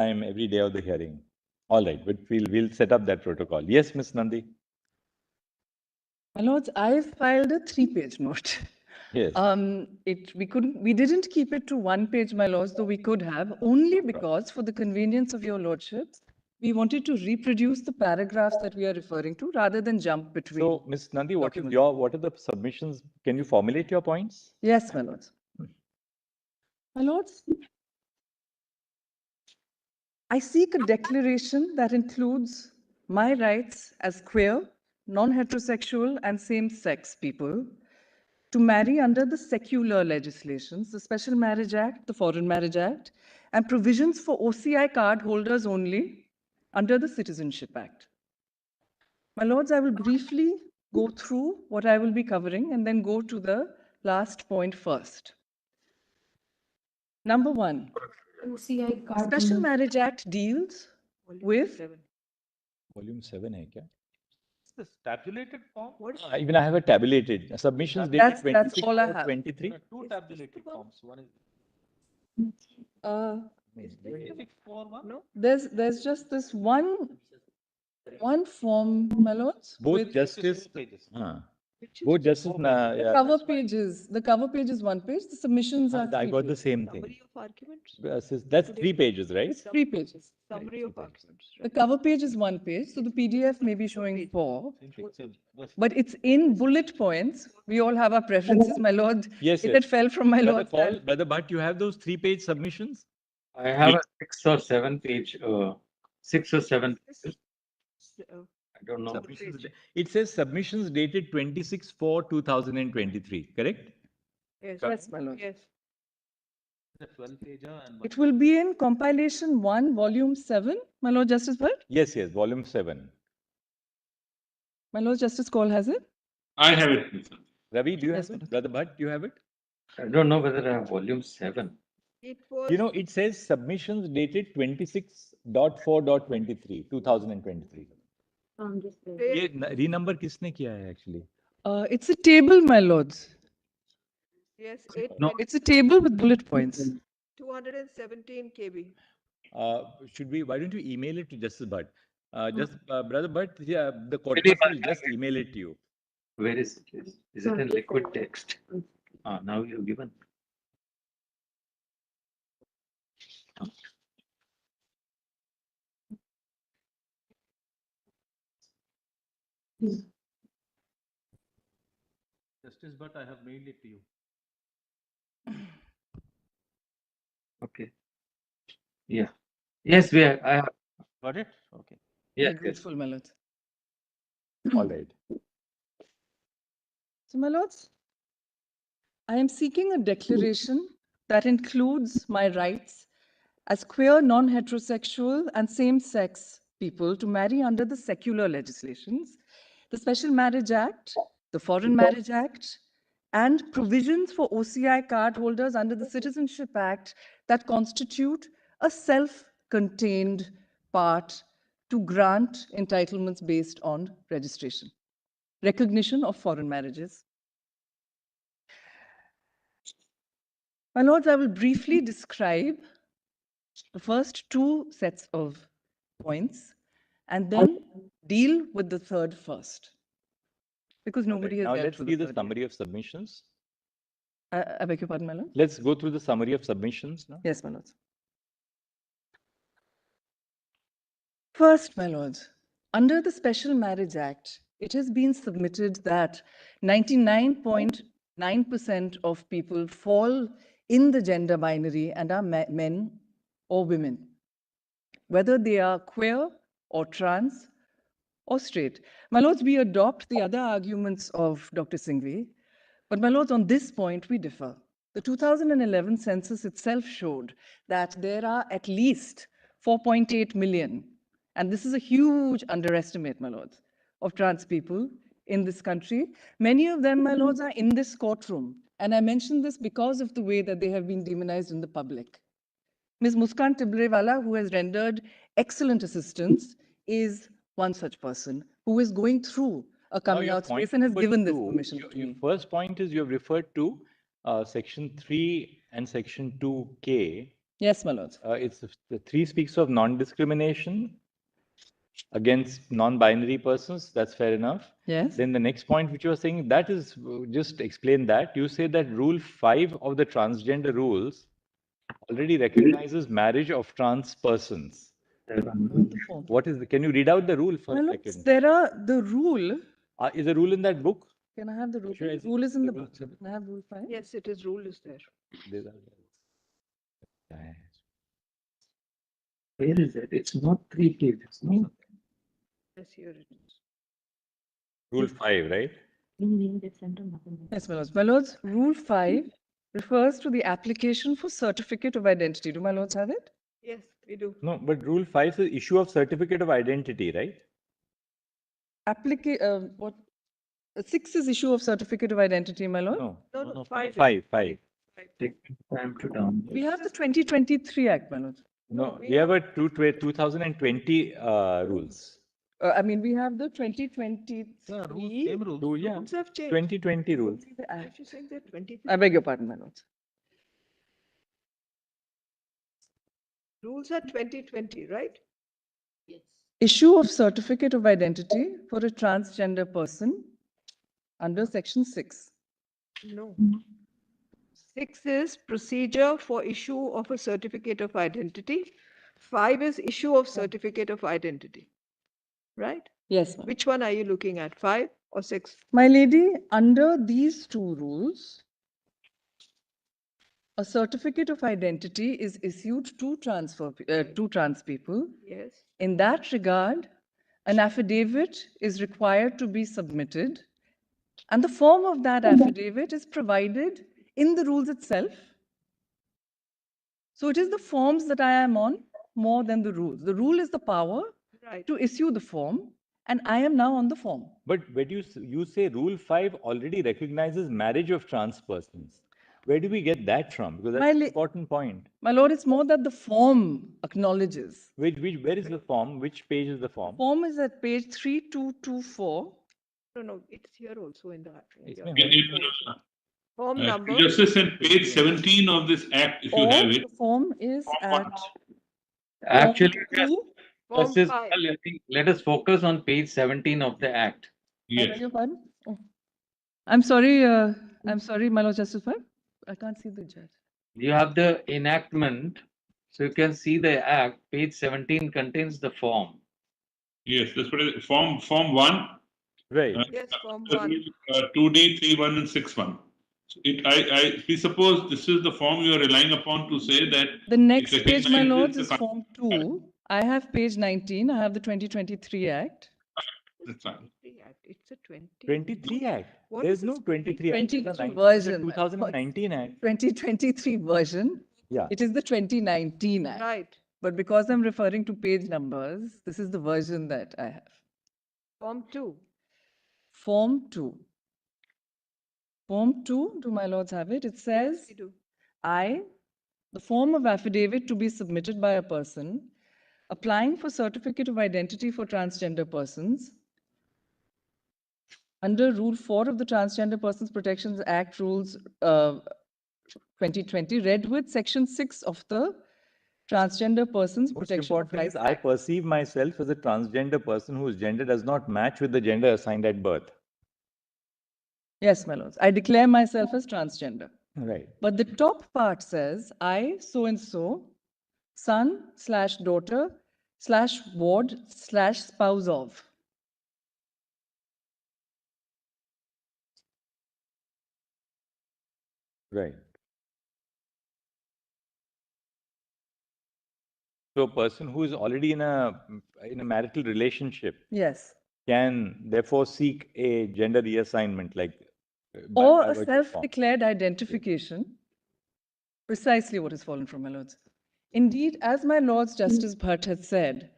time every day of the hearing. All right, but we'll set up that protocol. Yes, Ms. Nandi. My lords, I filed a 3-page note. Yes. We didn't keep it to 1 page, my lords, though we could have, only because, for the convenience of your lordships, we wanted to reproduce the paragraphs that we are referring to rather than jump between. So, Ms. Nandi, what are the submissions? Can you formulate your points? Yes, my lords. My lords, I seek a declaration that includes my rights as queer, non-heterosexual, and same-sex people to marry under the secular legislations, the Special Marriage Act, the Foreign Marriage Act, and provisions for OCI card holders only under the Citizenship Act. My lords, I will briefly go through what I will be covering and then go to the last point first. Number 1, OCI card Special holders. Marriage Act deals with... Volume 7 hai kya? This tabulated form? Even I have a tabulated. Submissions dated That's all I have. 23. There are two tabulated forms. One is specific form. No, there's just this one form, my lords. Both with justice. pages. Both justice. the cover pages. The cover page is 1 page. The submissions are 3 I got the pages. same thing. Summary of arguments. That's 3 pages, right? It's 3 pages. Summary of arguments. The cover page is 1 page, so the PDF may be showing 4, Yes. but it's in bullet points. We all have our preferences, my lord. Yes, It yes. had fell from my Brother lord's hand. Bhatt, you have those 3-page submissions? I have a 6 or 7 page, 6 or 7. I don't know. It says submissions dated 26/4/2023, correct? Yes, my lord. Yes. The 12-page and It will be in compilation 1, volume 7, my lord Justice Bhatt. Yes, volume 7. My lord Justice Call has it. I have it. Ravi, do you Yes, have it? Brother Bhatt, do you have it? I don't know whether I have volume 7. It was. You know, it says submissions dated 26/4/23, 2023. ये renumber किसने किया है actually? It's a table, my lords. Yes, No. It's a table with bullet points. 217 KB. Why don't you email it to Justice Bhatt? Brother Bhatt, yeah, the court Really, will just email it to you. Where is it? Is it in liquid text? Now you've given. Justice, but I have mailed it to you. Okay. Yeah. Yes, I have. Got it? Okay. Yes, yes. Grateful, my lords. All right. So, my lords, I am seeking a declaration that includes my rights as queer, non-heterosexual, and same-sex people to marry under the secular legislations, the Special Marriage Act, the Foreign Marriage Act, and provisions for OCI card holders under the Citizenship Act that constitute a self-contained part to grant entitlements based on registration, recognition of foreign marriages. My lords, I will briefly describe the first 2 sets of points and then deal with the third first, because nobody has Now dealt let's with see the the third summary of submissions. yet. I beg your pardon, my lord? Let's go through the summary of submissions now. Yes, my lords. First, my lords, under the Special Marriage Act, it has been submitted that 99.9% of people fall in the gender binary and are men or women, whether they are queer or trans or straight. My lords, we adopt the other arguments of Dr. Singhvi, but my lords, on this point, we differ. The 2011 census itself showed that there are at least 4.8 million, and this is a huge underestimate, my lords, of trans people in this country. Many of them, my lords, are in this courtroom, and I mention this because of the way that they have been demonized in the public. Ms. Muskan Tibrewala, who has rendered excellent assistance, is one such person who is going through a coming out space and has given this permission to Your me. first point is you have referred to section 3 and section 2K Yes, my lords. The 3 speaks of non-discrimination against non-binary persons. That's fair enough. Yes. Then the next point which you were saying, that is, just explain that. You say that Rule 5 of the transgender rules already recognizes marriage of trans persons. What is can you read out the rule for My a lords, second? there are the rule. Is a rule in that book? Can I have the rule? Sure, I see. Rule is in the The book. rule- Can I have rule 5? Yes, it is. Rule is there. These are- Where is it? It's not 3 pages. No. Yes, here it is. Rule 5, right? Yes, my lords. My lords, rule 5 refers to the application for certificate of identity. Do my lords have it? Yes, we do. No, but Rule 5 is issue of certificate of identity, right? What? 6 is issue of certificate of identity, my lord. No. No, 5. 5. Take time to download. We have the 2023 Act, my lord. No, we have a 2020 rules. I mean, we have the 2023. Yeah, rules, same rules. Yeah, Rules have changed. 2020 rules. The If Act. you saying they're 23. I beg your pardon, my lords. Rules are 2020, right? Issue of certificate of identity for a transgender person under section 6. No. 6 is procedure for issue of a certificate of identity. 5 is issue of certificate of identity. Right? Yes, ma'am. Which one are you looking at? 5 or 6? My lady, under these 2 rules, a certificate of identity is issued to trans people. Yes. In that regard, an affidavit is required to be submitted, and the form of that affidavit is provided in the rules itself. So it is the forms that I am on more than the rules. The rule is the power Right. to issue the form, and I am now on the form. But when you say Rule 5 already recognizes marriage of trans persons, where do we get that from? Because that's an important point. My lord, it's more that the form acknowledges. Where is the form? Which page is the form? Form is at page 3224. No, it's here also in the It's your my form number. Justice, in page 17 of this act, if you Or have the it, form is at Actually, two. Form Justice, 5. I think let us focus on page 17 of the Act. I yes. beg your pardon? Oh. I'm sorry, my lord Justice. I can't see the judge. You have the enactment, so you can see the Act. Page 17 contains the form. Yes, that's what it is. Form 1. Right. Yes, form 1. 2D, 3.1 and 6.1. So we suppose this is the form you are relying upon to say that The next it page, my recognizes lords, the is form 2. I have page 19. I have the 2023 Act. That's fine. It's a 20. 23 Act. What There's is no this 23 Act. 23 It's the version. 2019 Act. 2023 version. Yeah. It is the 2019 Act. Right. But because I'm referring to page numbers, this is the version that I have. Form 2. Form 2. Form 2, do my lords have it? It says, We do. the form of affidavit to be submitted by a person applying for certificate of identity for transgender persons under Rule 4 of the Transgender Persons Protections Act Rules 2020, read with Section 6 of the Transgender Persons Most Protection of important thing is Rights I Act. perceive myself as a transgender person whose gender does not match with the gender assigned at birth. Yes, my lords. I declare myself as transgender. Right. But the top part says, I, so-and-so, son/daughter/ward/spouse of. Right. So a person who is already in a marital relationship Yes. can therefore seek a gender reassignment, like Or by a virtue of form. self-declared identification. Precisely what has fallen from my lords. Indeed, as my lords Justice Bhatt had said,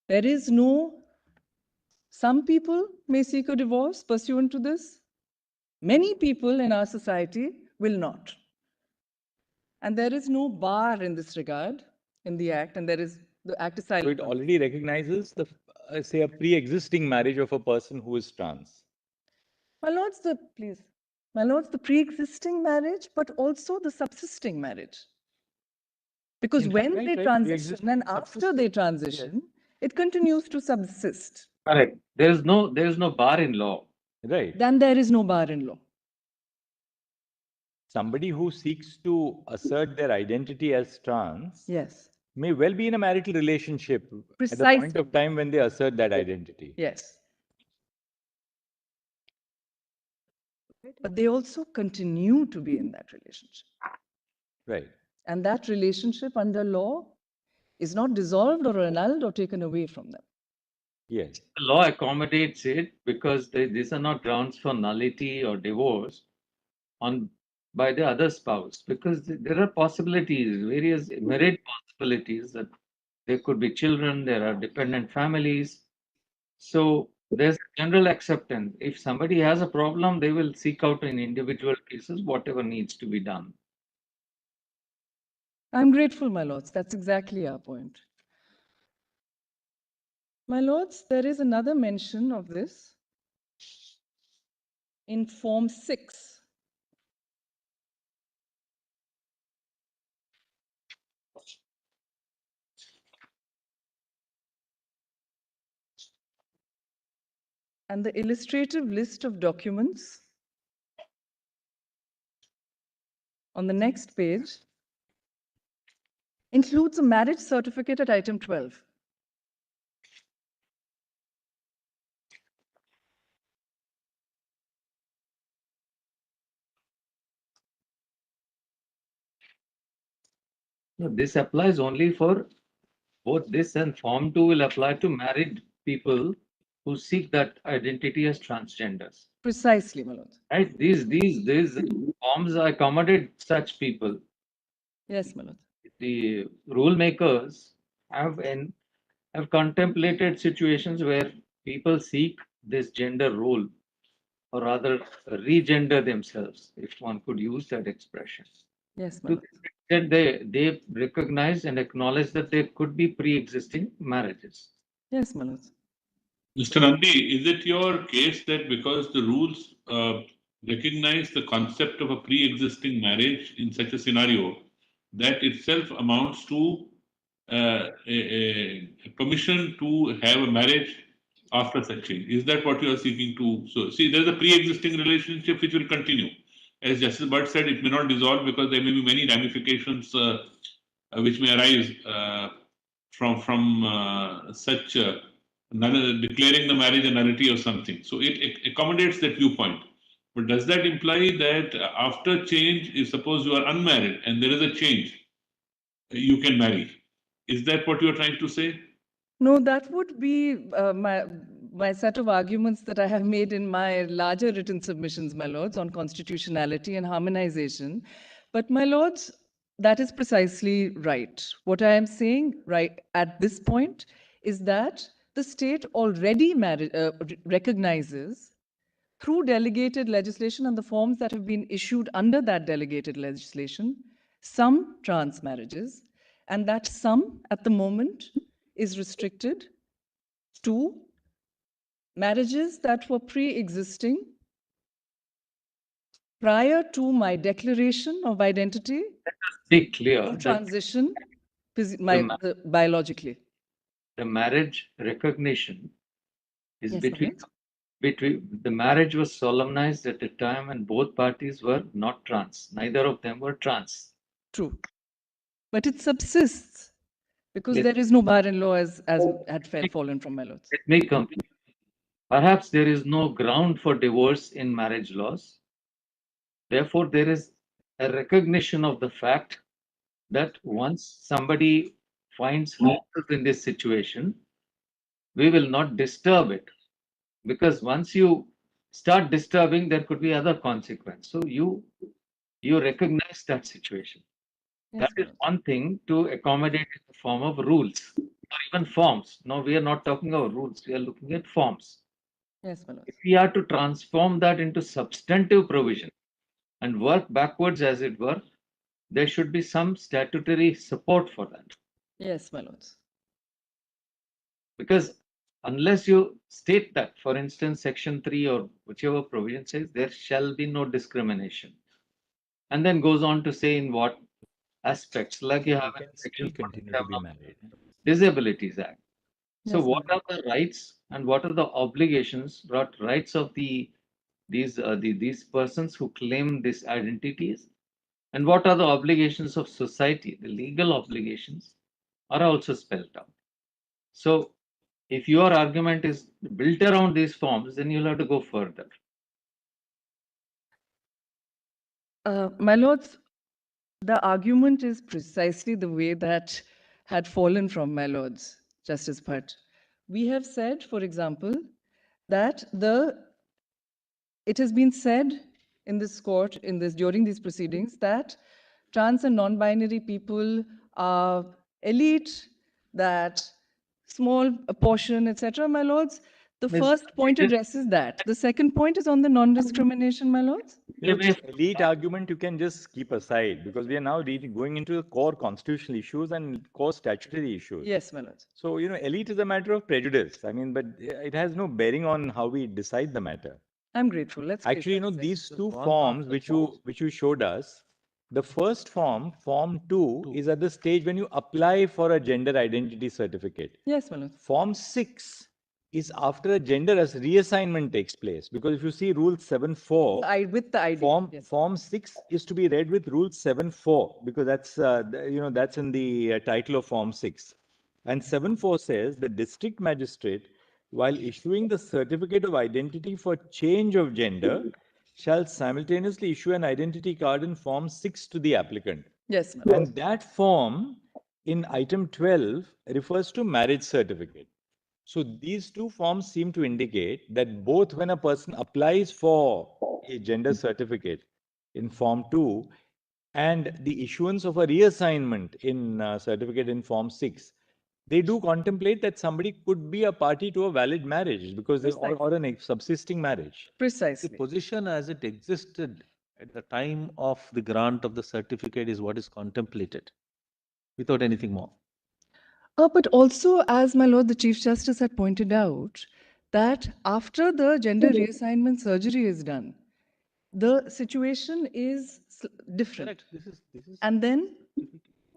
there is no, some people may seek a divorce pursuant to this. Many people in our society will not. And there is no bar in this regard in the Act, and the Act is So silent. it already recognizes the, say, a pre-existing marriage of a person who is trans. My lords, the pre-existing marriage, but also the subsisting marriage. Because when Right, they right. transition and after they transition, it continues to subsist. Correct. There is no bar in law. Right. Then there is no bar in law. Somebody who seeks to assert their identity as trans Yes. may well be in a marital relationship at the Precisely. point of time when they assert that identity. Yes. But they also continue to be in that relationship. Right. And that relationship under law is not dissolved or annulled or taken away from them. Yes. The law accommodates it because these are not grounds for nullity or divorce by the other spouse, because there are possibilities, various myriad possibilities that there could be children, there are dependent families. So there's general acceptance. If somebody has a problem, they will seek out in individual cases whatever needs to be done. I'm grateful, my lords. That's exactly our point. My lords, there is another mention of this in Form 6. And the illustrative list of documents on the next page includes a marriage certificate at item 12. No, this applies only for both this and Form 2 will apply to married people who seek that identity as transgenders. Precisely, my lord. Right? These forms accommodate such people. Yes, my lord. The rule makers have contemplated situations where people seek this gender role, or rather regender themselves, if one could use that expression. Yes, my To lord. this extent, they recognize and acknowledge that there could be pre-existing marriages. Yes, my lord. Mr. Nandi, is it your case that because the rules recognize the concept of a pre-existing marriage in such a scenario, that itself amounts to a permission to have a marriage after such change? Is that what you are seeking to? So, see, there's a pre-existing relationship which will continue. As Justice Bhatt said, it may not dissolve because there may be many ramifications which may arise from such declaring the marriage a nullity or something. So it accommodates that viewpoint. But does that imply that after change, if suppose you are unmarried and there is a change, you can marry? Is that what you are trying to say? No, that would be my set of arguments that I have made in my larger written submissions, my lords, on constitutionality and harmonization. But my lords, that is precisely right. What I am saying right at this point is that the state already recognizes through delegated legislation and the forms that have been issued under that delegated legislation, some trans marriages, and that some at the moment is restricted to marriages that were pre-existing prior to my declaration of identity Be clear or that transition ma- biologically. the marriage recognition is Yes, between Amit. the marriage was solemnized at a time when both parties were not trans. Neither of them were trans. True. But it subsists because Let- there is no bar in law as had fallen from my lords. Let me complete. Perhaps there is no ground for divorce in marriage laws. Therefore, there is a recognition of the fact that once somebody finds himself in this situation, we will not disturb it. Because once you start disturbing, there could be other consequence. So you recognize that situation. Yes, That my is lord. one thing to accommodate in the form of rules or even forms. No, we are not talking about rules. We are looking at forms. Yes, my lord. If we are to transform that into substantive provision and work backwards, as it were, there should be some statutory support for that. Yes, my lords. Because unless you state that, for instance, Section 3 or whichever provision says there shall be no discrimination, and then goes on to say in what aspects, like you have You in can Section still continue 47 to be of married. Disabilities Act. So Yes, what ma'am. are the rights and what are the obligations, what rights of these persons who claim these identities, and what are the obligations of society? The legal obligations are also spelled out. So if your argument is built around these forms, then you'll have to go further. My lords, the argument is precisely the way that had fallen from my lords, Justice Bhatt. We have said, for example, that it has been said in this court, during these proceedings, that trans and non-binary people are elite, that small portion, etc. My lords, the Miss, first point just addresses that. The second point is on the non-discrimination, my lords. You know, give this me elite argument you can just keep aside because we are now going into the core constitutional issues and core statutory issues. Yes, my lords. So, elite is a matter of prejudice. I mean, but it has no bearing on how we decide the matter. I'm grateful. Let's place Actually, that aside. these Just two one forms mark, which you showed us, the first form, Form 2, is at the stage when you apply for a gender identity certificate. Yes, my lords. Form 6 is after a gender as reassignment takes place. Because if you see Rule 7.4, With the ID. Form Yes. Form 6 is to be read with Rule 7.4 because that's that's in the title of Form 6. And 7.4 says the district magistrate, while issuing the certificate of identity for change of gender, shall simultaneously issue an identity card in Form 6 to the applicant. Yes, my lords. And that form in item 12 refers to marriage certificate. So these two forms seem to indicate that both when a person applies for a gender certificate in Form 2 and the issuance of a reassignment in certificate in Form 6, they do contemplate that somebody could be a party to a valid marriage because or an subsisting marriage. The Precisely. position as it existed at the time of the grant of the certificate is what is contemplated, without anything more. But also, as my lord, the Chief Justice had pointed out, that after the gender reassignment surgery is done, the situation is different. Correct. This is And then,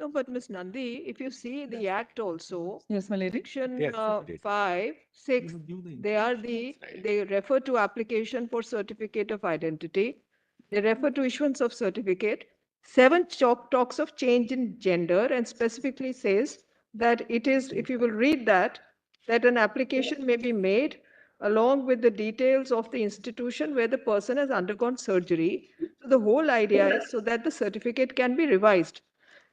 No, but Ms. Nandi, if you see the Act also, yes, my lady. Section Yes, it is. 5, 6, they refer to application for certificate of identity. They refer to issuance of certificate. 7 talks of change in gender and specifically says that it is, if you will read that an application may be made along with the details of the institution where the person has undergone surgery. So the whole idea is so that the certificate can be revised.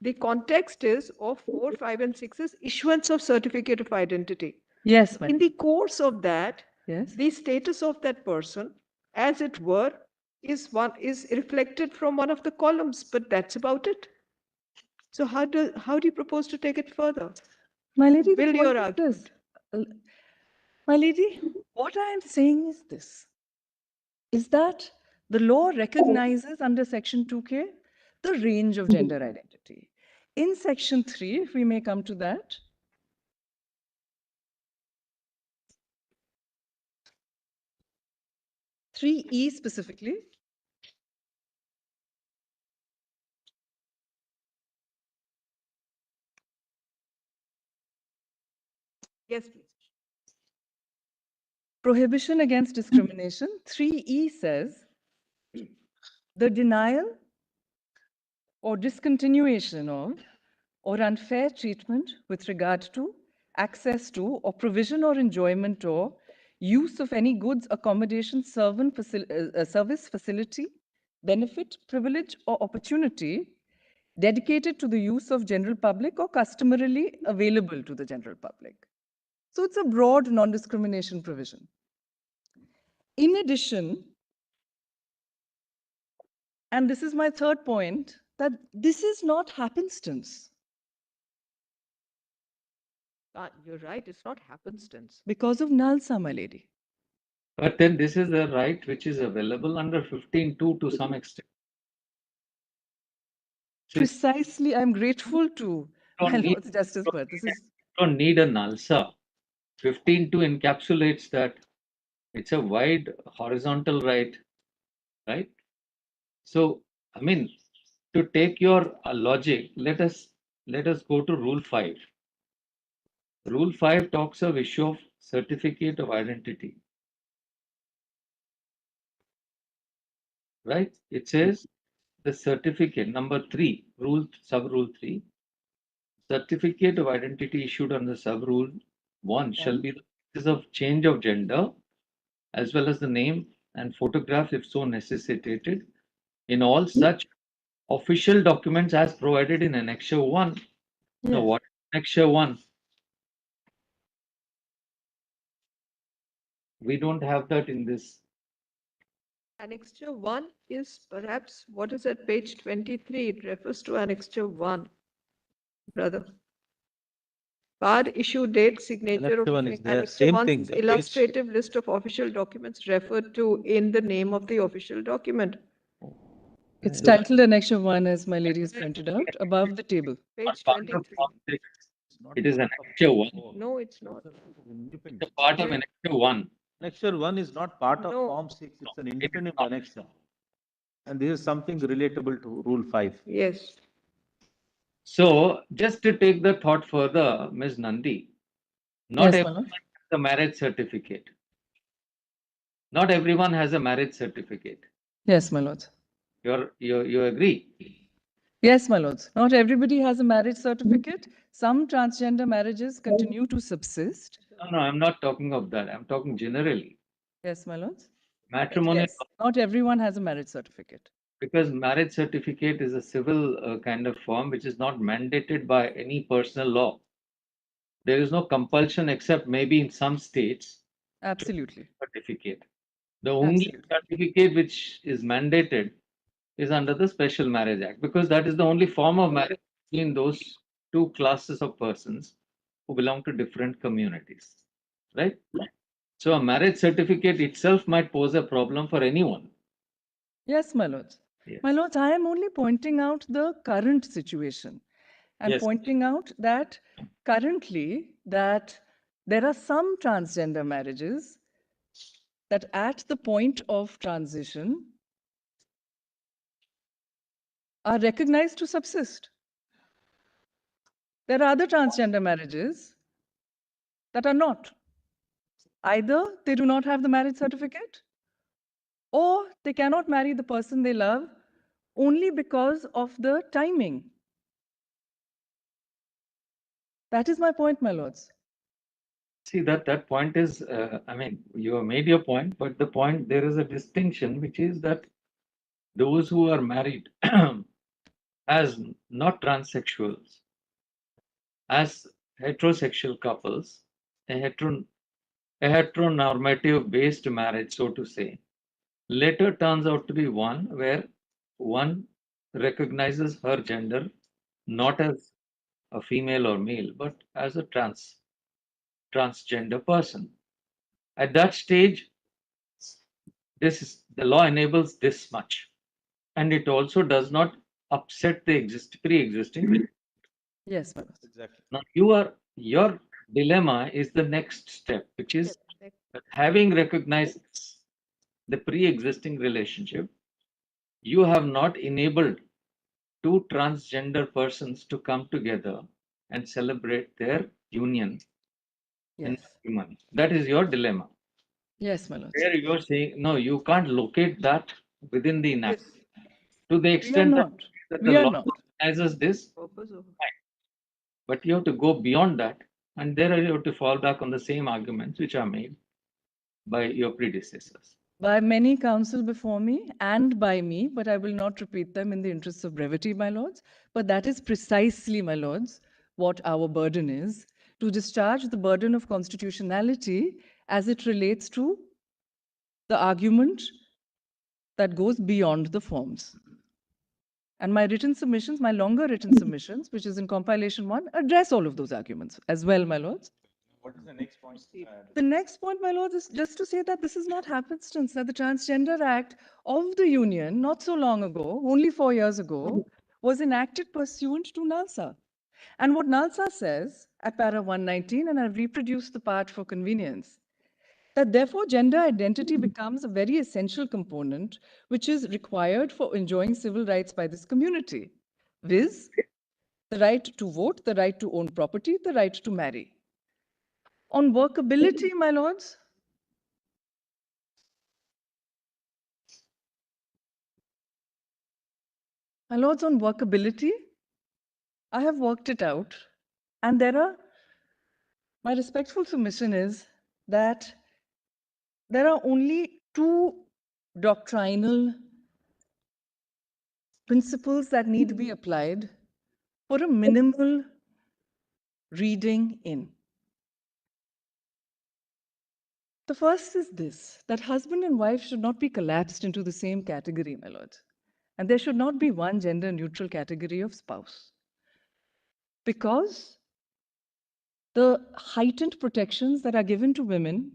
The context is of 4, 5, and 6 is issuance of certificate of identity. Yes, my In the course of that, Yes. the status of that person, as it were, is reflected from one of the columns, but that's about it. So how do you propose to take it further? My lady, the Build your point is argument. this. My lady, what I am saying is this, is that the law recognizes under Section 2K the range of gender identity. In Section 3, if we may come to that, (3)(e) specifically, Yes, please. prohibition against discrimination, 3E says the denial or discontinuation of or unfair treatment with regard to access to or provision or enjoyment or use of any goods, accommodation, service, facility, benefit, privilege, or opportunity dedicated to the use of general public or customarily available to the general public. So it's a broad non-discrimination provision. In addition, and this is my third point, that this is not happenstance. You're right, it's not happenstance. Because of Nalsa, my lady. But then this is a right which is available under 15.2 to some extent. Precisely, I'm grateful to Don't my need- Lord's Justice, but this is Don't need a NALSA. 15.2 encapsulates that. It's a wide horizontal right? So, I mean, to take your logic, let us go to Rule 5. Rule 5 talks of issue of certificate of identity. Right? It says the certificate, number 3, sub-rule 3, certificate of identity issued under sub-rule 1 shall be the basis of change of gender as well as the name and photograph if so necessitated in all such official documents as provided in Annexure 1. Now, what is Annexure 1? We don't have that in this. Annexure 1 is perhaps what is at page 23. It refers to Annexure 1, brother. Card issue date, signature of Annexure 1 is there. Annexure Same 1 thing, is the page. illustrative list of official documents referred to in the name of the official document. It's titled Annexure 1, as my lady has pointed out, above the table. Page Part of 23. Form 6. It is Annexure 1. No, it's not. It's a part of Annexure 1. Annexure 1 is not part of No. Form 6, it's an independent annexure. And this is something relatable to Rule 5. Yes. So, just to take the thought further, Ms. Nandi, not Yes, everyone Manoj. has a marriage certificate. Not everyone has a marriage certificate. Yes, my lords. You agree? Yes, my lords. Not everybody has a marriage certificate. Some transgender marriages continue to subsist. No, I'm not talking of that. I'm talking generally. Yes, my lords. Matrimonial, Yes, not everyone has a marriage certificate. because marriage certificate is a civil kind of form which is not mandated by any personal law. There is no compulsion except maybe in some states. Absolutely. Certificate. The only Absolutely. certificate which is mandated is under the Special Marriage Act, because that is the only form of marriage between those two classes of persons who belong to different communities, right? So a marriage certificate itself might pose a problem for anyone. Yes, my lords. Yes. My lords, I am only pointing out the current situation and Yes. pointing out that currently that there are some transgender marriages that at the point of transition are recognized to subsist. There are other transgender marriages that are not. Either they do not have the marriage certificate, or they cannot marry the person they love only because of the timing. That is my point, my lords. See, that point is, I mean, you have made your point, but the point, there is a distinction, which is that those who are married as not transsexuals, as heterosexual couples, a heteronormative based marriage, so to say, later turns out to be one where one recognizes her gender not as a female or male, but as a transgender person. At that stage, the law enables this much, and it also does not upset the pre-existing. Yes, my lords. Exactly. Now your dilemma is the next step, which is Yes. that having recognized the pre-existing relationship, you have not enabled two transgender persons to come together and celebrate their union in Yes. matrimony. That is your dilemma. Yes, my lords. Where you're saying, no, you can't locate that within the enact. Yes. To the We are extent not. that We the are law not. recognizes this, Purpose of but you have to go beyond that, and there you have to fall back on the same arguments which are made by your predecessors. By many counsel before me and by me, but I will not repeat them in the interests of brevity, my lords. But that is precisely, my lords, what our burden is, to discharge the burden of constitutionality as it relates to the argument that goes beyond the forms. And my written submissions, my longer written submissions, which is in compilation 1, address all of those arguments as well, my lords. What is the next point? The next point, my lords, is just to say that this is not happenstance, that the Transgender Act of the Union, not so long ago, only 4 years ago, was enacted pursuant to NALSA. And what NALSA says at para 119, and I've reproduced the part for convenience, that therefore gender identity becomes a very essential component which is required for enjoying civil rights by this community, viz. the right to vote, the right to own property, the right to marry. On workability, my lords, on workability, I have worked it out, and my respectful submission is that there are only two doctrinal principles that need to be applied for a minimal reading in. The first is this, that husband and wife should not be collapsed into the same category, my lords. And there should not be one gender-neutral category of spouse. Because the heightened protections that are given to women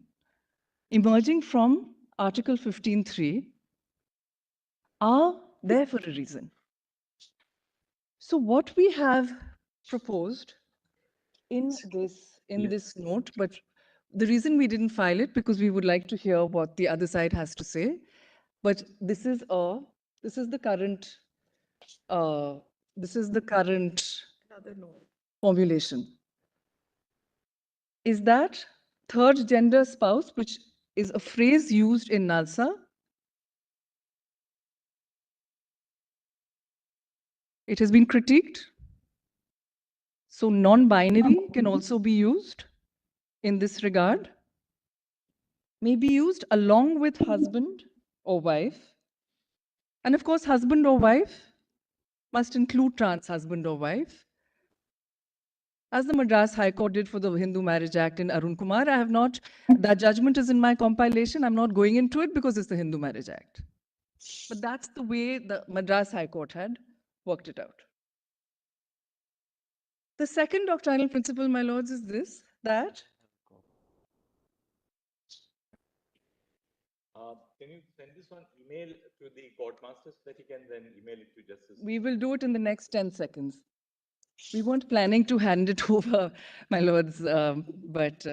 emerging from Article 15.3 are there for a reason. So what we have proposed in this note, but the reason we didn't file it because we would like to hear what the other side has to say. But this is the current formulation. Is that third gender spouse, which is a phrase used in NALSA. It has been critiqued. So non-binary can also be used in this regard. May be used along with husband or wife. And of course, husband or wife must include trans husband or wife. As the Madras High Court did for the Hindu Marriage Act in Arun Kumar, that judgment is in my compilation. I'm not going into it because it's the Hindu Marriage Act. But that's the way the Madras High Court had worked it out. The second doctrinal principle, my lords, is this, that can you send this on email to the court master so that he can then email it to justice? We will do it in the next 10 seconds. We weren't planning to hand it over, my lords, but...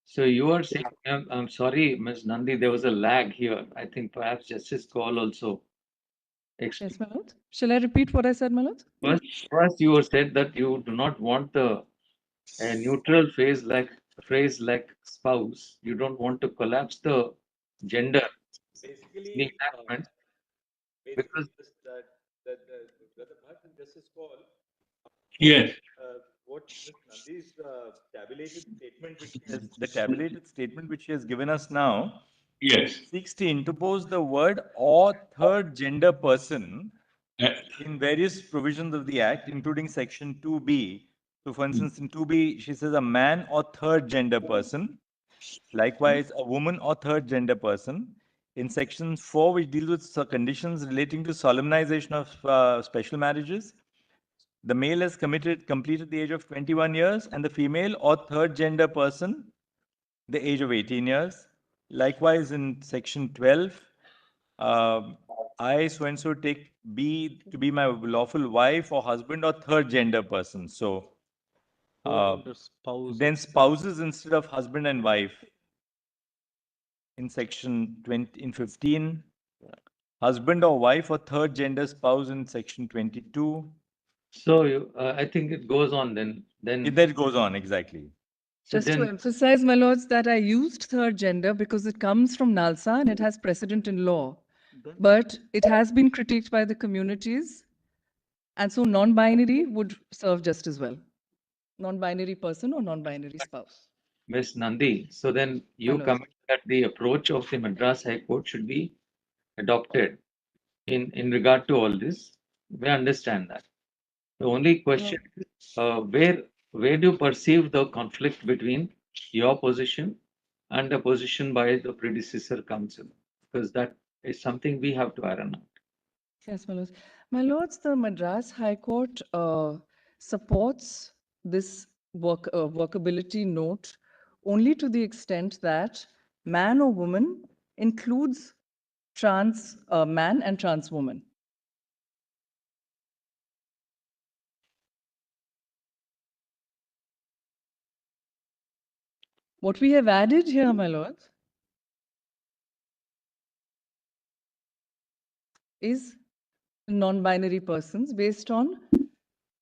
So you are saying, I'm sorry, Ms. Nandi, there was a lag here. I think perhaps Justice Kaul also explained. Yes, my lord. Shall I repeat what I said, my lord? First you said that you do not want a neutral phrase like spouse. You don't want to collapse the gender Basically, enactment because the Brother Bhatt and Justice Kaul, Yes. what Ms. Nandi's tabulated statement which she has given us now, Yes. seeks to interpose the word or third gender person in various provisions of the Act, including Section 2B. So, for instance, in 2B, she says a man or third gender person. Likewise, a woman or third gender person. In Section 4, which deals with conditions relating to solemnization of special marriages, the male has completed the age of 21 years and the female or third gender person, the age of 18 years. Likewise, in Section 12, I so-and-so take B to be my lawful wife or husband or third gender person. So, then spouses instead of husband and wife. In Section 20, in 15, husband or wife or third gender spouse in Section 22. So I think it goes on then. That goes on, exactly. Just to emphasize, my lords, that I used third gender because it comes from NALSA and it has precedent in law. But it has been critiqued by the communities. And so non-binary would serve just as well. Non-binary person or non-binary spouse. Ms. Nandi, so then you comment that the approach of the Madras High Court should be adopted in regard to all this. We understand that. The only question is, where do you perceive the conflict between your position and the position by the predecessor council? Because that is something we have to iron out. Yes, my lords. My lords, the Madras High Court supports this workability note only to the extent that man or woman includes trans man and trans woman. What we have added here, my lords, is non-binary persons based on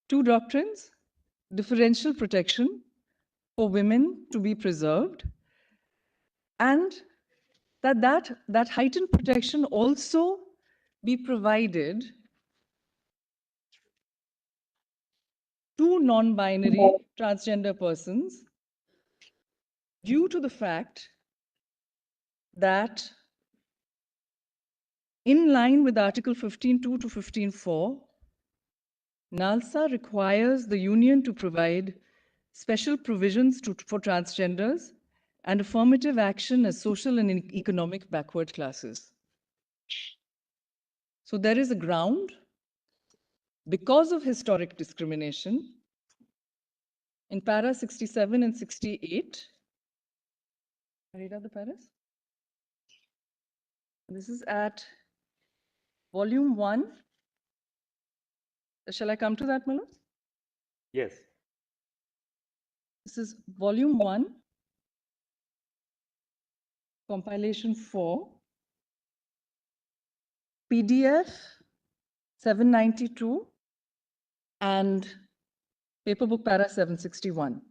two doctrines: differential protection for women to be preserved, and that heightened protection also be provided to non-binary transgender persons due to the fact that, in line with Article 15.2 to 15.4, NALSA requires the Union to provide special provisions for transgenders and affirmative action as social and economic backward classes. So there is a ground, because of historic discrimination, in para 67 and 68. Read out the paras. This is at volume 1. Shall I come to that, Manu? Yes. This is volume 1, compilation 4, PDF 792, and paperbook para 761.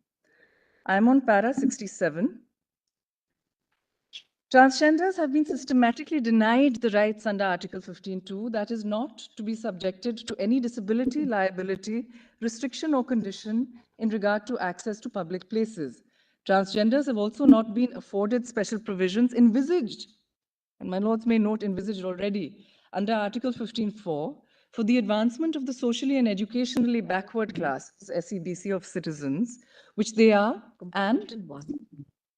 I'm on para 67. Transgenders have been systematically denied the rights under Article 15.2, that is, not to be subjected to any disability, liability, restriction, or condition in regard to access to public places. Transgenders have also not been afforded special provisions envisaged, and my lords may note envisaged already, under Article 15.4 for the advancement of the socially and educationally backward classes, SEBC, of citizens, which they are, and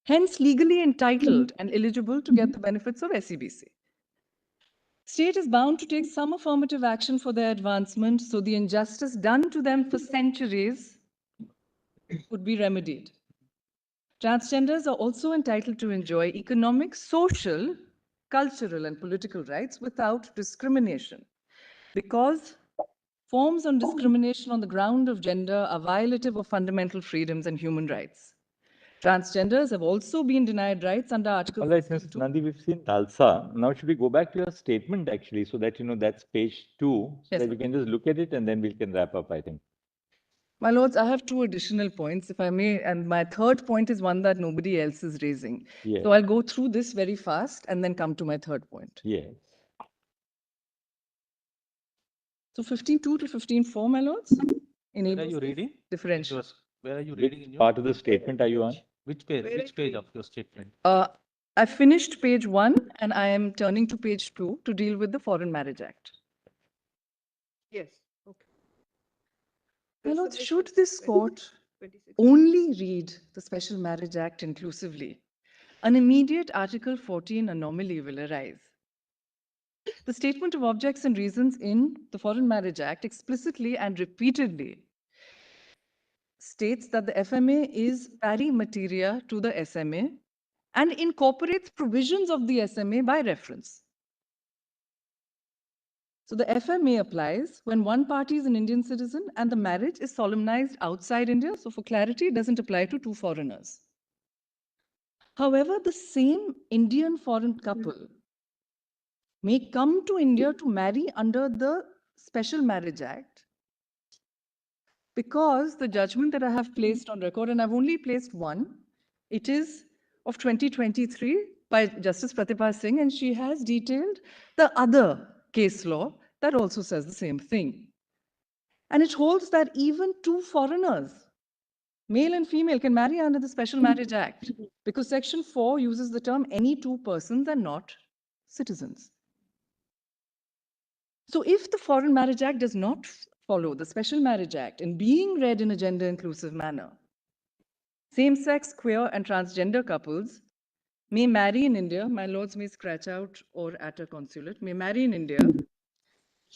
hence legally entitled and eligible to get the benefits of SEBC. State is bound to take some affirmative action for their advancement, so the injustice done to them for centuries would be remedied. Transgenders are also entitled to enjoy economic, social, cultural, and political rights without discrimination, because forms of discrimination on the ground of gender are violative of fundamental freedoms and human rights. Transgenders have also been denied rights under Article. All right, Ms. Nandi, we've seen Talsa. Now, should we go back to your statement, actually, so that, that's page 2, so Yes, that sir. we can just look at it and then we can wrap up, I think. My lords, I have 2 additional points, if I may, and my third point is one that nobody else is raising. Yes. So I'll go through this very fast and then come to my third point. Yes. So 15.2 to 15.4, my lords. Where are you reading? Differential. Where are you Which reading in your part of the statement are you on? which page? Which page of your statement? I finished page 1 and I am turning to page 2 to deal with the Foreign Marriage Act. Yes, okay. My The lords, submission should this 26. court only read the Special Marriage Act inclusively, an immediate Article 14 anomaly will arise. The statement of objects and reasons in the Foreign Marriage Act explicitly and repeatedly states that the FMA is pari materia to the SMA and incorporates provisions of the SMA by reference. So the FMA applies when one party is an Indian citizen and the marriage is solemnized outside India. So for clarity, it doesn't apply to 2 foreigners. However, the same Indian foreign couple may come to India to marry under the Special Marriage Act, because the judgment that I have placed on record, and I've only placed one, it is of 2023 by Justice Pratibha Singh, and she has detailed the other case law that also says the same thing. And it holds that even 2 foreigners, male and female, can marry under the Special Marriage Act, because Section 4 uses the term any 2 persons and not citizens. So if the Foreign Marriage Act does not follow the Special Marriage Act in being read in a gender-inclusive manner, same-sex, queer, and transgender couples may marry in India, my lords may scratch out or at a consulate, may marry in India,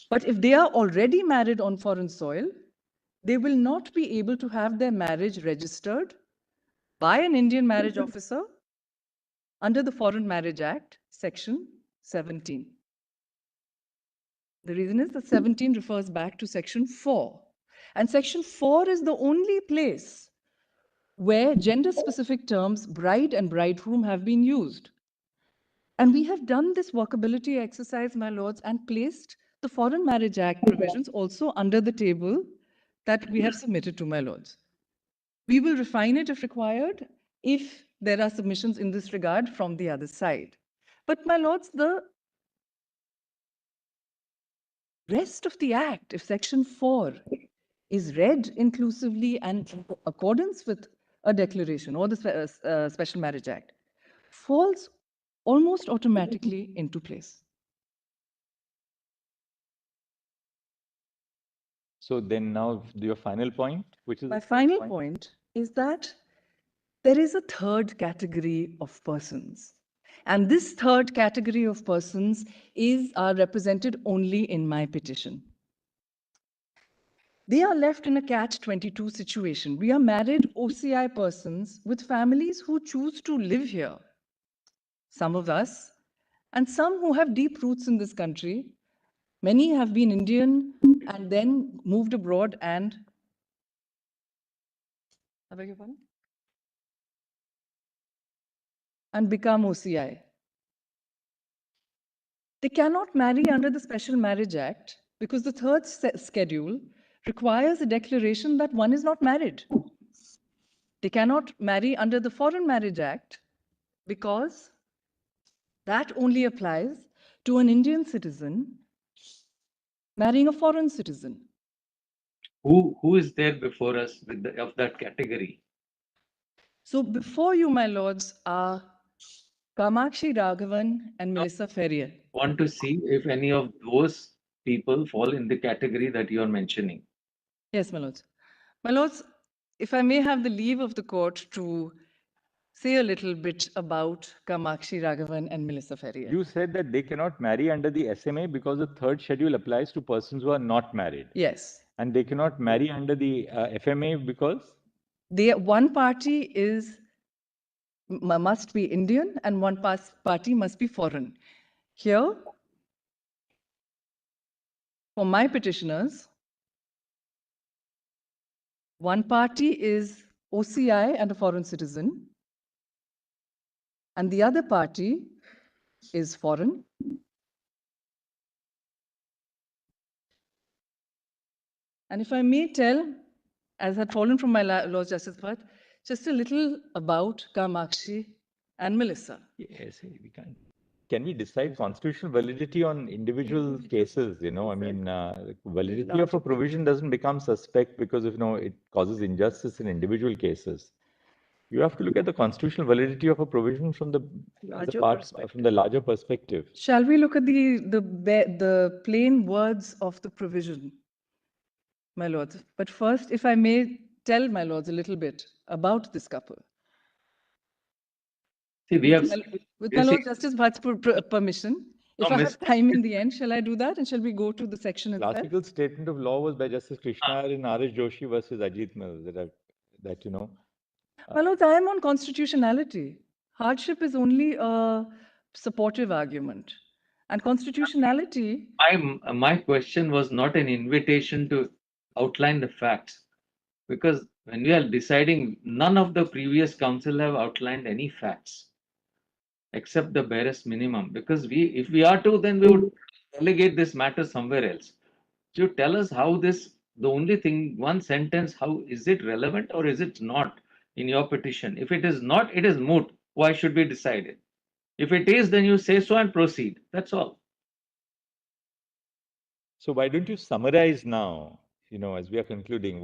but if they are already married on foreign soil, they will not be able to have their marriage registered by an Indian marriage officer under the Foreign Marriage Act, Section 17. The reason is that 17 refers back to Section 4. And Section 4 is the only place where gender-specific terms bride and bridegroom have been used. And we have done this workability exercise, my lords, and placed the Foreign Marriage Act provisions also under the table that we have submitted to my lords. We will refine it if required, if there are submissions in this regard from the other side. But my lords, the rest of the Act, if Section 4 is read inclusively and in accordance with a declaration or the Special Marriage Act, falls almost automatically into place. So then now your final point, which is? My final point is that there is a third category of persons. And this third category of persons are represented only in my petition. They are left in a catch-22 situation. We are married OCI persons with families who choose to live here. Some of us, and some who have deep roots in this country. Many have been Indian and then moved abroad and, I beg your pardon? And become OCI. They cannot marry under the Special Marriage Act because the third schedule requires a declaration that one is not married. They cannot marry under the Foreign Marriage Act because that only applies to an Indian citizen marrying a foreign citizen. Who is there before us of that category? So before you, my lords, are Kamakshi Raghavan and Melissa Ferrier. Want to see if any of those people fall in the category that you are mentioning. Yes, my lords. My lords, if I may have the leave of the court to say a little bit about Kamakshi Raghavan and Melissa Ferrier. You said that they cannot marry under the SMA because the third schedule applies to persons who are not married. Yes. And they cannot marry under the FMA because? One party must be Indian and one party must be foreign. Here, for my petitioners, one party is OCI and a foreign citizen, and the other party is foreign. And if I may tell, as had fallen from my Lord Justice Bhatt, just a little about Kamakshi and Melissa. Yes, we can. Can we decide constitutional validity on individual cases? You know, I mean, validity of a provision doesn't become suspect because of, it causes injustice in individual cases. You have to look at the constitutional validity of a provision from the larger perspective. Shall we look at the plain words of the provision, my lords? But first, if I may tell my lords a little bit about this couple. See, we have, with my Lord Justice Bhatt's permission, if I have time in the end, shall I do that? And shall we go to the section itself? Classical statement of law was by Justice Krishna in R.S. Joshi versus Ajit Mills, that you know. My lords, I am on constitutionality. Hardship is only a supportive argument. And constitutionality... My question was not an invitation to outline the facts. Because when we are deciding, none of the previous council have outlined any facts. Except the barest minimum. Because if we are to, then we would delegate this matter somewhere else. So tell us how this, the only thing, one sentence, how is it relevant or is it not in your petition? If it is not, it is moot. Why should we decide it? If it is, then you say so and proceed. That's all. So why don't you summarize now, as we are concluding,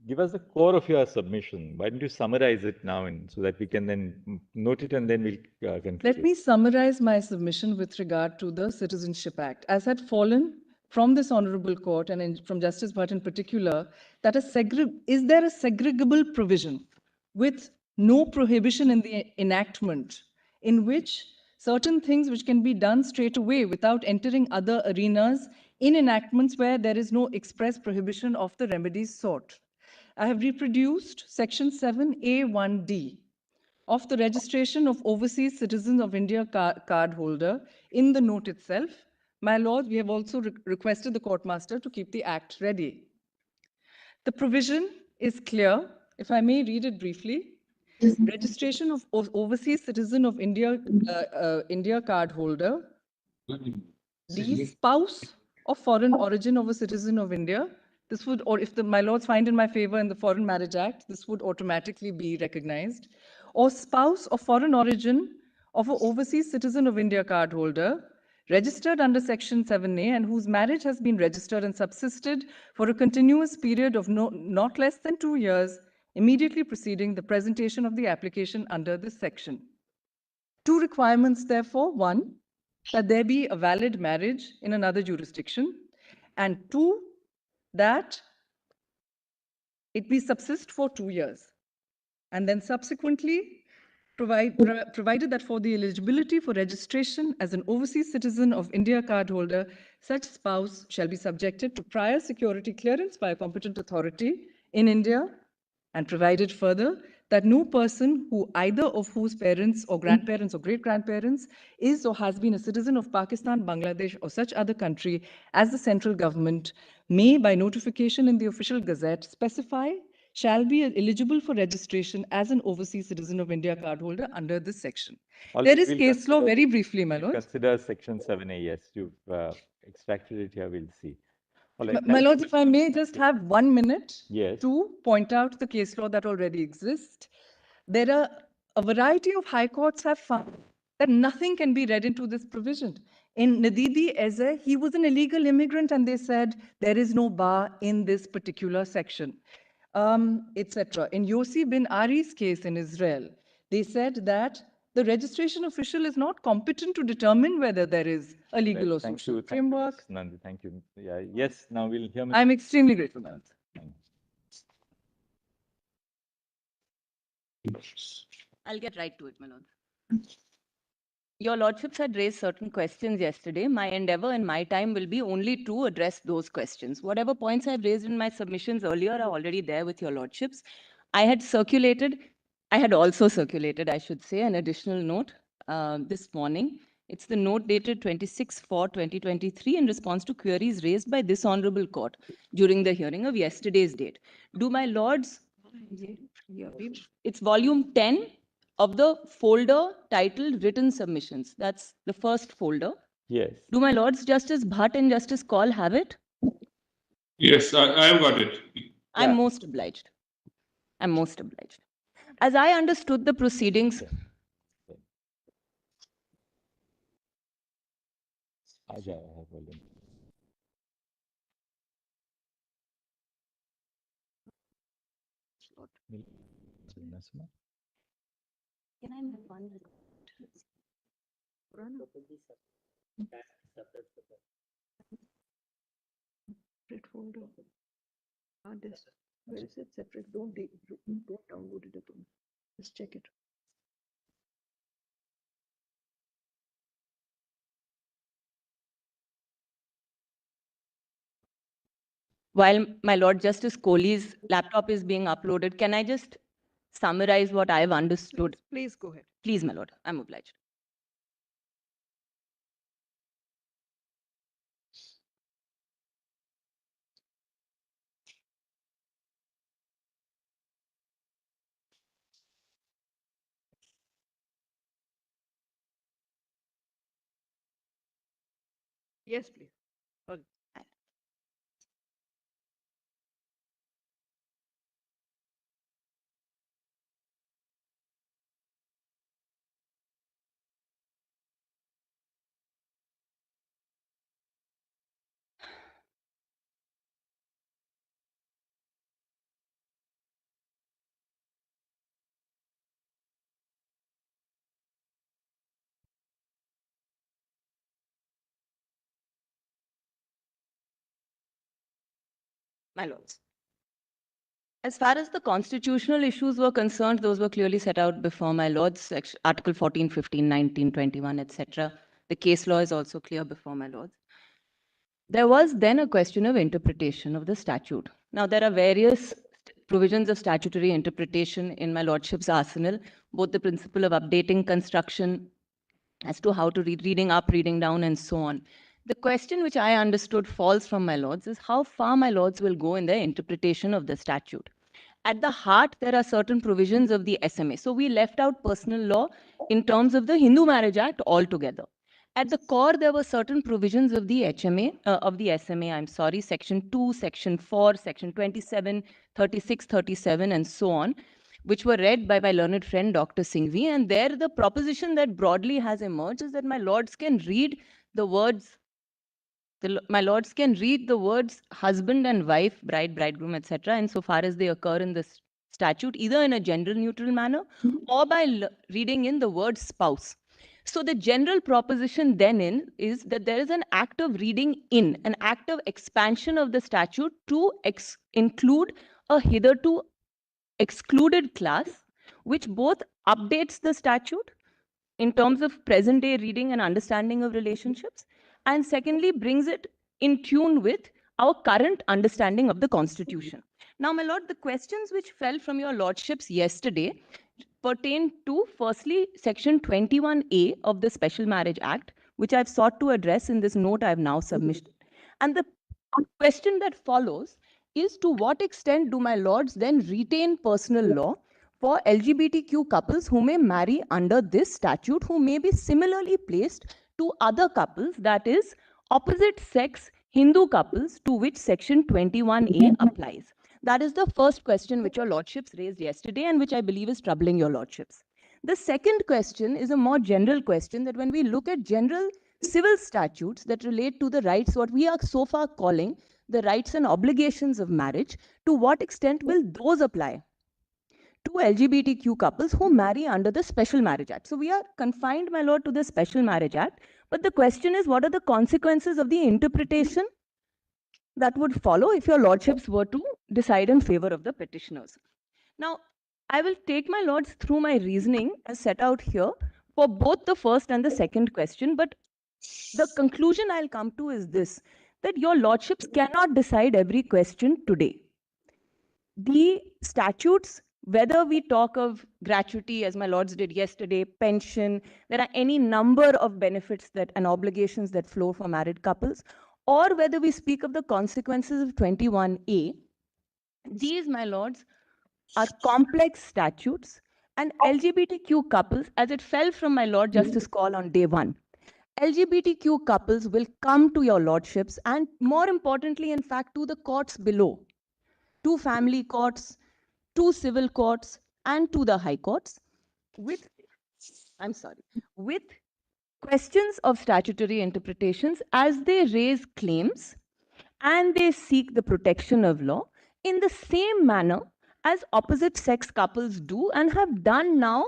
give us the core of your submission. Why don't you summarize it now so that we can then note it and then we'll conclude. Let me summarize my submission with regard to the Citizenship Act. As had fallen from this honorable court and from Justice Bhatt in particular, that is there a segregable provision with no prohibition in the enactment in which certain things which can be done straight away without entering other arenas in enactments where there is no express prohibition of the remedies sought. I have reproduced Section 7A1D of the registration of overseas citizens of India card holder in the note itself. My lord, we have also requested the court master to keep the act ready. The provision is clear if I may read it briefly. Registration of overseas citizen of India, India card holder, the spouse of foreign origin of a citizen of India. This would, or if my lords find in my favor in the Foreign Marriage Act, this would automatically be recognized. Or spouse of foreign origin of an overseas citizen of India card holder, registered under Section 7A and whose marriage has been registered and subsisted for a continuous period of not less than 2 years, immediately preceding the presentation of the application under this section. 2 requirements, therefore. 1, that there be a valid marriage in another jurisdiction, and 2, that it be subsist for 2 years. And then subsequently, provided that for the eligibility for registration as an overseas citizen of India card holder, such spouse shall be subjected to prior security clearance by a competent authority in India, and provided further that no person who either of whose parents or grandparents or great-grandparents is or has been a citizen of Pakistan, Bangladesh, or such other country as the central government may, by notification in the official gazette, specify shall be eligible for registration as an overseas citizen of India cardholder under this section. There is case law, very briefly, my lords. Consider Section 7A, yes. You've extracted it here, we'll see. All right, My lords, if I may just have 1 minute yes, to point out the case law that already exists. There are a variety of high courts have found that nothing can be read into this provision. In Nadidi Eze, he was an illegal immigrant and they said there is no bar in this particular section, etc. In Yossi bin Ari's case in Israel, they said that the registration official is not competent to determine whether there is a legal or social framework. Nandi, thank you. Yeah, yes, now we'll hear. I'm extremely grateful, Nandi. I'll get right to it, my lord. Your lordships had raised certain questions yesterday. My endeavor and my time will be only to address those questions. Whatever points I've raised in my submissions earlier are already there with your lordships. I had also circulated, I should say, an additional note this morning. It's the note dated 26/4/2023 in response to queries raised by this honorable court during the hearing of yesterday's date. Do my lords, it's volume 10 of the folder titled Written Submissions. That's the first folder. Yes. Do my lords Justice Bhatt and Justice Kaul have it? Yes, I have got it. I'm most obliged. I'm most obliged. As I understood the proceedings, can I move on? Separate folder. Where is it separate? Don't download it at all. Just check it. While my Lord Justice Kohli's laptop is being uploaded, can I just summarize what I've understood? Please go ahead. Please, my Lord, I'm obliged. Yes, please. My lords. As far as the constitutional issues were concerned, those were clearly set out before my lords, Article 14, 15, 19, 21, etc. The case law is also clear before my lords. There was then a question of interpretation of the statute. Now, there are various provisions of statutory interpretation in my lordship's arsenal, both the principle of updating construction as to how to read, reading up, reading down, and so on. The question which I understood falls from my lords is how far my lords will go in their interpretation of the statute. At the heart, there are certain provisions of the SMA. So we left out personal law in terms of the Hindu Marriage Act altogether. At the core, there were certain provisions of the SMA, Section 2, Section 4, Section 27, 36, 37, and so on, which were read by my learned friend, Dr. Singhvi. And there, the proposition that broadly has emerged is that my lords can read the words husband and wife, bride, bridegroom, etc., insofar as they occur in this statute, either in a gender neutral manner or by reading in the word spouse. So the general proposition then is that there is an act of reading in, an act of expansion of the statute to include a hitherto excluded class, which both updates the statute in terms of present day reading and understanding of relationships, and secondly, brings it in tune with our current understanding of the Constitution. Now, my lord, the questions which fell from your lordships yesterday pertain to, firstly, Section 21A of the Special Marriage Act, which I've sought to address in this note I've now submitted. And the question that follows is, to what extent do my lords then retain personal law for LGBTQ couples who may marry under this statute, who may be similarly placed to other couples, that is, opposite sex Hindu couples to which Section 21A applies? That is the first question which your lordships raised yesterday and which I believe is troubling your lordships. The second question is a more general question, that when we look at general civil statutes that relate to the rights, what we are so far calling the rights and obligations of marriage, to what extent will those apply to LGBTQ couples who marry under the Special Marriage Act? So we are confined, my lord, to the Special Marriage Act. But the question is, what are the consequences of the interpretation that would follow if your lordships were to decide in favor of the petitioners? Now, I will take my lords through my reasoning as set out here for both the first and the second question, but the conclusion I'll come to is this, that your lordships cannot decide every question today. The statutes, whether we talk of gratuity, as my lords did yesterday, pension, there are any number of benefits that and obligations that flow for married couples, or whether we speak of the consequences of 21A, these, my lords, are complex statutes, and LGBTQ couples, as it fell from my Lord Justice call on day one, LGBTQ couples will come to your lordships, and more importantly, in fact, to the courts below, to family courts, to civil courts, and to the high courts, with questions of statutory interpretations as they raise claims and they seek the protection of law in the same manner as opposite sex couples do and have done now,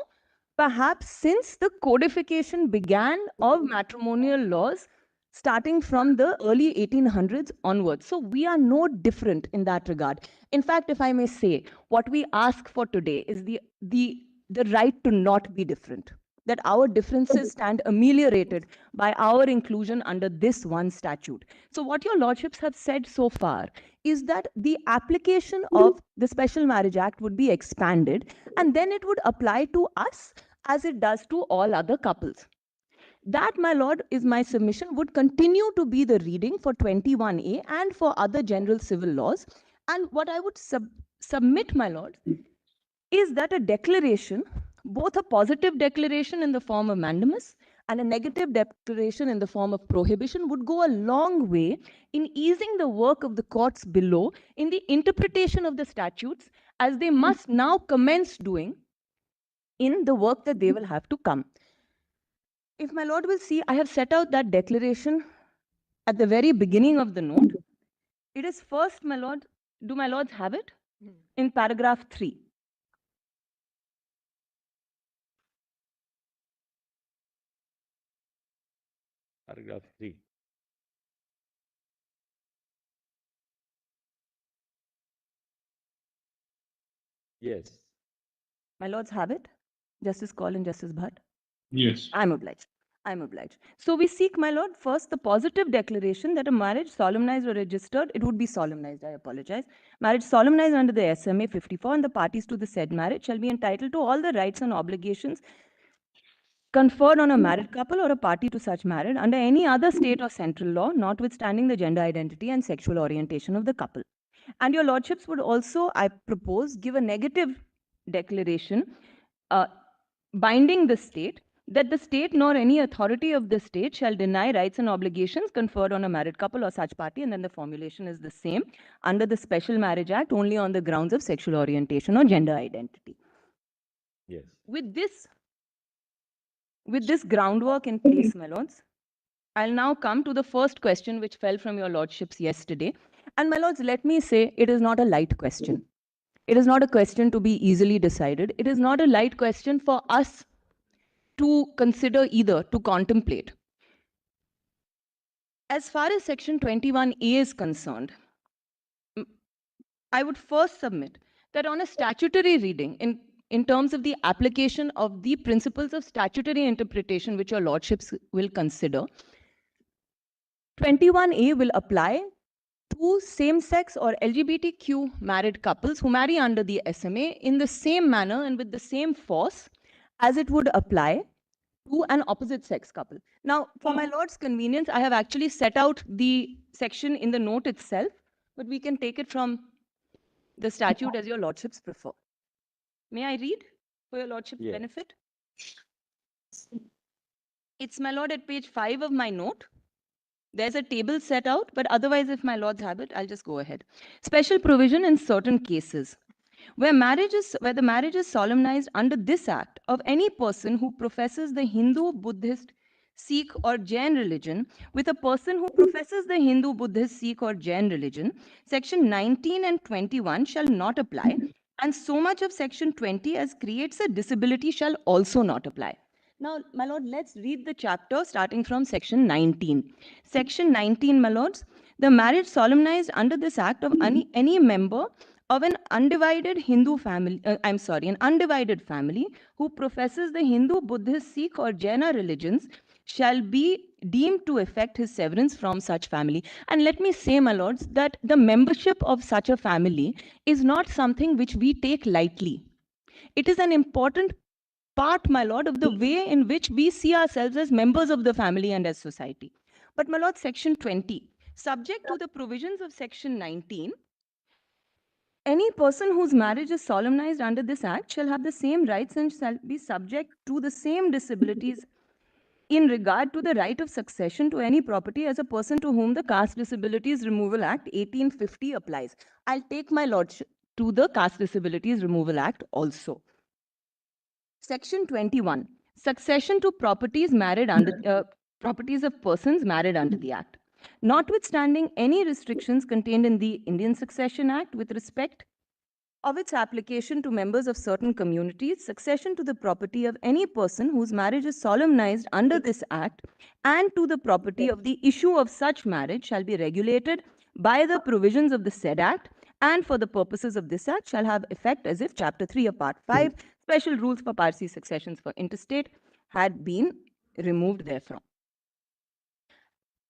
perhaps since the codification began of matrimonial laws starting from the early 1800s onwards. So we are no different in that regard. In fact, if I may say, what we ask for today is the right to not be different, that our differences stand ameliorated by our inclusion under this one statute. So what your lordships have said so far is that the application of the Special Marriage Act would be expanded, and then it would apply to us as it does to all other couples. That, my lord, is my submission, would continue to be the reading for 21A and for other general civil laws. And what I would submit, my lord, is that a declaration, both a positive declaration in the form of mandamus and a negative declaration in the form of prohibition, would go a long way in easing the work of the courts below in the interpretation of the statutes, as they must now commence doing in the work that they will have to come. If my lord will see, I have set out that declaration at the very beginning of the note. It is first, my lord, do my lords have it? In paragraph 3. Paragraph 3. Yes. My lords have it? Justice Kaul and Justice Bhatt? Yes. I'm obliged. I'm obliged. So we seek, my lord, first the positive declaration that a marriage solemnized or registered, it would be solemnized, I apologize. Marriage solemnized under the SMA 54 and the parties to the said marriage shall be entitled to all the rights and obligations conferred on a married couple or a party to such marriage under any other state or central law, notwithstanding the gender identity and sexual orientation of the couple. And your lordships would also, I propose, give a negative declaration binding the state that the state nor any authority of the state shall deny rights and obligations conferred on a married couple or such party, and then the formulation is the same under the Special Marriage Act only on the grounds of sexual orientation or gender identity. Yes. With this groundwork in place, my lords, I'll now come to the first question which fell from your lordships yesterday. And my lords, let me say, it is not a light question. It is not a question to be easily decided. It is not a light question for us to consider either, to contemplate. As far as Section 21A is concerned, I would first submit that on a statutory reading, in terms of the application of the principles of statutory interpretation, which your lordships will consider, 21A will apply to same-sex or LGBTQ married couples who marry under the SMA in the same manner and with the same force as it would apply to an opposite-sex couple. Now, for my lord's convenience, I have actually set out the section in the note itself, but we can take it from the statute as your lordships prefer. May I read for your lordship's benefit? It's, my lord, at page 5 of my note. There's a table set out, but otherwise, if my lords have it, I'll just go ahead. Special provision in certain cases. Where the marriage is solemnized under this act of any person who professes the Hindu, Buddhist, Sikh or Jain religion with a person who professes the Hindu, Buddhist, Sikh or Jain religion, section 19 and 21 shall not apply, and so much of section 20 as creates a disability shall also not apply. Now, my lord, let's read the chapter starting from section 19. Section 19, my lords, the marriage solemnized under this act of any member of an undivided Hindu family, an undivided family who professes the Hindu, Buddhist, Sikh or Jaina religions shall be deemed to effect his severance from such family. And let me say, my lords, that the membership of such a family is not something which we take lightly. It is an important part, my lord, of the way in which we see ourselves as members of the family and as society. But, my lord, section 20, subject to the provisions of section 19, any person whose marriage is solemnized under this act shall have the same rights and shall be subject to the same disabilities in regard to the right of succession to any property as a person to whom the Caste Disabilities Removal Act 1850 applies. I'll take my lordship to the Caste Disabilities Removal Act also. Section 21, succession to properties married under properties of persons married under the Act. Notwithstanding any restrictions contained in the Indian Succession Act with respect of its application to members of certain communities, succession to the property of any person whose marriage is solemnized under this Act and to the property of the issue of such marriage shall be regulated by the provisions of the said Act, and for the purposes of this Act shall have effect as if Chapter 3 of Part 5, special rules for Parsi successions for interstate, had been removed therefrom.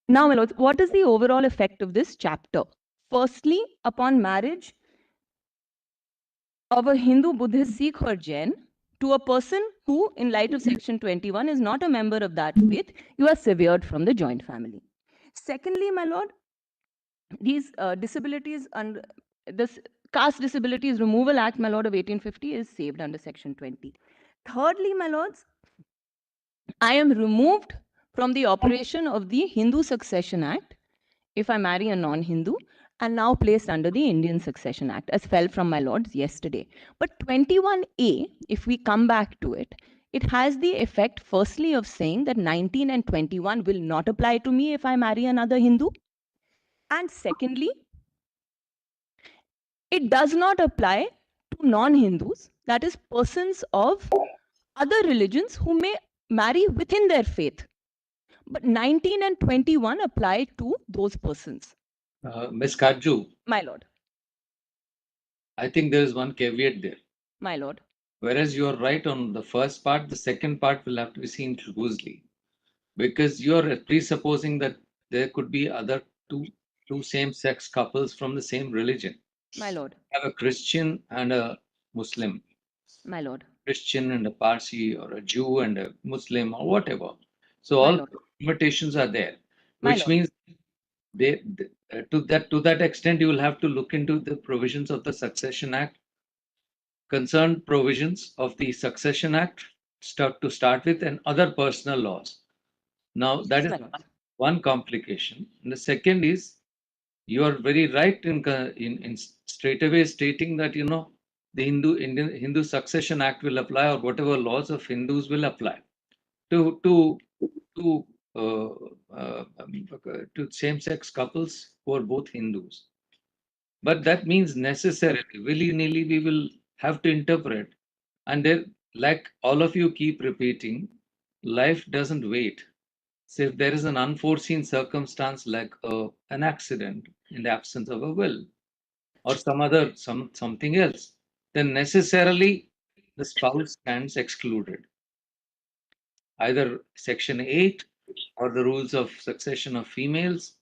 Now, my lords, what is the overall effect of this chapter? Firstly, upon marriage of a Hindu, Buddhist, Sikh or Jain to a person who, in light of section 21, is not a member of that faith, you are severed from the joint family. Secondly, my lord, these disabilities under this Caste Disabilities Removal Act, my lord, of 1850 is saved under section 20. Thirdly, my lords, I am removed from the operation of the Hindu Succession Act if I marry a non-Hindu, and now placed under the Indian Succession Act, as fell from my lords yesterday. But 21A, if we come back to it, it has the effect, firstly, of saying that 19 and 21 will not apply to me if I marry another Hindu. And secondly, it does not apply to non-Hindus, that is, persons of other religions who may marry within their faith. But 19 and 21 apply to those persons. Ms. Kaju, My lord. I think there is one caveat there. My lord. Whereas you are right on the first part, the second part will have to be seen loosely, because you are presupposing that there could be other two same-sex couples from the same religion. My lord. Have a Christian and a Muslim. My lord. Christian and a Parsi, or a Jew and a Muslim, or whatever. So My all lord. limitations are there, My which lord. means to that extent, you will have to look into the provisions of the Succession Act, concerned provisions of the Succession Act to start with, and other personal laws. Now, that is one complication. And the second is, you are very right in straight away stating that, the Hindu Succession Act will apply, or whatever laws of Hindus will apply to uh, to same-sex couples who are both Hindus. But that means necessarily, willy-nilly, we will have to interpret. And there, like all of you keep repeating, life doesn't wait. So if there is an unforeseen circumstance like an accident in the absence of a will, or something else, then necessarily the spouse stands excluded. Either Section 8 or the rules of succession of females,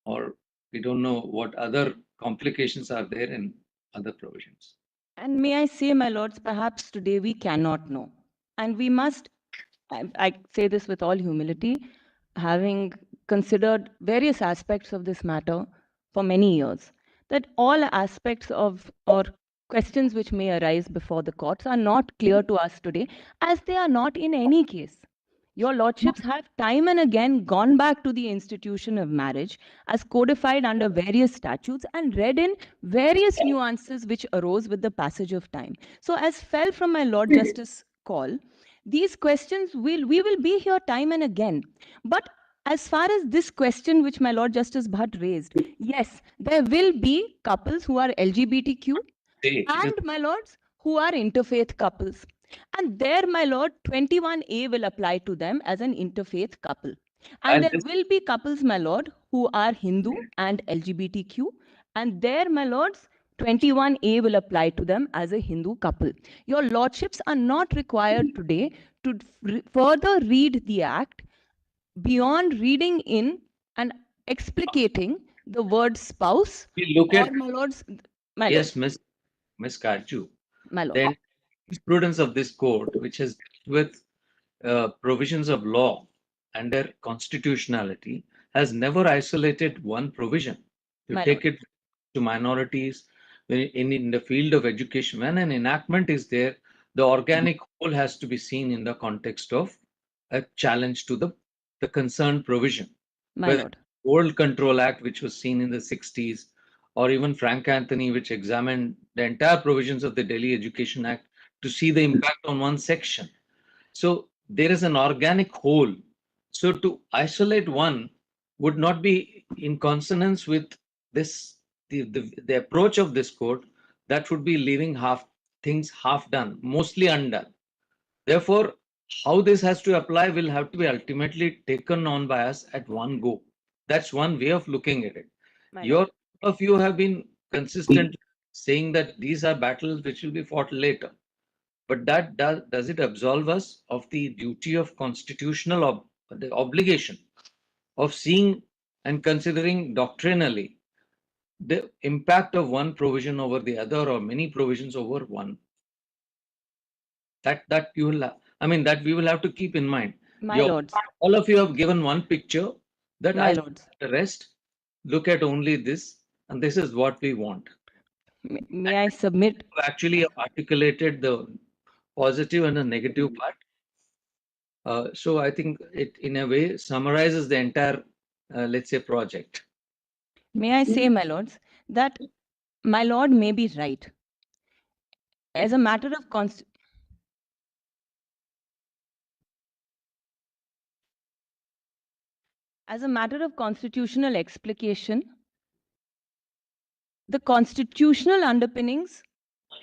or we don't know what other complications are there in other provisions. And may I say, my lords, perhaps today we cannot know. And we must, I say this with all humility, having considered various aspects of this matter for many years, that all aspects of or questions which may arise before the courts are not clear to us today, as they are not in any case. Your lordships have time and again gone back to the institution of marriage as codified under various statutes and read in various nuances which arose with the passage of time. So as fell from my Lord Justice call, these questions we will be here time and again. But as far as this question which my Lord Justice Bhatt raised, yes, there will be couples who are LGBTQ and, my lords, who are interfaith couples. And there, my lord, 21A will apply to them as an interfaith couple. And there will be couples, my lord, who are Hindu and LGBTQ. And there, my lords, 21A will apply to them as a Hindu couple. Your lordships are not required today to further read the act beyond reading in and explicating the word spouse. We look at, my lords, my yes, lord. Miss Karju, My lord. then jurisprudence of this court, which has with provisions of law and their constitutionality, has never isolated one provision. You My take lord. it to minorities in the field of education. When an enactment is there, the organic whole has to be seen in the context of a challenge to the concerned provision. My lord. Old Control Act, which was seen in the 60s, or even Frank Anthony, which examined the entire provisions of the Delhi Education Act to see the impact on one section. So there is an organic whole. So to isolate one would not be in consonance with this, the approach of this court. That would be leaving things half done, mostly undone. Therefore, how this has to apply will have to be ultimately taken on by us at one go. That's one way of looking at it. All of you have been consistent saying that these are battles which will be fought later. But that does it absolve us of the duty of constitutional the obligation of seeing and considering doctrinally the impact of one provision over the other, or many provisions over one? That you will, that we will have to keep in mind. My lords. All of you have given one picture that My lords. the rest look at only this, and this is what we want. May I submit? Actually articulated the positive and the negative part. So I think it, in a way, summarizes the entire, let's say, project. May I say, my lords, that my lord may be right. As a matter of constitutional explication, the constitutional underpinnings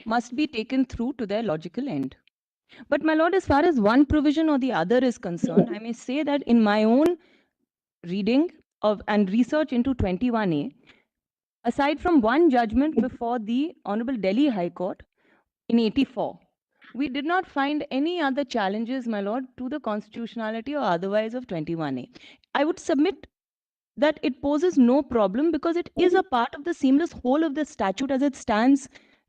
must be taken through to their logical end. But my lord, as far as one provision or the other is concerned, I may say that in my own reading of and research into 21A, aside from one judgment before the Honorable Delhi High Court in 84, we did not find any other challenges, my lord, to the constitutionality or otherwise of 21A. I would submit that it poses no problem because it is a part of the seamless whole of the statute as it stands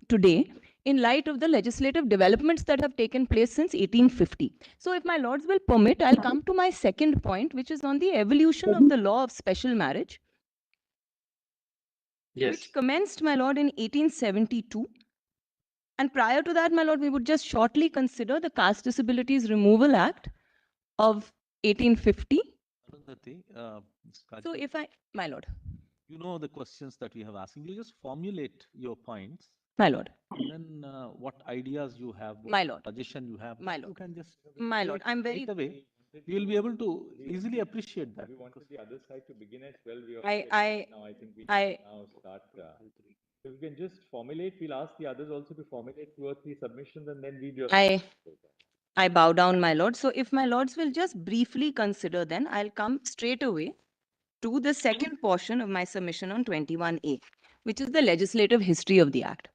today, in light of the legislative developments that have taken place since 1850. So if my lords will permit, I'll come to my second point, which is on the evolution of the law of special marriage Yes. which commenced, my lord, in 1872. And prior to that, my lord, we would just shortly consider the Caste Disabilities Removal Act of 1850. Arundhati, Ms. So Kajal, if I, my lord, you know the questions that we have asked. You just formulate your points. my lord, Then what ideas you have, what my lord, suggestion you have, my you lord, can just my say lord, it I'm very, right away. You will be able to easily appreciate that. We wanted the other side to begin at 12. We I- now I think we I- now start. If we can just formulate, we'll ask the others also to formulate 2 or 3 submissions, and then we just. I bow down, my lord. So if my lords will just briefly consider, then I'll come straight away to the second portion of my submission on 21A, which is the legislative history of the Act.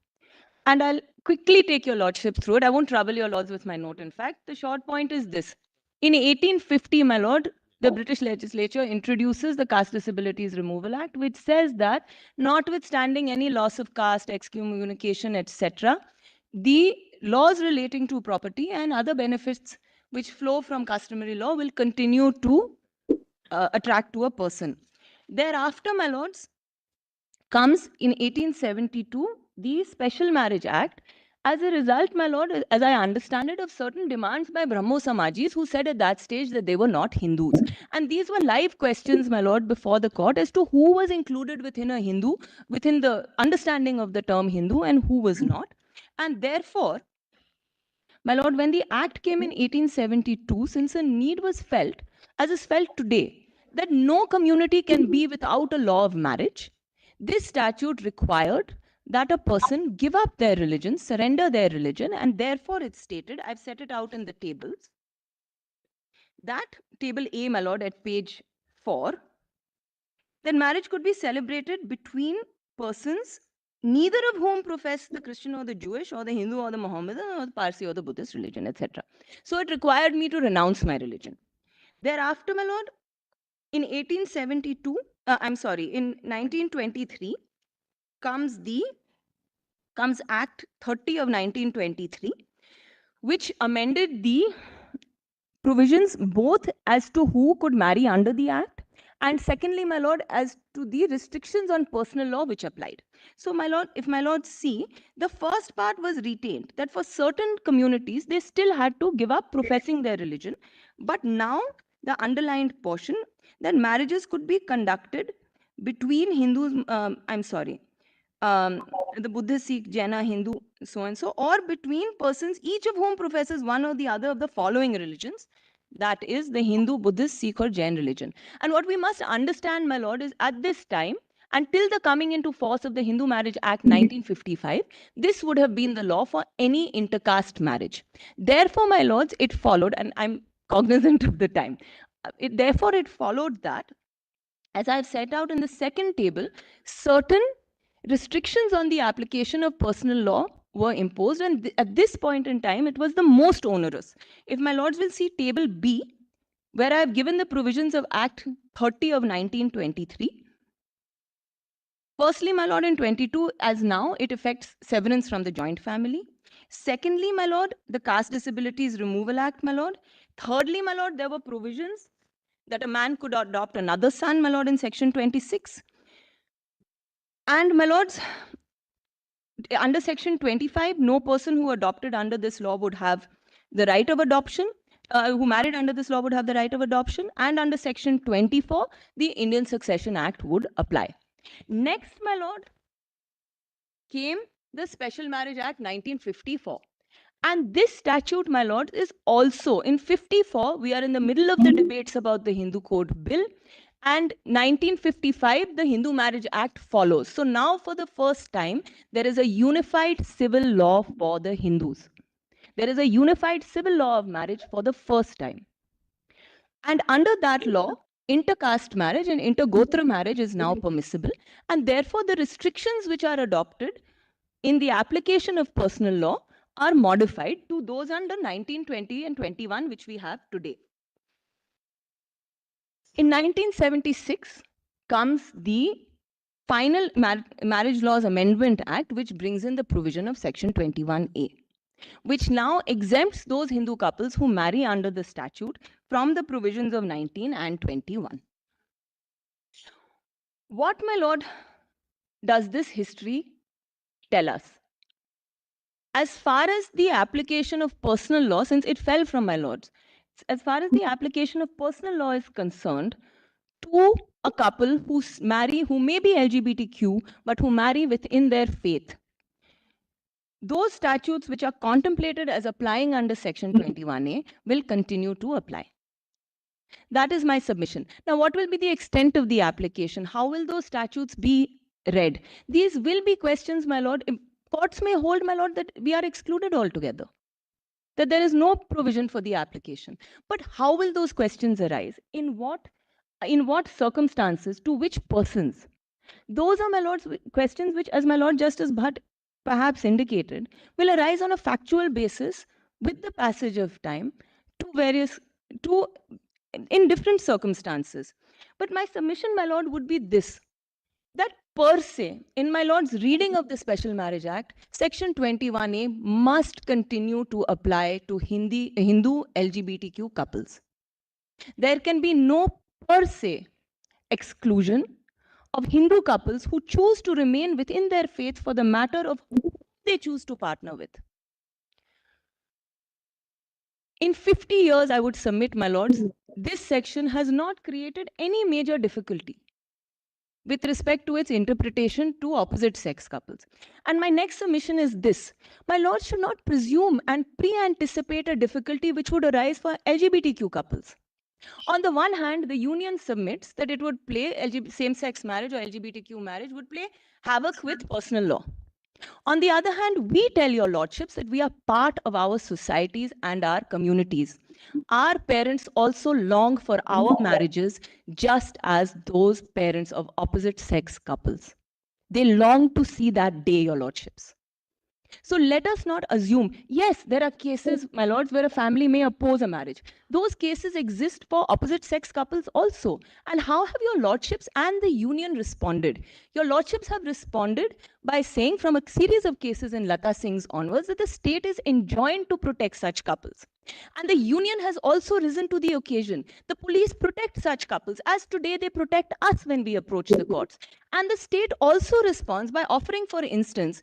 And I'll quickly take your lordship through it. I won't trouble your lords with my note. In fact, the short point is this. In 1850, my lord, the British legislature introduces the Caste Disabilities Removal Act, which says that notwithstanding any loss of caste, excommunication, etc., the laws relating to property and other benefits which flow from customary law will continue to attract to a person. Thereafter, my lords, comes in 1872 the Special Marriage Act. As a result, my lord, as I understand it, of certain demands by Brahmo Samajis who said at that stage that they were not Hindus. And these were live questions, my lord, before the court as to who was included within a Hindu, within the understanding of the term Hindu, and who was not. And therefore, my lord, when the Act came in 1872, since a need was felt, as is felt today, that no community can be without a law of marriage, this statute required that a person give up their religion, surrender their religion, and therefore it's stated, I've set it out in the tables, that table A, my lord, at page 4, that marriage could be celebrated between persons neither of whom profess the Christian or the Jewish or the Hindu or the Mohammedan or the Parsi or the Buddhist religion, etc. So it required me to renounce my religion. Thereafter, my lord, in 1872, in 1923, comes Act 30 of 1923, which amended the provisions both as to who could marry under the Act, and secondly, my lord, as to the restrictions on personal law which applied. So, my lord, if my lords see, the first part was retained, that for certain communities, they still had to give up professing their religion. But now, the underlined portion, that marriages could be conducted between Hindus, the Buddhist, Sikh, Jaina, Hindu, so and so, or between persons, each of whom professes one or the other of the following religions, that is the Hindu, Buddhist, Sikh, or Jain religion. And what we must understand, my lord, is at this time, until the coming into force of the Hindu Marriage Act 1955, this would have been the law for any intercaste marriage. Therefore, my lords, it followed, and I'm cognizant of the time, therefore it followed that, as I've set out in the second table, certain restrictions on the application of personal law were imposed, and at this point in time, it was the most onerous. If my lords will see table B, where I have given the provisions of Act 30 of 1923. Firstly, my lord, in 22, as now, it affects severance from the joint family. Secondly, my lord, the Caste Disabilities Removal Act, my lord. Thirdly, my lord, there were provisions that a man could adopt another son, my lord, in section 26. And my lords, under section 25, no person who adopted under this law would have the right of adoption, who married under this law would have the right of adoption. And under section 24, the Indian Succession Act would apply. Next, my lord, came the Special Marriage Act 1954. And this statute, my lord, is also in 54. We are in the middle of the debates about the Hindu Code Bill. And 1955, the Hindu Marriage Act follows. So now, for the first time, there is a unified civil law for the Hindus. There is a unified civil law of marriage for the first time. And under that law, intercaste marriage and intergotra marriage is now permissible. And therefore, the restrictions which are adopted in the application of personal law are modified to those under 1920 and 21, which we have today. In 1976 comes the final Marriage Laws Amendment Act, which brings in the provision of Section 21A, which now exempts those Hindu couples who marry under the statute from the provisions of 19 and 21. What, my lord, does this history tell us? As far as the application of personal law, since it fell from my lords, as far as the application of personal law is concerned, to a couple who marry, who may be LGBTQ, but who marry within their faith, those statutes which are contemplated as applying under Section 21A will continue to apply. That is my submission. Now, what will be the extent of the application? How will those statutes be read? These will be questions, my lord. Courts may hold, my lord, that we are excluded altogether, that there is no provision for the application. But how will those questions arise? In what circumstances? To which persons? Those are, my lords, questions which, as my lord Justice Bhatt perhaps indicated, will arise on a factual basis with the passage of time in different circumstances. But my submission, my lord, would be this, that per se, in my lord's reading of the Special Marriage Act, Section 21A must continue to apply to Hindu LGBTQ couples. There can be no per se exclusion of Hindu couples who choose to remain within their faith for the matter of who they choose to partner with. In 50 years, I would submit, my lords, this section has not created any major difficulty with respect to its interpretation to opposite sex couples. And my next submission is this: my lords should not presume and pre-anticipate a difficulty which would arise for LGBTQ couples. On the one hand, the union submits that it would play same-sex marriage or LGBTQ marriage would play havoc with personal law. On the other hand, we tell your lordships that we are part of our societies and our communities. Our parents also long for our marriages just as those parents of opposite sex couples. They long to see that day, your lordships. So let us not assume, yes, there are cases, my lords, where a family may oppose a marriage. Those cases exist for opposite sex couples also. And how have your lordships and the union responded? Your lordships have responded by saying, from a series of cases in Lata Singh's onwards, that the state is enjoined to protect such couples. And the union has also risen to the occasion. The police protect such couples, as today they protect us when we approach the courts. And the state also responds by offering, for instance,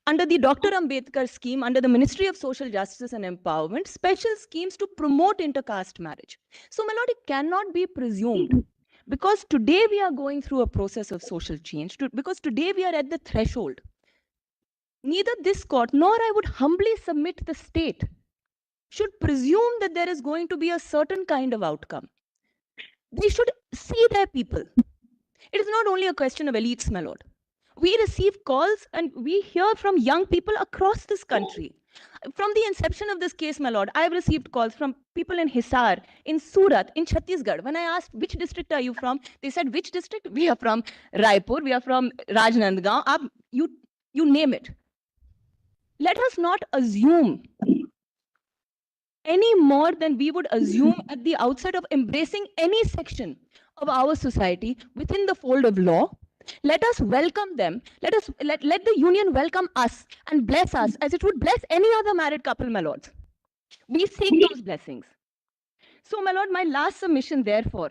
under the Dr. Ambedkar scheme, under the Ministry of Social Justice and Empowerment, special schemes to promote intercaste marriage. So, my lord, it cannot be presumed, because today we are going through a process of social change, because today we are at the threshold. Neither this court, nor I would humbly submit the state, should presume that there is going to be a certain kind of outcome. They should see their people. It is not only a question of elites, my lord. We receive calls and we hear from young people across this country. From the inception of this case, my lord, I have received calls from people in Hisar, in Surat, in Chhattisgarh. When I asked, which district are you from? They said, which district? We are from Raipur, we are from Rajnandgaon, you name it. Let us not assume any more than we would assume at the outset of embracing any section of our society within the fold of law. Let us welcome them. Let the union welcome us and bless us as it would bless any other married couple, my lords. We seek those blessings. So, my lord, my last submission, therefore,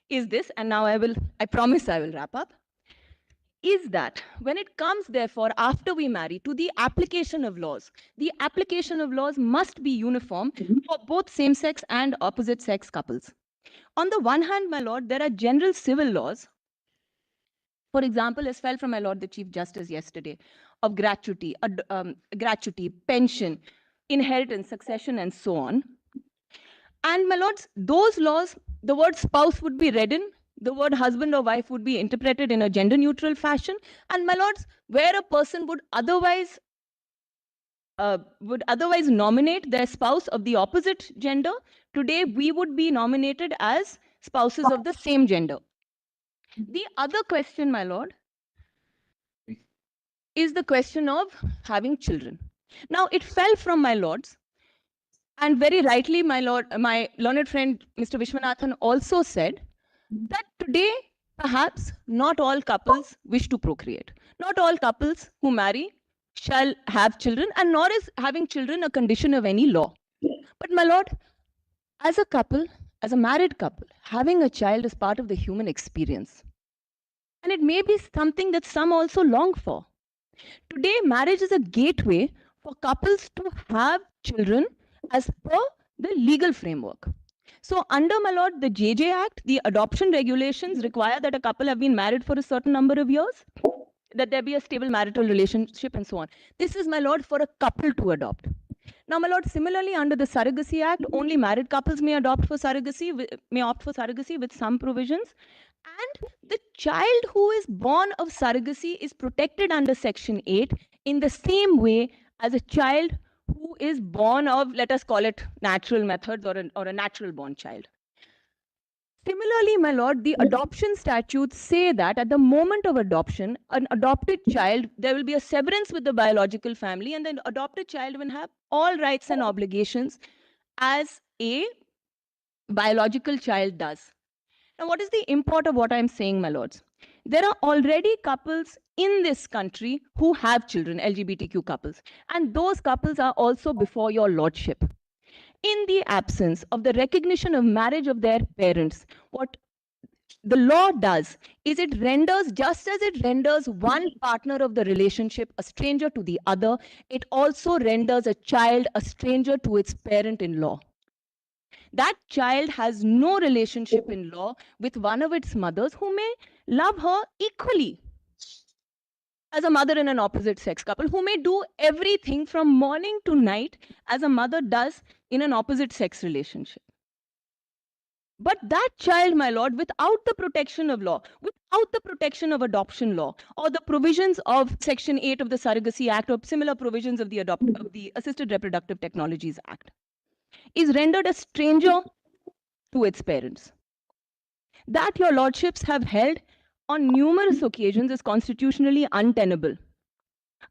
is this, and now I promise I will wrap up, is that when it comes, therefore, after we marry, to the application of laws, the application of laws must be uniform for both same-sex and opposite-sex couples. On the one hand, my lord, there are general civil laws, for example, as fell from my lord the Chief Justice yesterday, of gratuity, pension, inheritance, succession, and so on. And my lords, those laws, the word spouse would be read in, the word husband or wife would be interpreted in a gender-neutral fashion, and my lords, where a person would otherwise nominate their spouse of the opposite gender, today we would be nominated as spouses of the same gender. The other question, my lord, is the question of having children. Now, it fell from my lords, and very rightly, my learned friend, Mr. Vishwanathan, also said that today, perhaps not all couples wish to procreate. Not all couples who marry shall have children, and nor is having children a condition of any law. But my lord, as a couple, as a married couple, having a child is part of the human experience. And it may be something that some also long for. Today, marriage is a gateway for couples to have children as per the legal framework. So under, my lord, the JJ Act, the adoption regulations require that a couple have been married for a certain number of years, that there be a stable marital relationship and so on. This is, my lord, for a couple to adopt. Now, my lord, similarly, under the Surrogacy Act, only married couples may opt for surrogacy with some provisions. And the child who is born of surrogacy is protected under Section 8 in the same way as a child who is born of, let us call it, natural methods or a natural born child. Similarly, my lord, the adoption statutes say that at the moment of adoption, an adopted child, there will be a severance with the biological family, and the adopted child will have all rights and obligations as a biological child does. Now, what is the import of what I'm saying, my lords? There are already couples in this country who have children, LGBTQ couples, and those couples are also before your lordship. In the absence of the recognition of marriage of their parents, what the law does is it renders, just as it renders one partner of the relationship a stranger to the other, it also renders a child a stranger to its parent-in-law. That child has no relationship in law with one of its mothers who may love her equally as a mother in an opposite sex couple, who may do everything from morning to night as a mother does in an opposite sex relationship. But that child, my lord, without the protection of law, without the protection of adoption law, or the provisions of Section 8 of the Surrogacy Act, or similar provisions of the Assisted Reproductive Technologies Act, is rendered a stranger to its parents. That, your lordships have held on numerous occasions, is constitutionally untenable.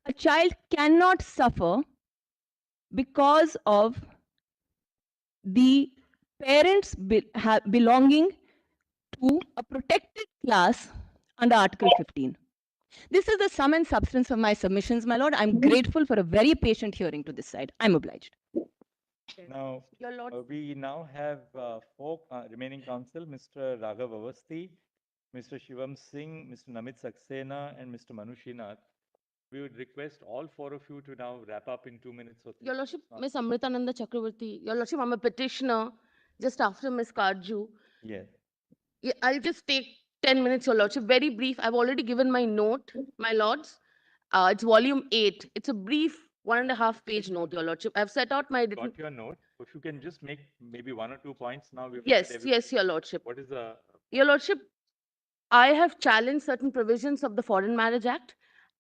A child cannot suffer because of the parents belonging to a protected class under Article 15. This is the sum and substance of my submissions, my lord. I'm grateful for a very patient hearing to this side. I'm obliged. Now, Your lord. we now have four remaining counsel, Mr. Raghav Avasthi, Mr. Shivam Singh, Mr. Namit Saxena, and Mr. Manu Srinath. We would request all four of you to now wrap up in 2 minutes or 3 Your Lordship, minutes. Ms. Amritananda Chakravarti. Your Lordship, I'm a petitioner just after Ms. Karju. Yes. Yeah, I'll just take 10 minutes, Your Lordship. Very brief. I've already given my note, my lords. It's volume 8. It's a brief 1.5-page note, Your Lordship. I've set out my written. Got your note. If you can just make maybe 1 or 2 points now. Yes, yes, Your Lordship. What is the... Your Lordship, I have challenged certain provisions of the Foreign Marriage Act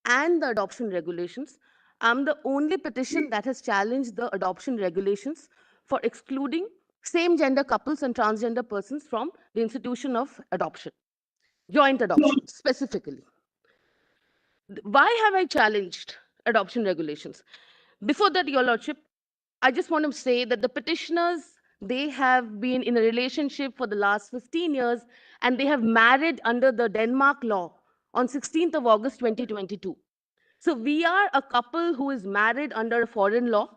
and the adoption regulations. I'm the only petition that has challenged the adoption regulations for excluding same-gender couples and transgender persons from the institution of adoption, joint adoption specifically. Why have I challenged adoption regulations? Before that, Your Lordship, I just want to say that the petitioners, they have been in a relationship for the last 15 years, and they have married under the Denmark law on 16th of August 2022. So we are a couple who is married under a foreign law,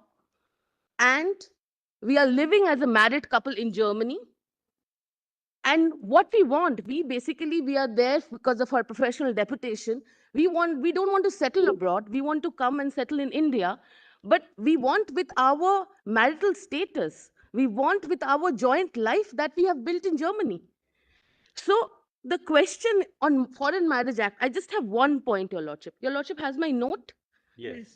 and we are living as a married couple in Germany. And what we want, we are there because of our professional deputation. We don't want to settle abroad. We want to come and settle in India, but we want with our marital status, we want with our joint life that we have built in Germany. So the question on Foreign Marriage Act, I just have one point, Your Lordship. Your Lordship has my note? Yes.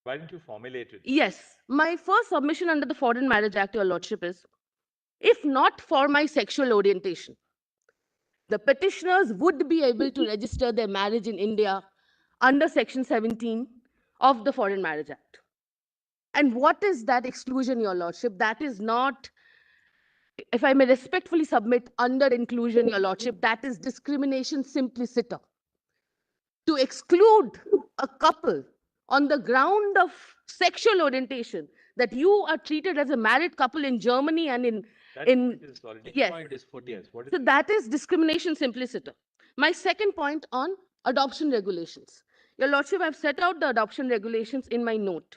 Why don't you formulate it? Yes. My first submission under the Foreign Marriage Act, Your Lordship, is if not for my sexual orientation, the petitioners would be able to register their marriage in India under Section 17 of the Foreign Marriage Act. And what is that exclusion, Your Lordship? That is not, if I may respectfully submit, under inclusion, Your Lordship, that is discrimination simpliciter. To exclude a couple on the ground of sexual orientation, that you are treated as a married couple in Germany and in yes. So that is discrimination simpliciter. My second point on adoption regulations. Your Lordship, I've set out the adoption regulations in my note.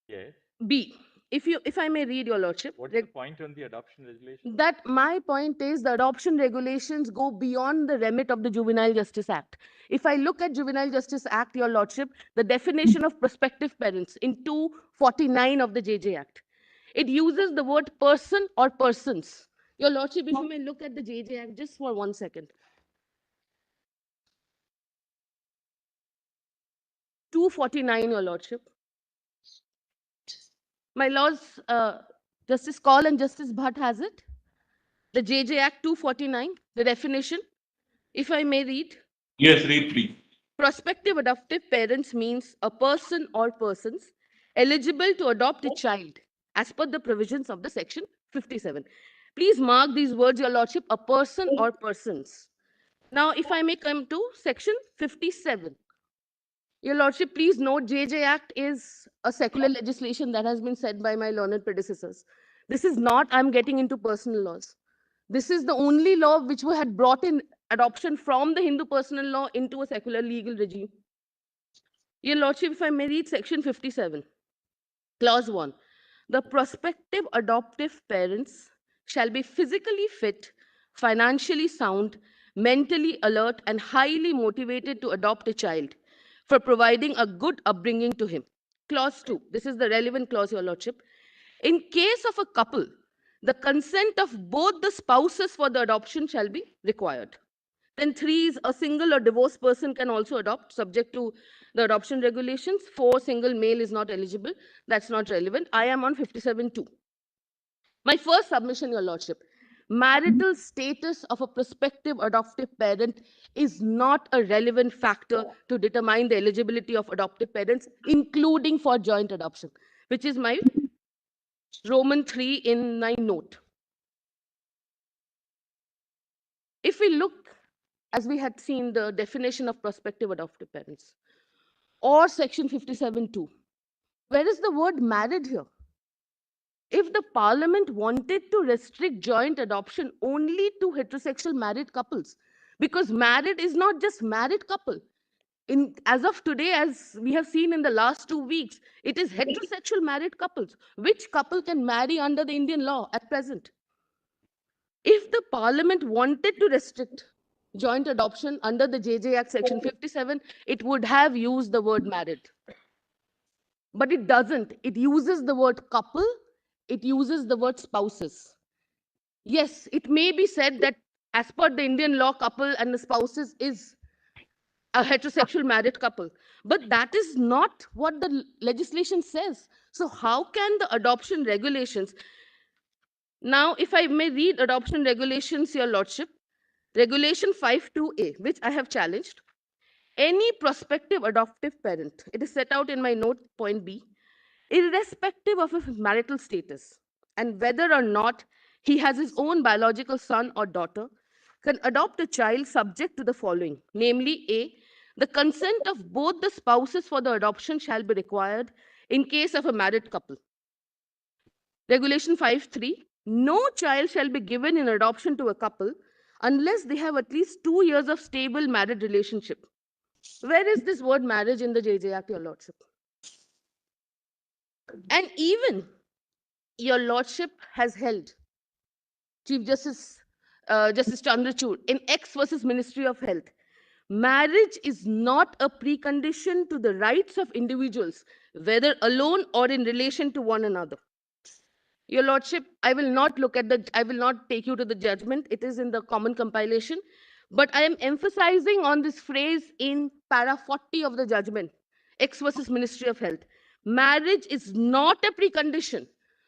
Yes. B. if I may read, Your Lordship. What's the point on the adoption regulation? That my point is the adoption regulations go beyond the remit of the Juvenile Justice Act. If I look at Juvenile Justice Act, Your Lordship, the definition of prospective parents in 249 of the JJ Act, it uses the word person or persons. Your Lordship, if you may look at the JJ Act just for 1 second. 249, Your Lordship. My Lords, Justice Kaul and Justice Bhatt has it. The JJ Act 249, the definition, if I may read. Yes, read please. Prospective adoptive parents means a person or persons eligible to adopt a child as per the provisions of the section 57. Please mark these words, Your Lordship, a person or persons. Now, if I may come to section 57. Your Lordship, please note JJ Act is a secular legislation that has been said by my learned predecessors. This is not, I'm getting into personal laws. This is the only law which we had brought in adoption from the Hindu personal law into a secular legal regime. Your Lordship, if I may read section 57, clause 1. The prospective adoptive parents shall be physically fit, financially sound, mentally alert, and highly motivated to adopt a child for providing a good upbringing to him. Clause 2. This is the relevant clause, Your Lordship. In case of a couple, the consent of both the spouses for the adoption shall be required. Then 3 is a single or divorced person can also adopt, subject to the adoption regulations. 4, single male is not eligible. That's not relevant. I am on 57.2. My first submission, Your Lordship. Marital status of a prospective adoptive parent is not a relevant factor to determine the eligibility of adoptive parents, including for joint adoption, which is my Roman 3 in my note. If we look, as we had seen, the definition of prospective adoptive parents, or section 57.2, where is the word married here? If the parliament wanted to restrict joint adoption only to heterosexual married couples, because married is not just married couple. As of today, as we have seen in the last 2 weeks, it is heterosexual married couples. Which couple can marry under the Indian law at present? If the parliament wanted to restrict joint adoption under the JJ Act section 57, it would have used the word married. But it doesn't. It uses the word couple. It uses the word spouses. Yes, it may be said that as per the Indian law, couple and the spouses is a heterosexual married couple. But that is not what the legislation says. So how can the adoption regulations... Now, if I may read adoption regulations, Your Lordship, Regulation 52A, which I have challenged. Any prospective adoptive parent, it is set out in my note point B, irrespective of his marital status and whether or not he has his own biological son or daughter, can adopt a child subject to the following, namely A, the consent of both the spouses for the adoption shall be required in case of a married couple. Regulation 5.3, no child shall be given in adoption to a couple unless they have at least 2 years of stable married relationship. Where is this word marriage in the JJ Act, Your Lordship? And even Your Lordship has held, Chief Justice Justice Chandrachud, in X versus Ministry of Health, marriage is not a precondition to the rights of individuals, whether alone or in relation to one another. Your Lordship, I will not take you to the judgment. It is in the common compilation. But I am emphasizing on this phrase in para 40 of the judgment, X versus Ministry of Health. Marriage is not a precondition.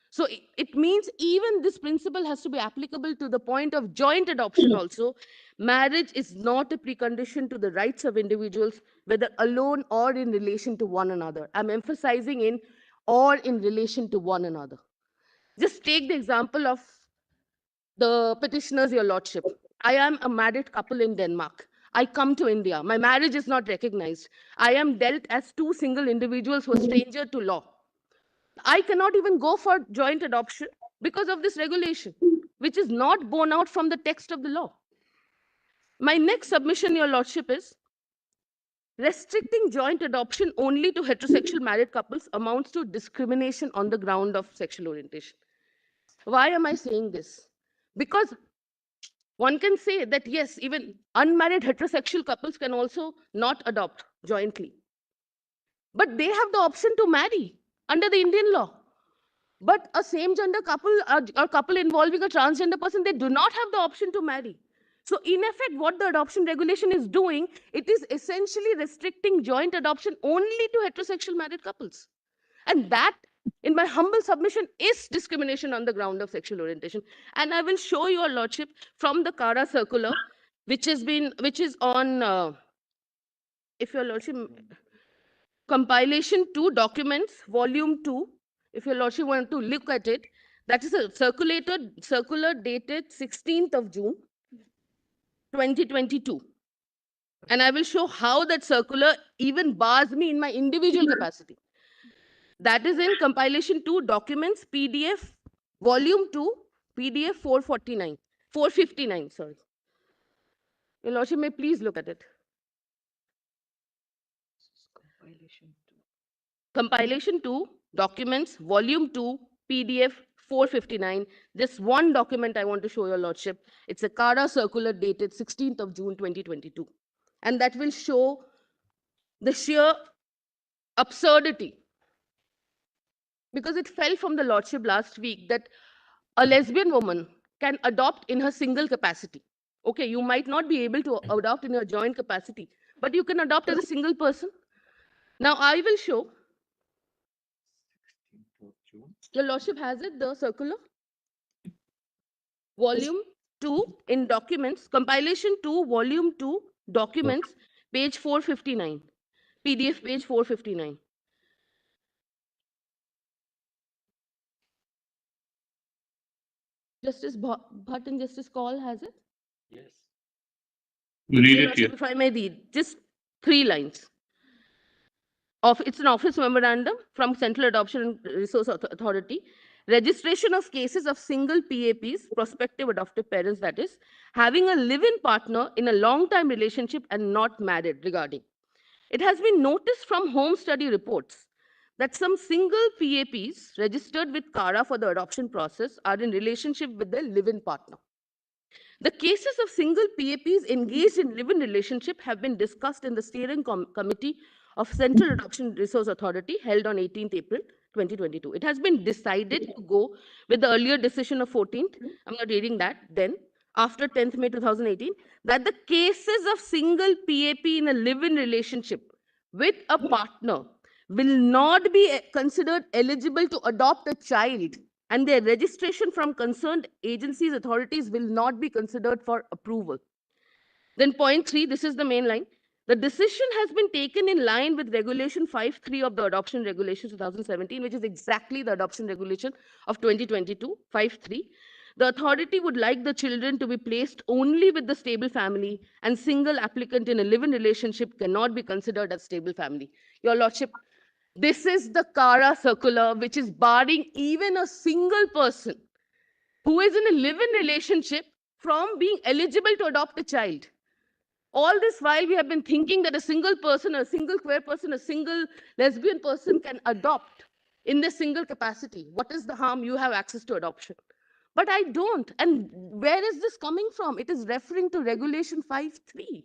So it means even this principle has to be applicable to the point of joint adoption also. Marriage is not a precondition to the rights of individuals, whether alone or in relation to one another. I'm emphasizing in or in relation to one another. Just take the example of the petitioners, Your Lordship. I am a married couple in Denmark. I come to India. My marriage is not recognized. I am dealt as 2 single individuals who are stranger to law. I cannot even go for joint adoption because of this regulation, which is not borne out from the text of the law. My next submission, Your Lordship, is restricting joint adoption only to heterosexual married couples amounts to discrimination on the ground of sexual orientation. Why am I saying this? Because one can say that yes, even unmarried heterosexual couples can also not adopt jointly. But they have the option to marry under the Indian law. But a same gender couple or couple involving a transgender person, they do not have the option to marry. So in effect, what the adoption regulation is doing, it is essentially restricting joint adoption only to heterosexual married couples. And that, in my humble submission, is discrimination on the ground of sexual orientation. And I will show your lordship from the Kara circular, which is on, if your lordship, compilation 2 documents, volume 2, if your lordship want to look at it, that is a circular dated 16th of June, 2022. And I will show how that circular even bars me in my individual capacity. That is in compilation 2 documents, PDF, volume 2, PDF 459, sorry. Your lordship may please look at it. Compilation 2, documents, volume 2, PDF 459. Just one document I want to show your lordship. It's a Kara circular dated 16th of June 2022. And that will show the sheer absurdity. Because it fell from the lordship last week that a lesbian woman can adopt in her single capacity. Okay, you might not be able to adopt in your joint capacity, but you can adopt as a single person. Now I will show. Your lordship has it, the circular? Volume 2 in documents, compilation 2, volume 2, documents, page 459, PDF page 459. Justice Bhatt and Justice Kaul has it? Yes. You read Your it lordship, here. if I may read, just 3 lines. It's an office memorandum from Central Adoption and Resource Authority. Registration of cases of single PAPs, prospective adoptive parents, that is, having a live-in partner in a long-time relationship and not married regarding. It has been noticed from home study reports that some single PAPs registered with Kara for the adoption process are in relationship with their live-in partner. The cases of single PAPs engaged in live-in relationship have been discussed in the steering committee of Central Adoption Resource Authority held on 18th April 2022. It has been decided to go with the earlier decision of 14th, I'm not reading that, then after 10th May 2018, that the cases of single PAP in a live-in relationship with a partner will not be considered eligible to adopt a child, and their registration from concerned agencies, authorities will not be considered for approval. Then point 3, this is the main line. The decision has been taken in line with Regulation 5.3 of the Adoption Regulation 2017, which is exactly the adoption regulation of 2022, 5.3. The authority would like the children to be placed only with the stable family, and single applicant in a live-in relationship cannot be considered as stable family. Your Lordship, this is the Kara circular, which is barring even a single person who is in a live-in relationship from being eligible to adopt a child. All this while we have been thinking that a single person, a single queer person, a single lesbian person can adopt in their single capacity. What is the harm? You have access to adoption. But I don't. And where is this coming from? It is referring to Regulation 5.3.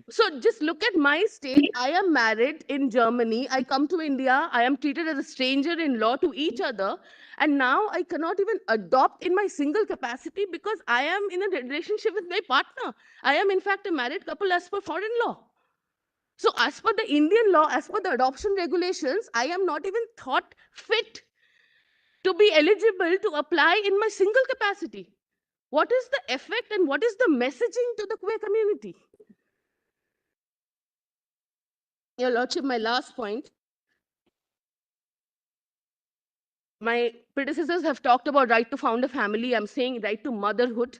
So just look at my state. I am married in Germany. I come to India. I am treated as a stranger in law to each other. And now I cannot even adopt in my single capacity because I am in a relationship with my partner. I am, in fact, a married couple as per foreign law. So as per the Indian law, as per the adoption regulations, I am not even thought fit to be eligible to apply in my single capacity. What is the effect and what is the messaging to the queer community? Your Lordship, my last point. My predecessors have talked about right to found a family. I'm saying right to motherhood.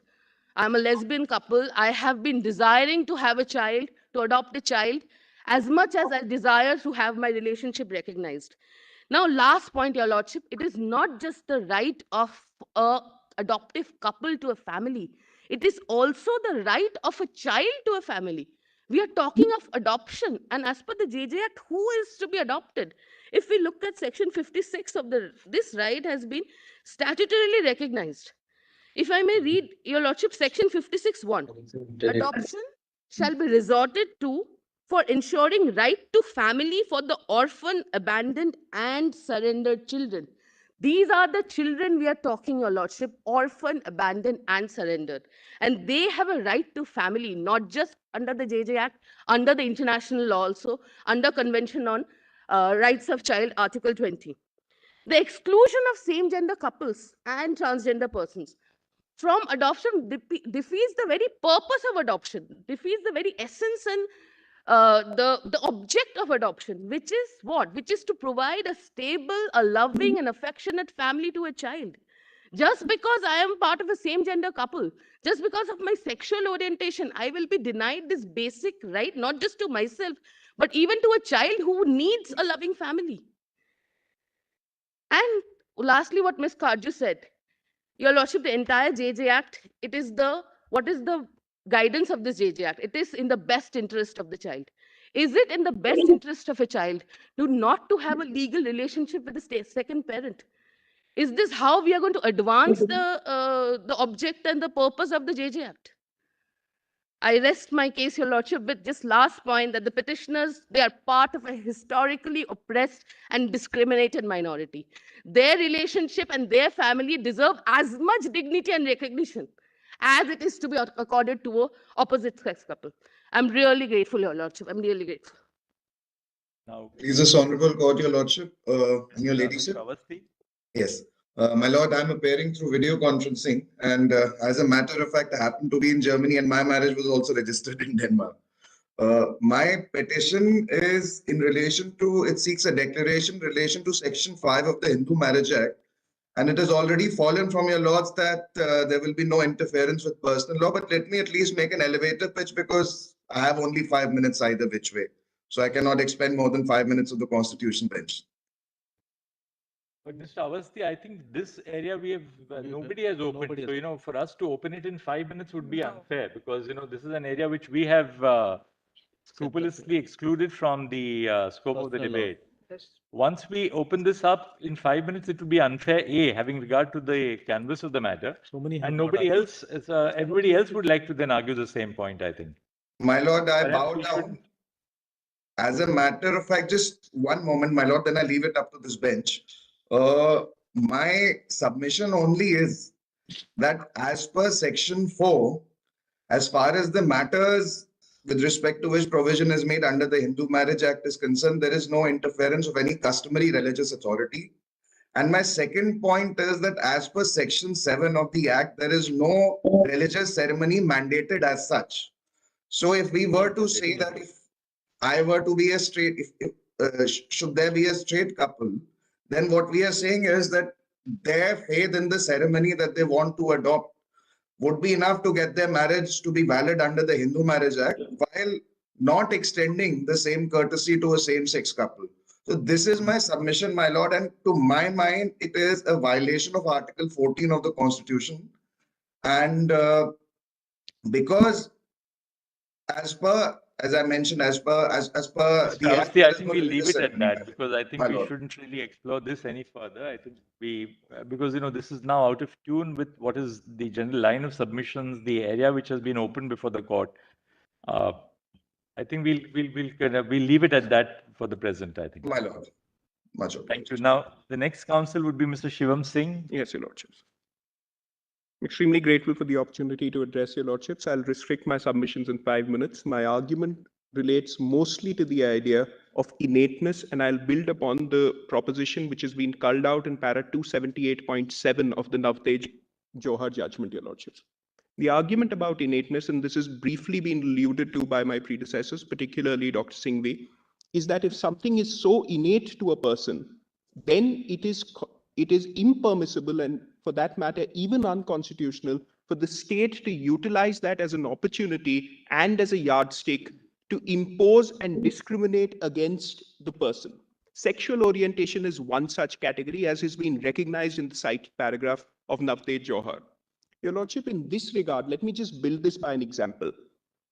I'm a lesbian couple. I have been desiring to have a child, to adopt a child, as much as I desire to have my relationship recognized. Now, last point, Your Lordship, it is not just the right of a adoptive couple to a family. It is also the right of a child to a family. We are talking of adoption, and as per the JJ Act, who is to be adopted? If we look at section 56 of this right has been statutorily recognized. If I may read, Your Lordship, section 56(1), adoption shall be resorted to for ensuring right to family for the orphan, abandoned, and surrendered children. These are the children we are talking, Your Lordship, orphan, abandoned, and surrendered. And they have a right to family, not just under the JJ Act, under the international law also, under Convention on Rights of Child, Article 20. The exclusion of same-gender couples and transgender persons from adoption defeats the very purpose of adoption, defeats the very essence and the object of adoption, which is what? Which is to provide a stable, a loving and affectionate family to a child. Just because I am part of a same gender couple, just because of my sexual orientation, I will be denied this basic right, not just to myself, but even to a child who needs a loving family. And lastly, what Ms. Karju said, Your Lordship, the entire JJ Act, what is the guidance of this JJ Act? It is in the best interest of the child. Is it in the best interest of a child not to have a legal relationship with the second parent? Is this how we are going to advance the object and the purpose of the JJ Act? I rest my case, Your Lordship, with just last point that the petitioners, they are part of a historically oppressed and discriminated minority. Their relationship and their family deserve as much dignity and recognition as it is to be accorded to an opposite sex couple. I'm really grateful, Your Lordship. I'm really grateful. Now, Please, this honorable court, Your Lordship, and your ladyship. Yes. My lord, I'm appearing through video conferencing, and as a matter of fact, I happen to be in Germany, and my marriage was also registered in Denmark. My petition is in relation to, it seeks a declaration in relation to Section 5 of the Hindu Marriage Act, and it has already fallen from your lords that there will be no interference with personal law, but let me at least make an elevator pitch because I have only 5 minutes either which way. So I cannot expend more than 5 minutes of the Constitution bench. But Mr. Awasthi, I think this area we have, nobody has opened. So, for us to open it in 5 minutes would be unfair because, this is an area which we have scrupulously excluded from the scope of the debate. Once we open this up in 5 minutes, it would be unfair, having regard to the canvas of the matter. And nobody else, everybody else would like to then argue the same point, I think. My lord, I bow down. As a matter of fact, just one moment, my lord, then I leave it up to this bench. My submission only is that as per Section 4, as far as the matters with respect to which provision is made under the Hindu Marriage Act is concerned, there is no interference of any customary religious authority. And my second point is that as per Section 7 of the Act, there is no religious ceremony mandated as such. So if we were to say that if I were to be a straight, should there be a straight couple, then what we are saying is that their faith in the ceremony that they want to adopt would be enough to get their marriage to be valid under the Hindu Marriage Act, while not extending the same courtesy to a same-sex couple. So this is my submission, my lord, and to my mind, it is a violation of Article 14 of the Constitution. And because as I mentioned, as per the Act, I think we'll leave it at that because I think we shouldn't really explore this any further. I think because this is now out of tune with what is the general line of submissions, the area which has been opened before the court. I think we'll leave it at that for the present. I think. My lord, much obliged. Thank you. Now the next counsel would be Mr. Shivam Singh. Yes, Your Lordship. I'm extremely grateful for the opportunity to address Your Lordships. I'll restrict my submissions in 5 minutes. My argument relates mostly to the idea of innateness, and I'll build upon the proposition which has been culled out in para 278.7 of the Navtej Johar judgment, Your Lordships. The argument about innateness, and this has briefly been alluded to by my predecessors, particularly Dr. Singhvi, is that if something is so innate to a person, then it is impermissible and, for that matter, even unconstitutional for the state to utilize that as an opportunity and as a yardstick to impose and discriminate against the person. Sexual orientation is one such category, as has been recognized in the cited paragraph of Navtej Johar. Your Lordship, in this regard, let me just build this by an example.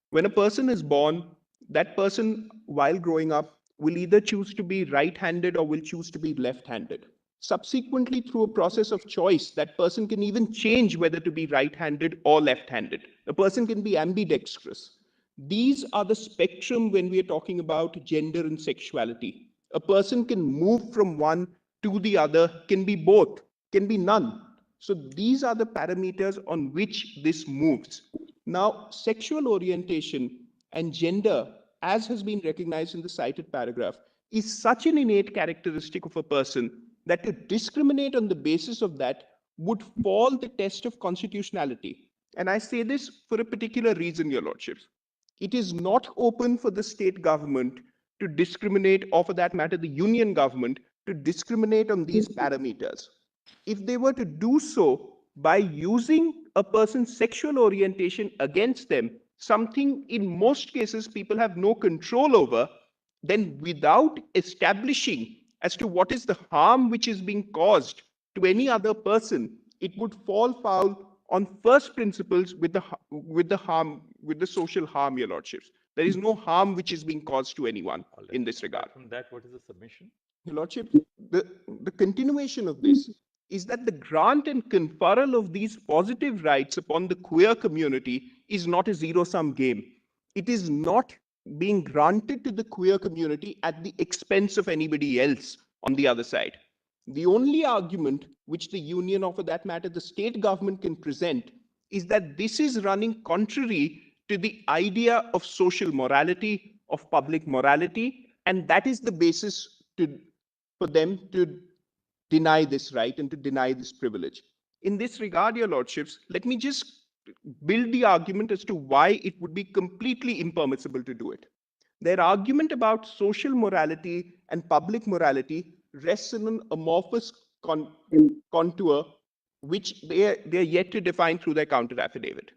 When a person is born, that person, while growing up, will either choose to be right-handed or will choose to be left-handed. Subsequently, through a process of choice, that person can even change whether to be right-handed or left-handed. A person can be ambidextrous. These are the spectrum when we are talking about gender and sexuality. A person can move from one to the other, can be both, can be none. So these are the parameters on which this moves. Now, sexual orientation and gender, as has been recognized in the cited paragraph, is such an innate characteristic of a person that to discriminate on the basis of that would fall the test of constitutionality. And I say this for a particular reason, Your Lordships. It is not open for the state government to discriminate, or for that matter, the union government to discriminate on these parameters. If they were to do so by using a person's sexual orientation against them, something in most cases people have no control over, then without establishing as to what is the harm which is being caused to any other person, it would fall foul on first principles with the social harm, Your Lordships. There is no harm which is being caused to anyone in this regard. From that, what is the submission? Your Lordship, the continuation of this is that the grant and conferral of these positive rights upon the queer community is not a zero-sum game. It is not being granted to the queer community at the expense of anybody else on the other side. The only argument which the union, or for that matter, the state government can present is that this is running contrary to the idea of social morality, of public morality, and that is the basis for them to deny this right and to deny this privilege. In this regard, Your Lordships, let me just build the argument as to why it would be completely impermissible to do it. Their argument about social morality and public morality rests on an amorphous contour which they are yet to define through their counter affidavit.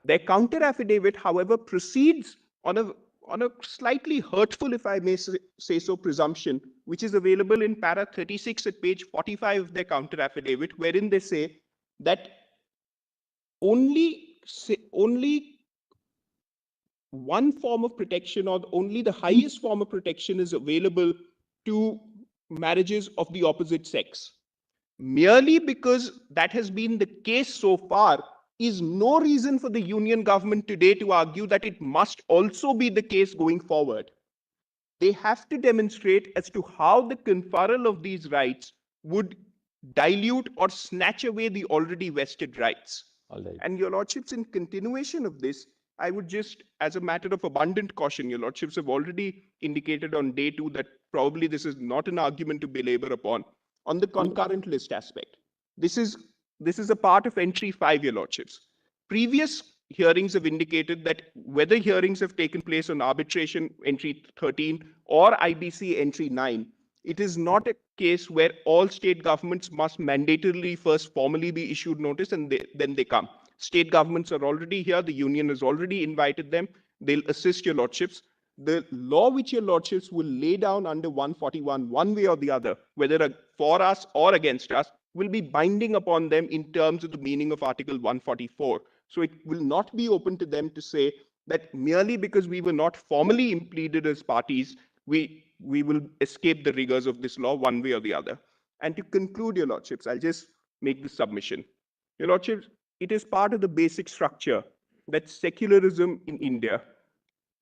Their counter affidavit, however, proceeds on a slightly hurtful, if I may say so, presumption, which is available in para 36 at page 45 of their counter affidavit, wherein they say that only one form of protection, or only the highest form of protection, is available to marriages of the opposite sex. Merely because that has been the case so far is no reason for the union government today to argue that it must also be the case going forward. They have to demonstrate as to how the conferral of these rights would dilute or snatch away the already vested rights. And Your Lordships, in continuation of this, I would just, as a matter of abundant caution, Your Lordships have already indicated on day 2 that probably this is not an argument to belabor upon. On the concurrent list aspect, this is a part of entry 5, Your Lordships. Previous hearings have indicated that whether hearings have taken place on arbitration entry 13 or IBC entry 9, it is not a case where all state governments must mandatorily first formally be issued notice and then they come. State governments are already here. The union has already invited them. They'll assist Your Lordships. The law which Your Lordships will lay down under 141, one way or the other, whether for us or against us, will be binding upon them in terms of the meaning of Article 144. So it will not be open to them to say that merely because we were not formally impleaded as parties, we will escape the rigors of this law one way or the other. And to conclude, Your Lordships, I'll just make the submission. Your Lordships, it is part of the basic structure that secularism in India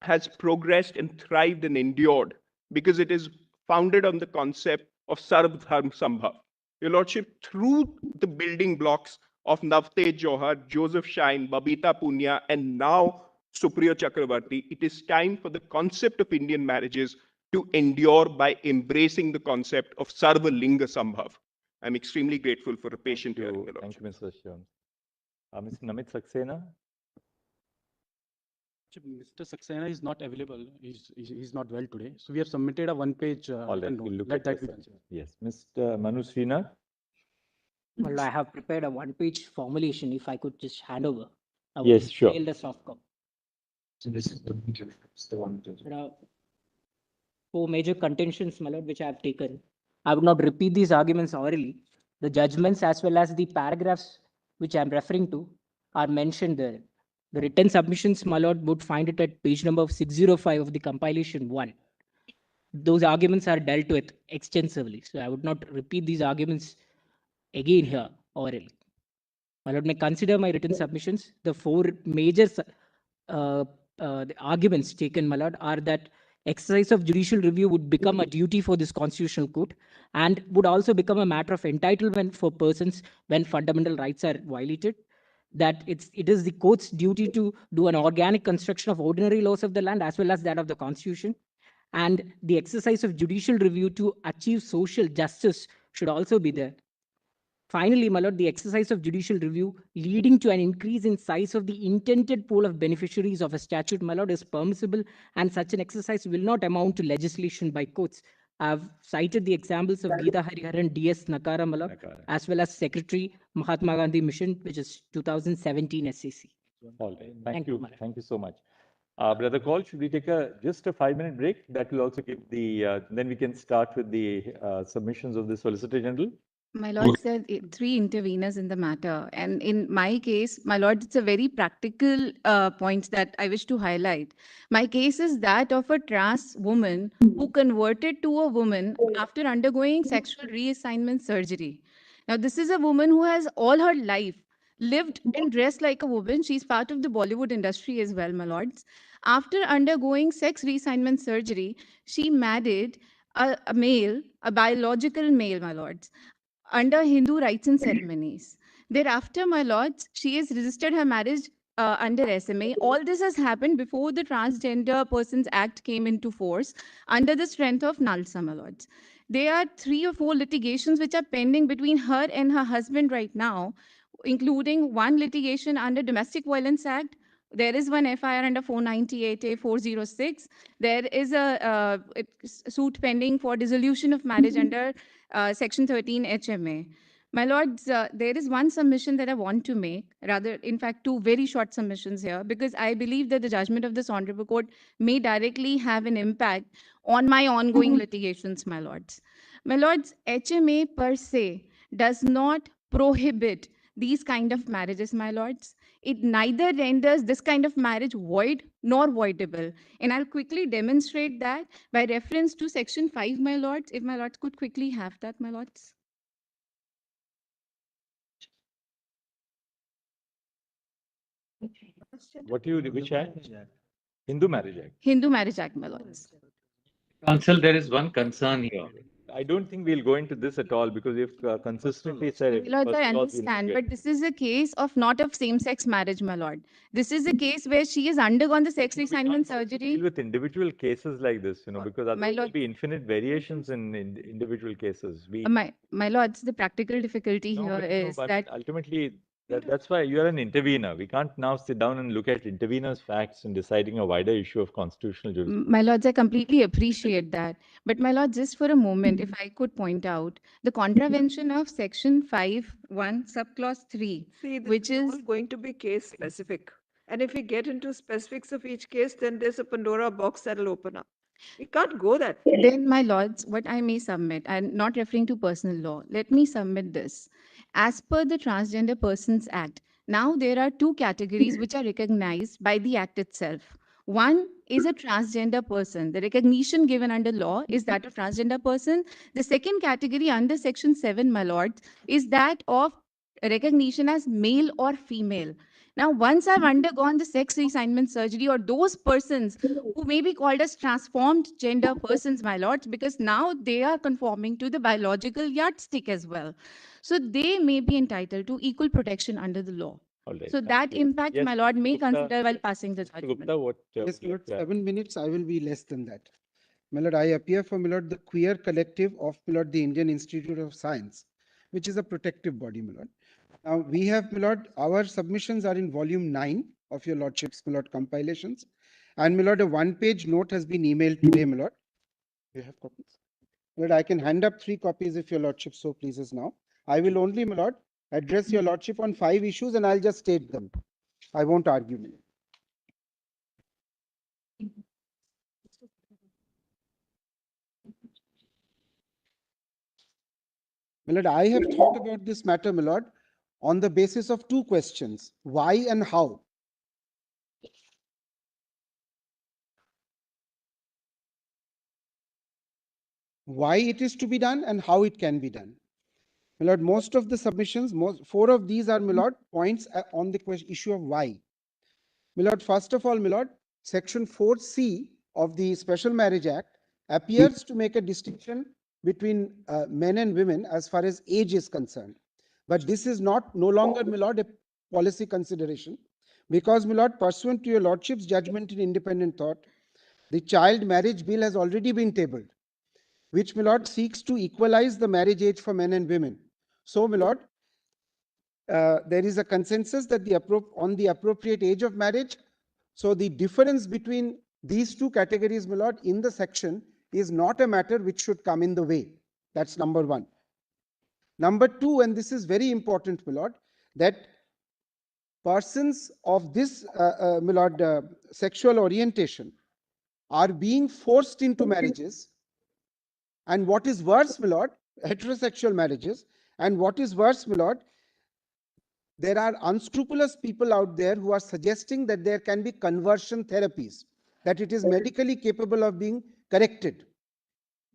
has progressed and thrived and endured because it is founded on the concept of Sarv Dharm Sambhav. Your Lordship, through the building blocks of Navtej Johar, Joseph Shine, Babita Punya, and now Supriya Chakravarti, it is time for the concept of Indian marriages to endure by embracing the concept of Sarva Linga Sambhav. I'm extremely grateful for a patient hearing. Thank you, Mr. Shivam. Mr. Namit Saxena. Mr. Saxena is not available. He's not well today. So we have submitted a one-page All right, we'll look Let at that be this. considered. Yes, Mr. Manu Srinath. Well, I have prepared a one-page formulation. If I could just hand over. I will Yes, sure. mail the soft copy. So this is the one. There are 4 major contentions, my lord, which I have taken. I would not repeat these arguments orally. The judgments as well as the paragraphs which I am referring to are mentioned there. The written submissions, my lord, would find it at page number 605 of the compilation 1. Those arguments are dealt with extensively. So I would not repeat these arguments again here orally. My lord may consider my written submissions. The four major the arguments taken, my lord, are that exercise of judicial review would become a duty for this constitutional court and would also become a matter of entitlement for persons when fundamental rights are violated. That it is the court's duty to do an organic construction of ordinary laws of the land as well as that of the constitution. And the exercise of judicial review to achieve social justice should also be there. Finally, my lord, the exercise of judicial review leading to an increase in size of the intended pool of beneficiaries of a statute, my lord, is permissible, and such an exercise will not amount to legislation by courts. I've cited the examples of Geeta Hariharan, D.S. Nakara, my lord, as well as Secretary Mahatma Gandhi Mission, which is 2017 SAC. All right. Thank you. Thank you so much. Brother Call, should we take just a 5-minute break? That will also give the, then we can start with the submissions of the Solicitor General. My lord, there are 3 interveners in the matter. And in my case, my lord, it's a very practical point that I wish to highlight. My case is that of a trans woman who converted to a woman after undergoing sexual reassignment surgery. Now, this is a woman who has all her life lived and dressed like a woman. She's part of the Bollywood industry as well, my lords. After undergoing sex reassignment surgery, she married a male, a biological male, my lords, under Hindu rites and ceremonies. Thereafter, my lords, she has registered her marriage under SMA. All this has happened before the Transgender Persons Act came into force under the strength of NALSA, my lords. There are 3 or 4 litigations which are pending between her and her husband right now, including one litigation under Domestic Violence Act. There is one FIR under 498A 406. There is a suit pending for dissolution of marriage under Section 13 HMA. My lords, there is one submission that I want to make, rather, in fact, 2 very short submissions here, because I believe that the judgment of this Honorable Court may directly have an impact on my ongoing litigations, my lords. My lords, HMA per se does not prohibit these kind of marriages, my lords. It neither renders this kind of marriage void nor voidable. And I'll quickly demonstrate that by reference to Section 5, my lords. If my lords could quickly have that, my lords. Which act? Hindu Marriage Act. Hindu Marriage Act, my lords. Counsel, there is one concern here. I don't think we'll go into this at all because you've consistently said My lord, I understand, but this is a case of not of same-sex marriage, my lord. This is a case where she has undergone the sex reassignment surgery. Deal with individual cases like this, because there will be infinite variations in individual cases. My lords, the practical difficulty here is that ultimately that's why you are an intervener. We can't now sit down and look at interveners' facts and deciding a wider issue of constitutional jurisdiction. My lords, I completely appreciate that. But my lord, just for a moment, if I could point out the contravention of Section 5(1) subclause 3, which is going to be case specific. And if we get into specifics of each case, then there's a Pandora box that'll open up. We can't go that way. Then, my lords, what I may submit, I'm not referring to personal law. Let me submit this. As per the Transgender Persons Act, now there are 2 categories which are recognized by the Act itself. One is a transgender person. The recognition given under law is that of transgender person. The second category under Section 7, my lords, is that of recognition as male or female. Now, once I've undergone the sex reassignment surgery, or those persons who may be called as transformed gender persons, my lords, because now they are conforming to the biological yardstick as well. So they may be entitled to equal protection under the law. Right, so that impact, my lord, may consider while passing the judgment. Gupta, yes, my lord, 7 minutes, I will be less than that. My lord, I appear for, my lord, the queer collective of, my lord, the Indian Institute of Science, which is a protective body, my lord. Now, we have, my lord, our submissions are in volume 9 of your lordship's, my lord, compilations. And, my lord, a 1-page note has been emailed today, my lord. You have copies? My lord, I can hand up 3 copies if your lordship so pleases now. I will only, my lord, address your lordship on 5 issues and I'll just state them. I won't argue, my lord. My lord, I have thought about this matter, my lord, on the basis of 2 questions, why and how. why it is to be done, and how it can be done. My lord, most of the submissions, 4 of these are, my lord, points on the issue of why. My lord, first of all, my lord, Section 4C of the Special Marriage Act appears to make a distinction between men and women as far as age is concerned. But this is no longer, my lord, a policy consideration, because, my lord, pursuant to your lordship's judgment in independent thought, the Child Marriage Bill has already been tabled, which, my lord, seeks to equalize the marriage age for men and women. So, my lord, there is a consensus that on the appropriate age of marriage. So the difference between these two categories, my lord, in the section is not a matter which should come in the way. That's number one. Number two, and this is very important, my lord, that persons of this, my lord, sexual orientation are being forced into marriages. And what is worse, my lord, heterosexual marriages. And what is worse, my lord, there are unscrupulous people out there who are suggesting that there can be conversion therapies, that it is medically capable of being corrected.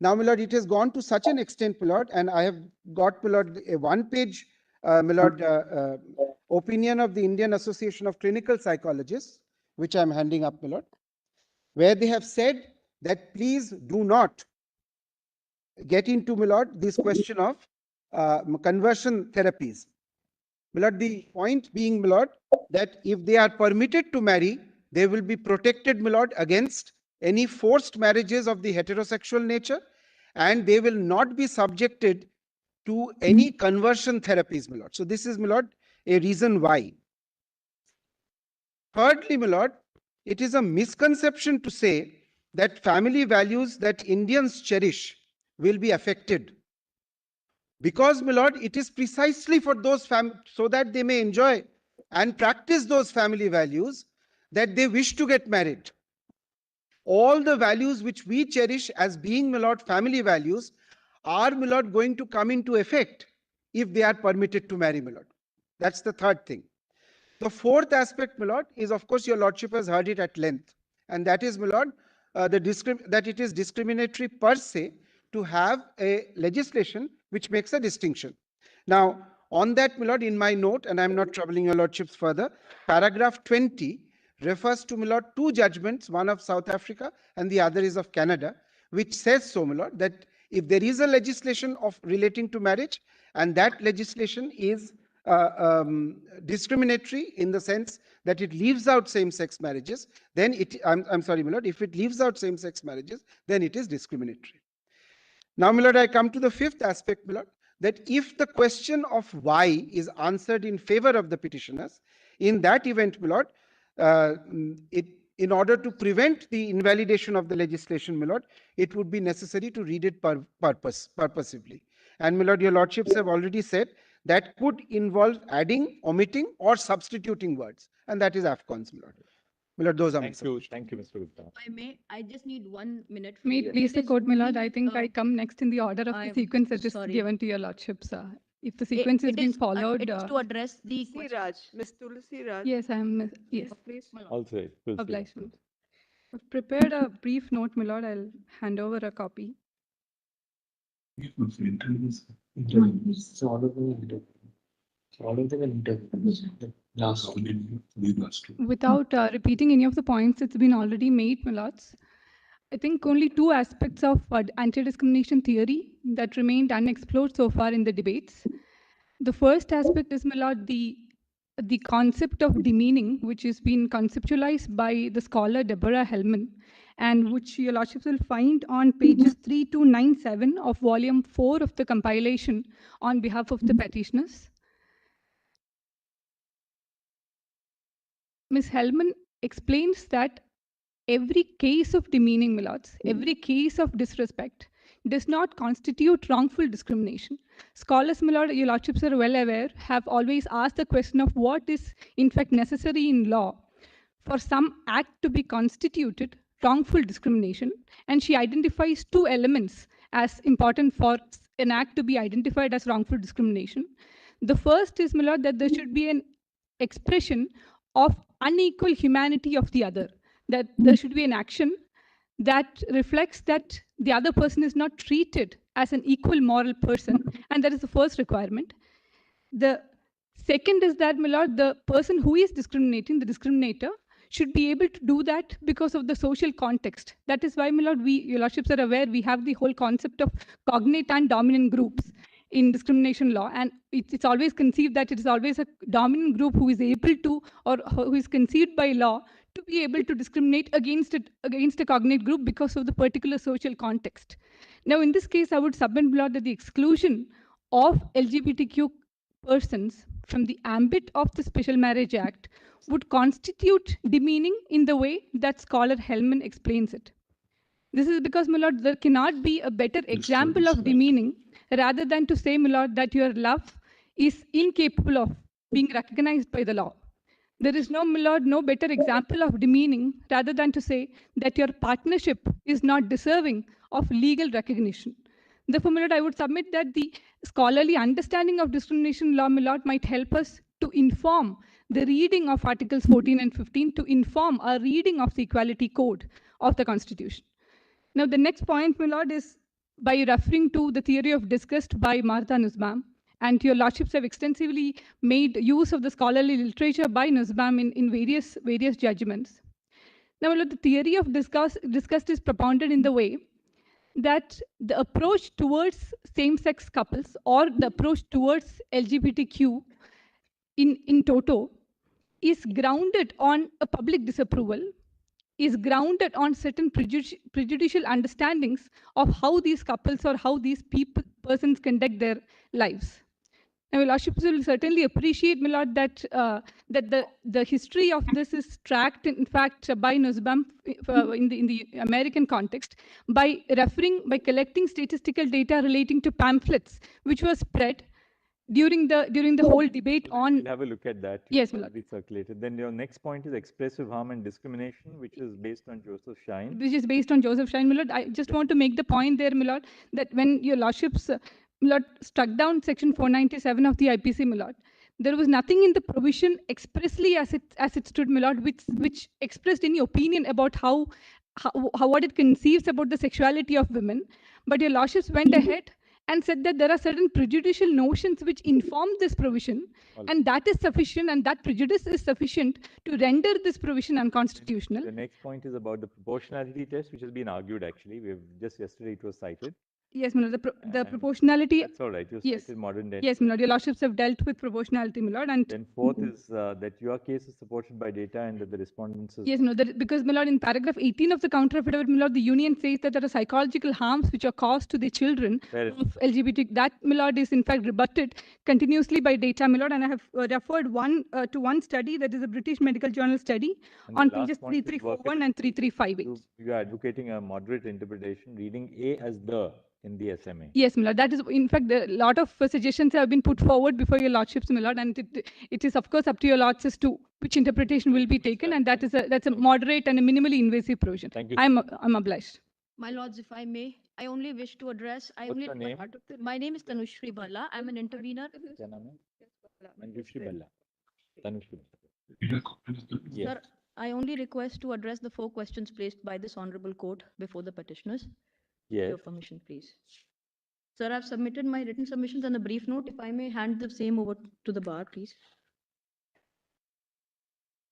Now, my lord, it has gone to such an extent, my lord, and I have got, my lord, a one-page, my lord, opinion of the Indian Association of Clinical Psychologists, which I am handing up, my lord, where they have said that please do not get into, my lord, this question of conversion therapies. My lord, the point being, my lord, that if they are permitted to marry, they will be protected, my lord, against any forced marriages of the heterosexual nature, and they will not be subjected to any conversion therapies, my lord. So this is, my lord, a reason why. Thirdly, my lord, it is a misconception to say that family values that Indians cherish will be affected. Because, my lord, it is precisely for those so that they may enjoy and practice those family values that they wish to get married. All the values which we cherish as being, my lord, family values are, my lord, going to come into effect if they are permitted to marry, my lord. That's the third thing. The fourth aspect, my lord, is, of course, your lordship has heard it at length, and that is, my lord, that it is discriminatory per se to have a legislation which makes a distinction. Now, on that, my lord, in my note, and I'm not troubling your lordships further, paragraph 20 refers to, my lord, two judgments, one of South Africa and the other is of Canada, which says so, my lord, that if there is a legislation of relating to marriage and that legislation is discriminatory in the sense that it leaves out same-sex marriages, then I'm sorry, my lord, if it leaves out same-sex marriages, then it is discriminatory. Now, my lord, I come to the fifth aspect, my lord, that if the question of why is answered in favor of the petitioners, in that event, my lord, in order to prevent the invalidation of the legislation, my lord, it would be necessary to read it purposively. And, my lord, your lordships have already said that could involve adding, omitting, or substituting words, and that is AFCON's, my lord. My lord, those are my submissions. Thank you, Mr. Gupta. I just need 1 minute. May it please the court, my lord. I think I come next in the order of the sequence that is given to your lordships. If the sequence is being followed. It's to address the Tulsi Raj, Ms. Tulsi Raj. Yes, I am. Yes. Please. Also, Obligation. I've prepared a brief note, my lord. I'll hand over a copy. Without repeating any of the points that's been already made, my lords, I think only two aspects of anti-discrimination theory that remained unexplored so far in the debates. The first aspect is, my lord, the concept of demeaning, which has been conceptualized by the scholar Deborah Hellman, and which your lordships will find on pages 3297 of volume 4 of the compilation on behalf of the petitioners. Ms. Hellman explains that every case of demeaning, my lords, every case of disrespect does not constitute wrongful discrimination. Scholars, my lord, your lordships are well aware, have always asked the question of what is in fact necessary in law for some act to be constituted wrongful discrimination. And she identifies two elements as important for an act to be identified as wrongful discrimination. The first is, my lord, that there should be an expression of unequal humanity of the other, that there should be an action that reflects that the other person is not treated as an equal moral person, and that is the first requirement. The second is that, my lord, the person who is discriminating, the discriminator, should be able to do that because of the social context. That is why, my lord, your lordships are aware, we have the whole concept of cognate and dominant groups in discrimination law, and it's always conceived that it is always a dominant group who is able to, or who is conceived by law to be able to discriminate against a cognate group because of the particular social context. Now, in this case, I would submit, my lord, that the exclusion of LGBTQ persons from the ambit of the Special Marriage Act would constitute demeaning in the way that scholar Hellman explains it. This is because, my lord, there cannot be a better example of demeaning rather than to say, my lord, that your love is incapable of being recognized by the law. There is no, my lord, no better example of demeaning rather than to say that your partnership is not deserving of legal recognition. Therefore, my lord, I would submit that the scholarly understanding of discrimination law, my lord, might help us to inform the reading of Articles 14 and 15, to inform our reading of the Equality Code of the Constitution. Now, the next point, my lord, is by referring to the theory of disgust by Martha Nussbaum, and your lordships have extensively made use of the scholarly literature by Nussbaum in various judgments. Now, my lord, the theory of disgust is propounded in the way that the approach towards same-sex couples, or the approach towards LGBTQ in toto, is grounded on a public disapproval, is grounded on certain prejudicial understandings of how these couples or how these persons conduct their lives. Now, your lordships will certainly appreciate, my lord, that the history of this is tracked, in fact, by Nussbaum in the American context by collecting statistical data relating to pamphlets which were spread during the whole debate on. We'll have a look at that. Yes, my lord. Be circulated. Then your next point is expressive harm and discrimination, which is based on Joseph Shine. Which is based on Joseph Shine, my lord. I just want to make the point there, my lord, that when your lordships, my lord, struck down section 497 of the IPC, my lord, there was nothing in the provision expressly as it stood, my lord, which expressed any opinion about how what it conceives about the sexuality of women. But your lordships went ahead and said that there are certain prejudicial notions which inform this provision, and that is sufficient, and that prejudice is sufficient to render this provision unconstitutional. The next point is about the proportionality test, which has been argued actually. Just yesterday it was cited. Yes, my lord, the proportionality. That's all right. You yes. cited modern day. Yes, my lord, your lordships have dealt with proportionality, my lord. And then fourth is that your case is supported by data and that the respondents is... Yes, no, because, my lord, in paragraph 18 of the counter affidavit, my lord, the union says that there are psychological harms which are caused to the children of LGBT. That, my lord, is in fact rebutted continuously by data, my lord, and I have referred to one study, that is a British Medical Journal study on pages 3341 and 3358. You are advocating a moderate interpretation, reading A as the in the SMA. Yes, my lord. That is, in fact, a lot of suggestions have been put forward before your lordships, my lord, and it is, of course, up to your lords as to which interpretation will be taken, and that's a moderate and a minimally invasive provision. Thank you. I'm obliged. My lords, if I may, I only wish to address. What's your name? My name is Tanushri Balla. I'm an intervener. Yes. Sir, I only request to address the 4 questions placed by this honorable court before the petitioners. Yes. Your permission, please. Sir, I've submitted my written submissions and a brief note. If I may hand the same over to the bar, please.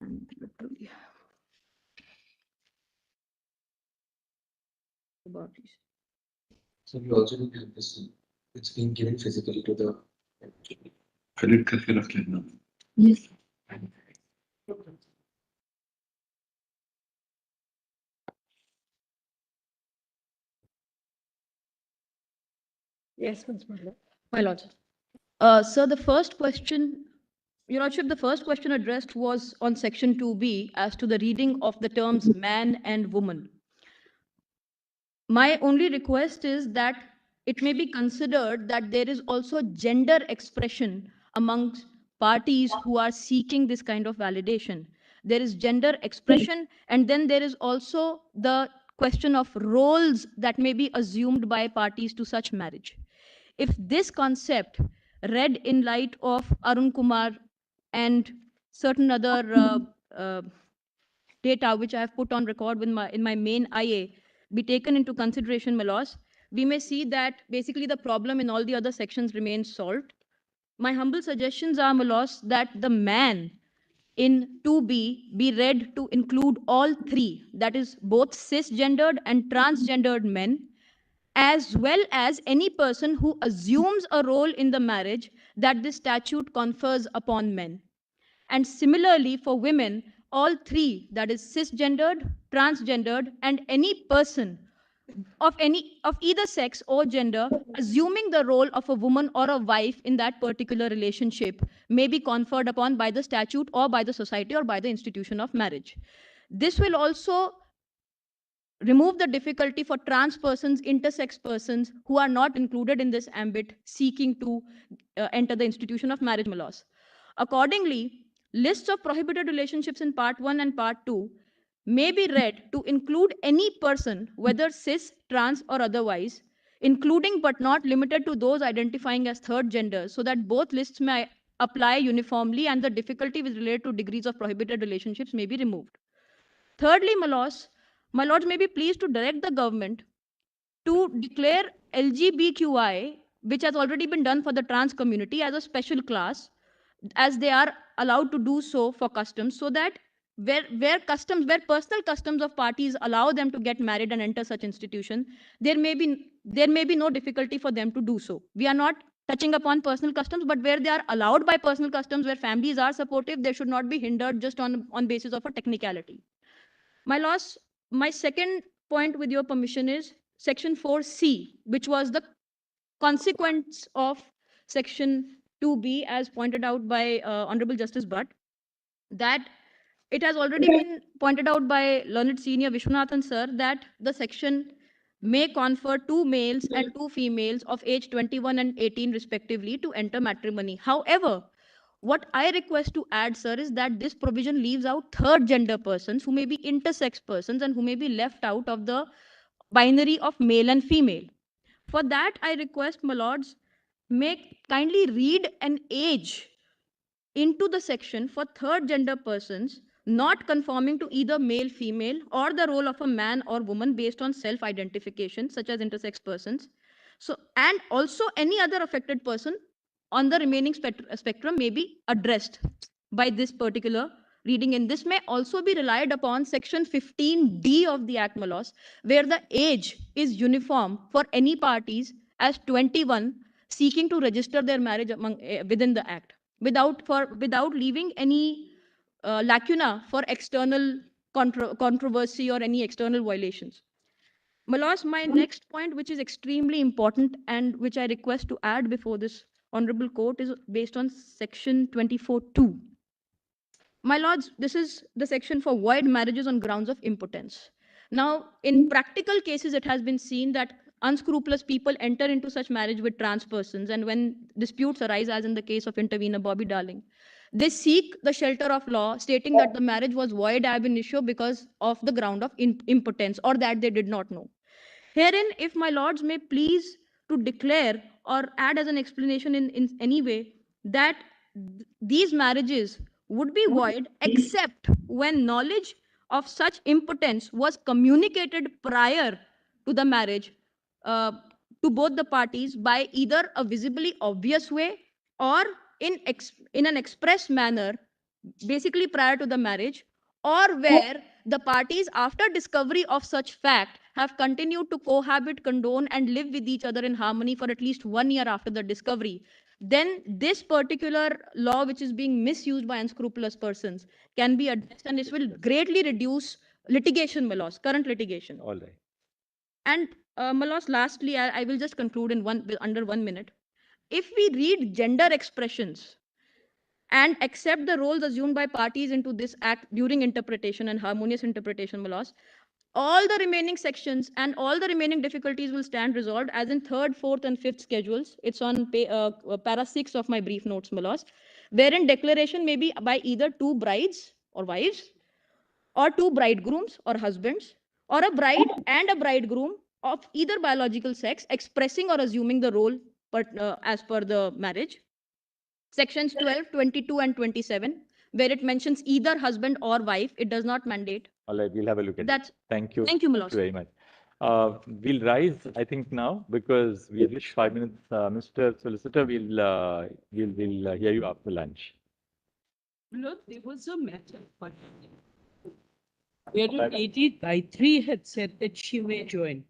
The bar, please. So we also look at this. It's being given physically to the. Yes. Yes, my lord. Sir, the first question, your lordship, the first question addressed was on section 2B as to the reading of the terms man and woman. My only request is that it may be considered that there is also gender expression amongst parties who are seeking this kind of validation. There is gender expression, and then there is also the question of roles that may be assumed by parties to such marriage. If this concept, read in light of Arun Kumar and certain other data which I have put on record in my main IA, be taken into consideration, my lords, we may see that basically the problem in all the other sections remains solved. My humble suggestions are, my lords, that the man in 2B be read to include all three, that is both cisgendered and transgendered men, as well as any person who assumes a role in the marriage that this statute confers upon men. And similarly for women, all three, that is cisgendered, transgendered, and any person of either sex or gender assuming the role of a woman or a wife in that particular relationship may be conferred upon by the statute or by the society or by the institution of marriage. This will also remove the difficulty for trans persons, intersex persons who are not included in this ambit seeking to enter the institution of marriage laws. Accordingly, lists of prohibited relationships in part 1 and part 2 may be read to include any person, whether cis, trans, or otherwise, including but not limited to those identifying as third gender, so that both lists may apply uniformly and the difficulty with related to degrees of prohibited relationships may be removed. Thirdly, my lords may be pleased to direct the government to declare LGBTQI, which has already been done for the trans community, as a special class, as they are allowed to do so for customs, so that where personal customs of parties allow them to get married and enter such institution, there may be no difficulty for them to do so. We are not touching upon personal customs, but where they are allowed by personal customs, where families are supportive, they should not be hindered just on basis of a technicality. My lords, my second point, with your permission, is section 4C, which was the consequence of section 2B, as pointed out by Honorable Justice Bhatt, that it has already been pointed out by learned senior Vishwanathan sir that the section may confer 2 males and 2 females of age 21 and 18 respectively to enter matrimony. However, what I request to add, sir, is that this provision leaves out third gender persons who may be intersex persons and who may be left out of the binary of male and female. For that, I request, my lords, kindly read an age into the section for third gender persons not conforming to either male, female, or the role of a man or woman based on self-identification, such as intersex persons. So, and also any other affected person on the remaining spectrum may be addressed by this particular reading. And this may also be relied upon section 15D of the Act, laws, where the age is uniform for any parties as 21 seeking to register their marriage within the Act, without leaving any lacuna for external controversy or any external violations. Malos, my next point, which is extremely important and which I request to add before this honorable court, is based on section 24(2). My lords, this is the section for void marriages on grounds of impotence. Now, in practical cases, it has been seen that unscrupulous people enter into such marriage with trans persons, and when disputes arise, as in the case of intervener Bobby Darling, they seek the shelter of law, stating that the marriage was void ab initio because of the ground of impotence, or that they did not know. Herein, if my lords may please to declare or add as an explanation in any way that these marriages would be void except when knowledge of such impotence was communicated prior to the marriage to both the parties by either a visibly obvious way or in an express manner, basically prior to the marriage, or where the parties, after discovery of such fact, have continued to cohabit, condone, and live with each other in harmony for at least 1 year after the discovery, then this particular law, which is being misused by unscrupulous persons, can be addressed, and this will greatly reduce litigation, Malos, current litigation. All right. And Malos, lastly, I will just conclude in under 1 minute. If we read gender expressions and accept the roles assumed by parties into this act during interpretation and harmonious interpretation, Malos, all the remaining sections and all the remaining difficulties will stand resolved, as in 3rd, 4th, and 5th schedules. It's on para 6 of my brief notes, Malos, wherein declaration may be by either 2 brides or wives, or 2 bridegrooms or husbands, or a bride and a bridegroom of either biological sex expressing or assuming the role as per the marriage. Sections 12, 22, and 27, where it mentions either husband or wife, it does not mandate. All right, we'll have a look at That's, it. Thank you. Thank you, Malos. Very much. We'll rise, I think, now because we reached 5 minutes. Mr. Solicitor, we'll hear you after lunch. No, there was a matter, but where Lady Gayatri had said that she may join.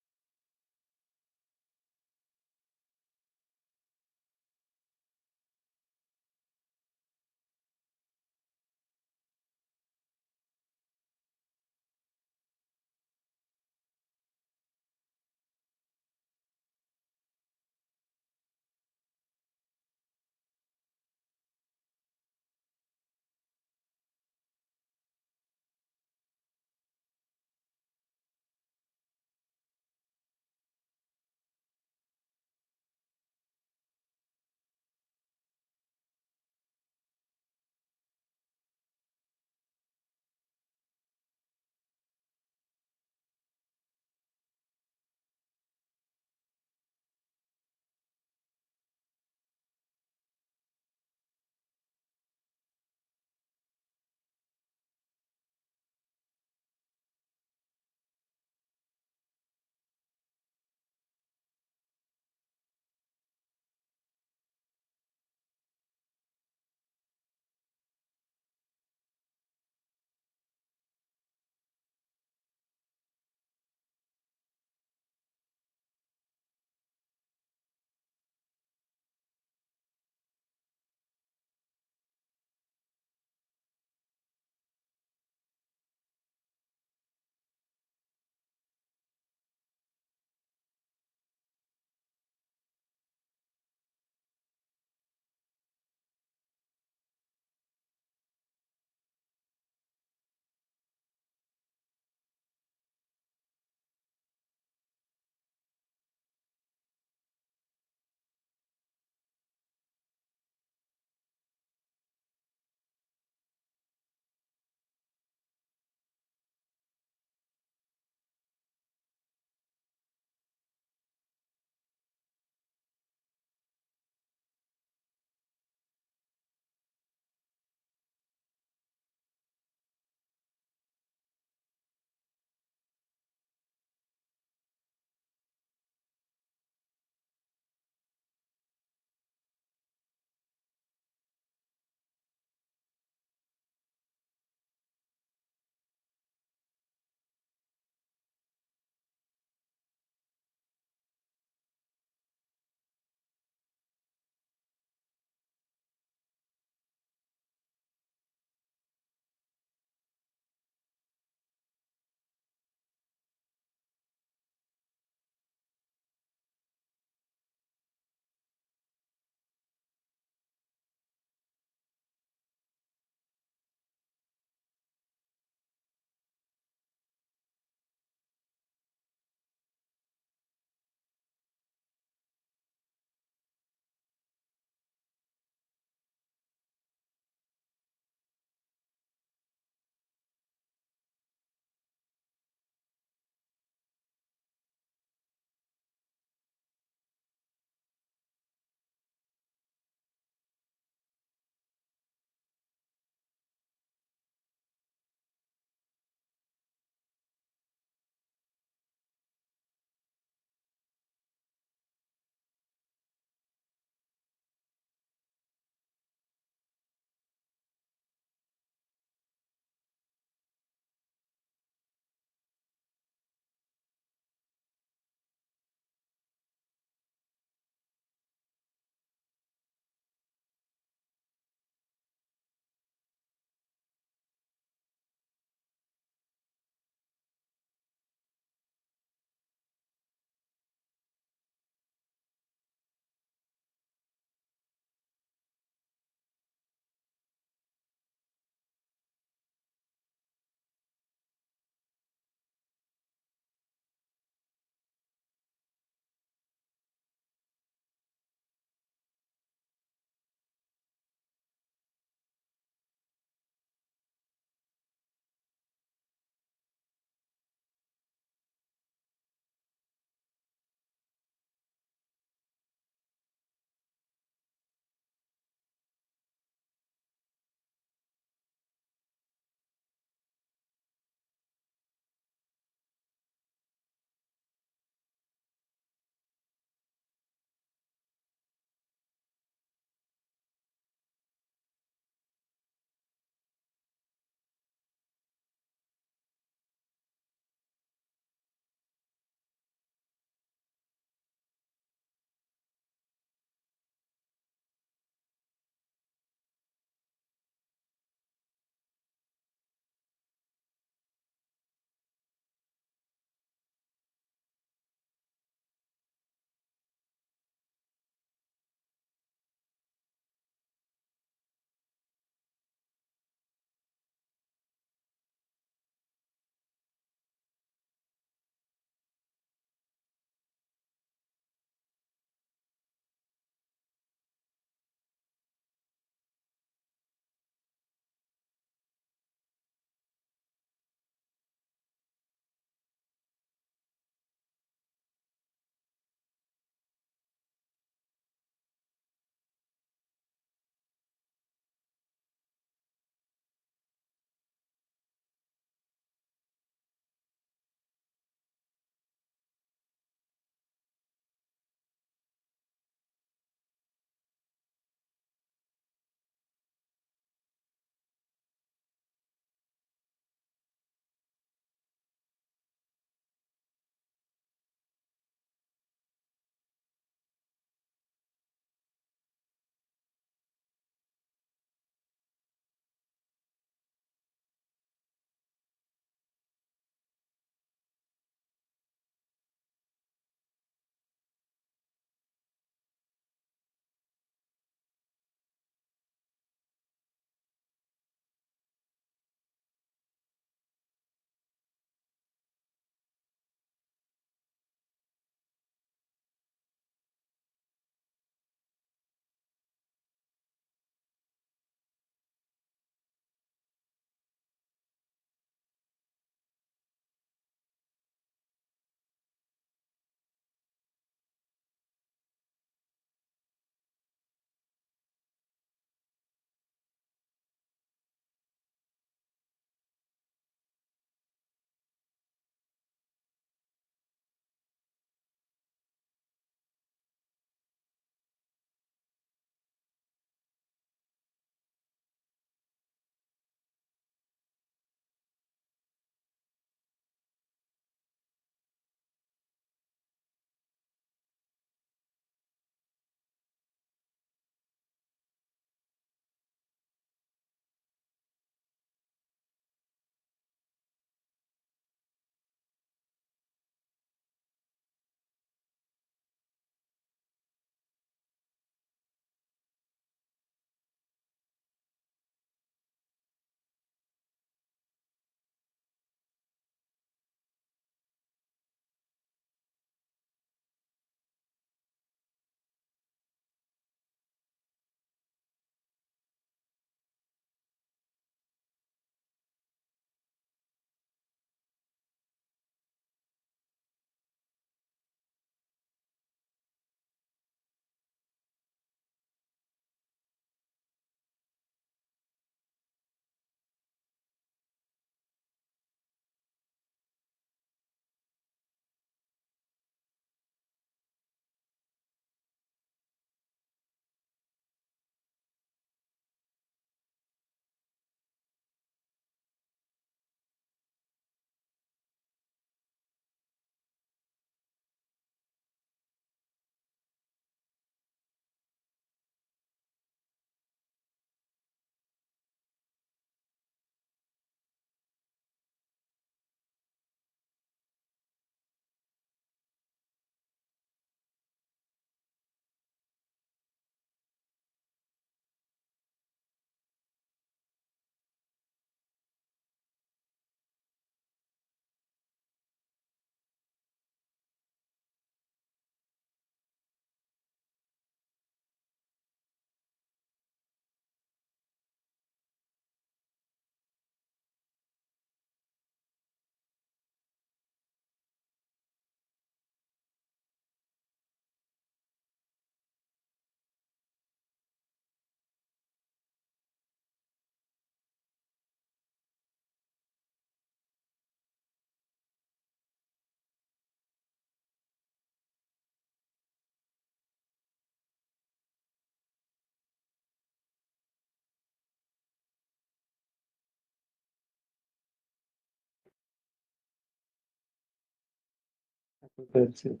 That's it.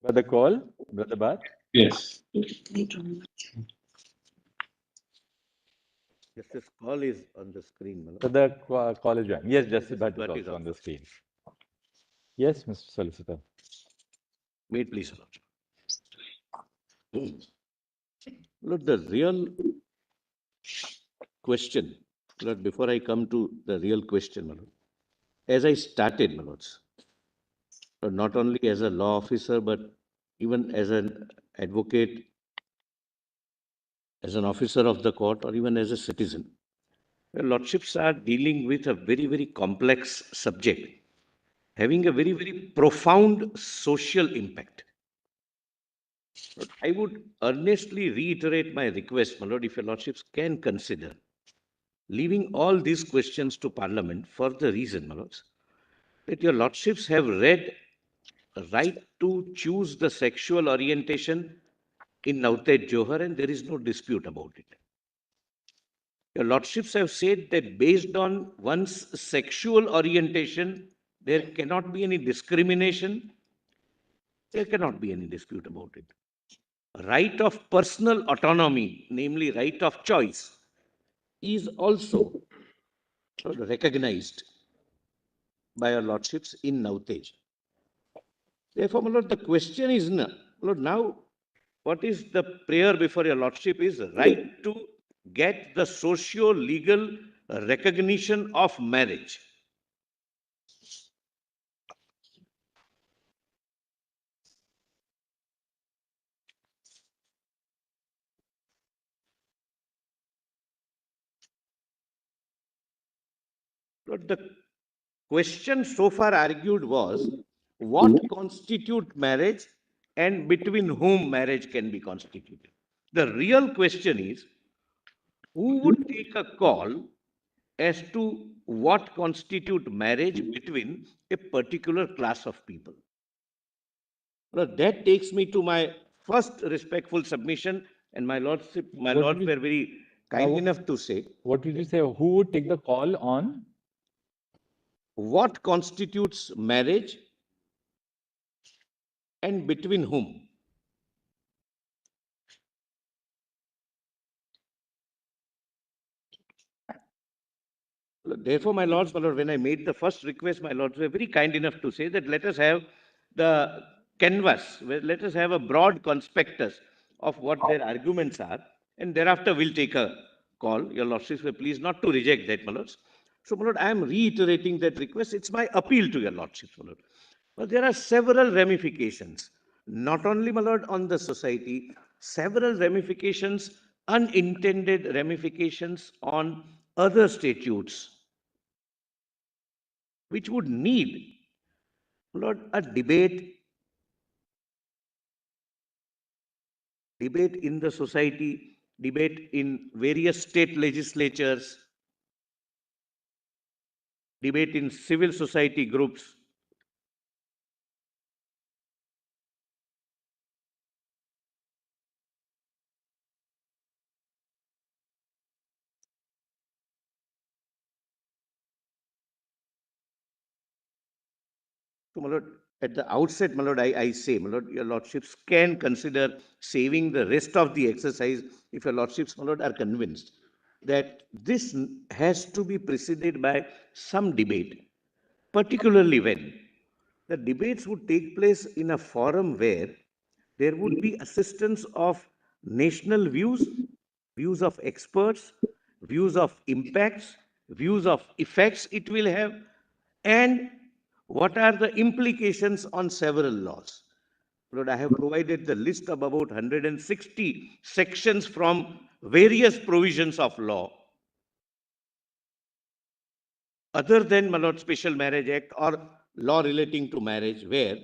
Brother Call, Brother Bhat. Yes. Justice Call is on the screen, Malad. Brother Call is joining. Yes, Justice Bhat is Bhat is also on the also. screen. Yes, Mr. Solicitor. Wait, please, Lord. Look, the real question, Lord, before I come to the real question, Malad, as I started, Malad, not only as a law officer, but even as an advocate, as an officer of the court, or even as a citizen, your lordships are dealing with a very, very complex subject, having a very, very profound social impact. I would earnestly reiterate my request, my lord, if your lordships can consider leaving all these questions to Parliament for the reason, my lords, that your lordships have read right to choose the sexual orientation in Nautet Johar, and there is no dispute about it. Your lordships have said that based on one's sexual orientation, there cannot be any discrimination. There cannot be any dispute about it. Right of personal autonomy, namely right of choice, is also recognized by our lordships in Nautej. Therefore, my lord, the question is, Lord, now what is the prayer before your lordship is right to get the socio-legal recognition of marriage. Lord, the question so far argued was what constitute marriage and between whom marriage can be constituted. The real question is who would take a call as to what constitute marriage between a particular class of people. Well, that takes me to my first respectful submission, and my lords were very kind enough to say. What did you say? Who would take the call on? What constitutes marriage and between whom? Therefore, my lords, when I made the first request, my lords were very kind enough to say that let us have the canvas, let us have a broad conspectus of what their arguments are, and thereafter we'll take a call. Your lordships were pleased not to reject that, my lords. So, my lord, I am reiterating that request. It's my appeal to your lordships, my lord. But there are several ramifications, not only, my lord, on the society, several ramifications, unintended ramifications on other statutes, which would need, Lord, a debate in the society, debate in various state legislatures, debate in civil society groups. So, my lord, at the outset, my lord, I say, my lord, your lordships can consider saving the rest of the exercise if your lordships, my lord, are convinced that this has to be preceded by some debate, particularly when the debates would take place in a forum where there would be assistance of national views, views of experts, views of impacts, views of effects it will have, and what are the implications on several laws. Lord, I have provided the list of about 160 sections from various provisions of law, other than, my Lord, Special Marriage Act or law relating to marriage, where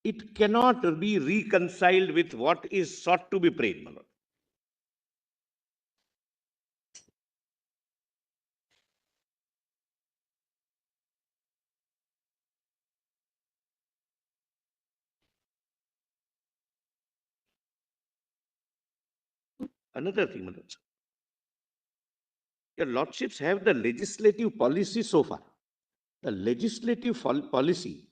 it cannot be reconciled with what is sought to be prayed, my lord. Another thing, my lord. Your lordships have the legislative policy so far. The legislative policy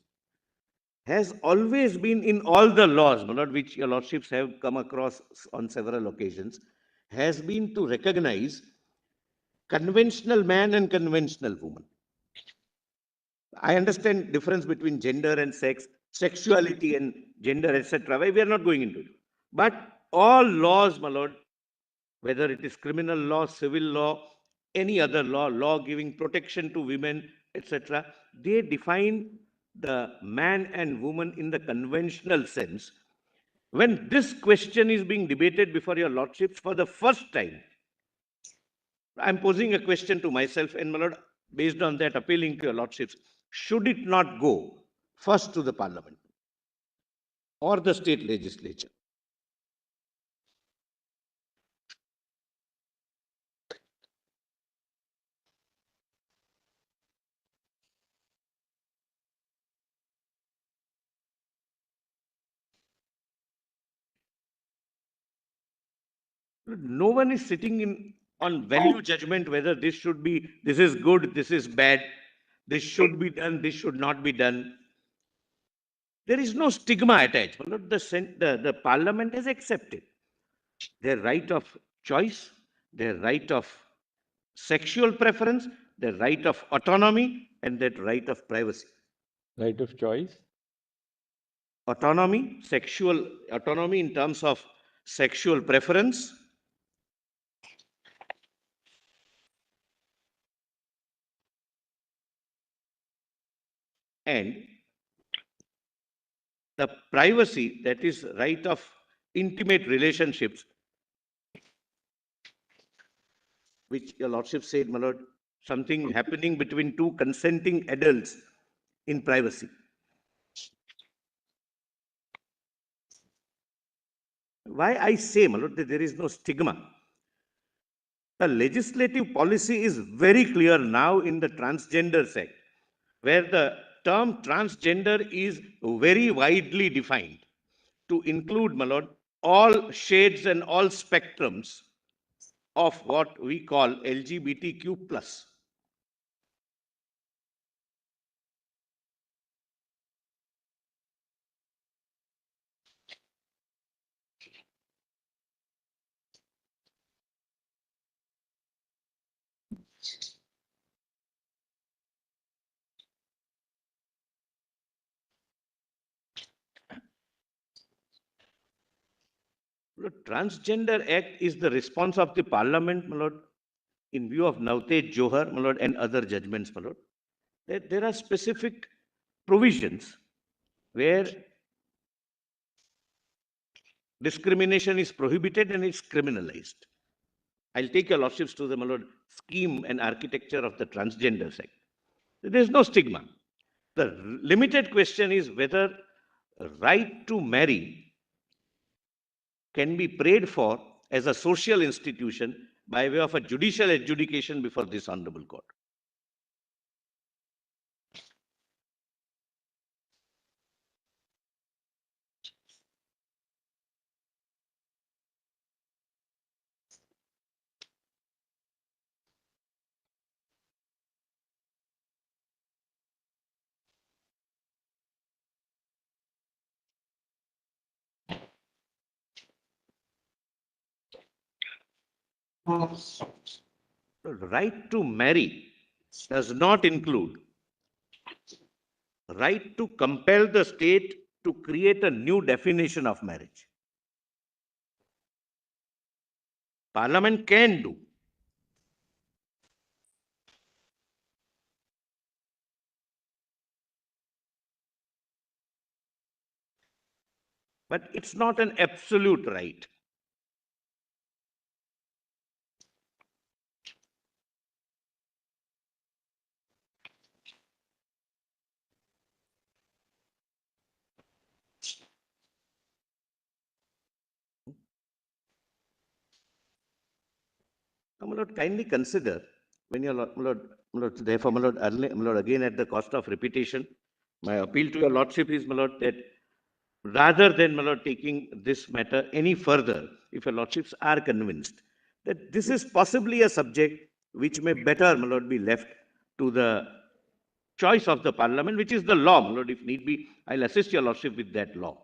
has always been in all the laws, my lord, which your lordships have come across on several occasions, has been to recognize conventional man and conventional woman. I understand difference between gender and sex, sexuality and gender, etc. We are not going into it. But all laws, my lord, whether it is criminal law, civil law, any other law, law giving protection to women, etc., they define the man and woman in the conventional sense. When this question is being debated before your lordships for the first time, I'm posing a question to myself, and my lord, based on that, appealing to your lordships, should it not go first to the parliament or the state legislature? No one is sitting in on value judgment whether this should be, this is good, this is bad, this should be done, this should not be done. There is no stigma attached. The parliament has accepted their right of choice, their right of sexual preference, their right of autonomy, and their right of privacy. Right of choice? Autonomy, sexual autonomy in terms of sexual preference, and the privacy, that is right of intimate relationships, which your lordship said, my lord, something happening between two consenting adults in privacy. Why I say, my lord, that there is no stigma. The legislative policy is very clear now in the Transgender Act, where the term transgender is very widely defined to include, my lord, all shades and all spectrums of what we call LGBTQ plus. The Transgender Act is the response of the Parliament, my lord, in view of Navtej Johar, my lord, and other judgments, my lord. There are specific provisions where discrimination is prohibited and it's criminalized. I'll take your lordships to the, my lord, scheme and architecture of the Transgender Act. There is no stigma. The limited question is whether right to marry can be prayed for as a social institution by way of a judicial adjudication before this honorable court. Right to marry does not include right to compel the state to create a new definition of marriage. Parliament can do. But it's not an absolute right. Now, my lord, kindly consider when your lord, therefore, my lord, again at the cost of repetition, my appeal to your lordship is, my lord, that rather than, my lord, taking this matter any further, if your lordships are convinced that this is possibly a subject which may better, my lord, be left to the choice of the parliament, which is the law, my lord. If need be, I'll assist your lordship with that law.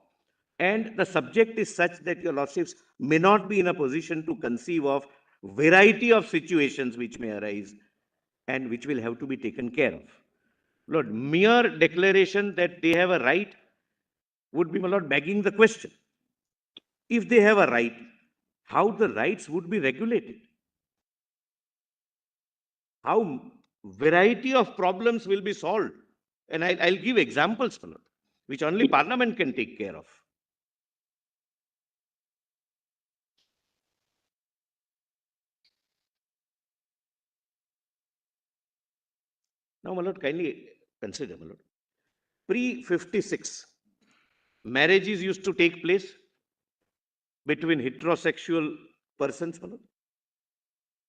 And the subject is such that your lordships may not be in a position to conceive of variety of situations which may arise and which will have to be taken care of. Lord, mere declaration that they have a right would be, my lord, begging the question. If they have a right, how the rights would be regulated? How variety of problems will be solved? And I'll give examples, my lord, which only parliament can take care of. Now, my lord, kindly consider, my lord. Pre-56, marriages used to take place between heterosexual persons, my lord.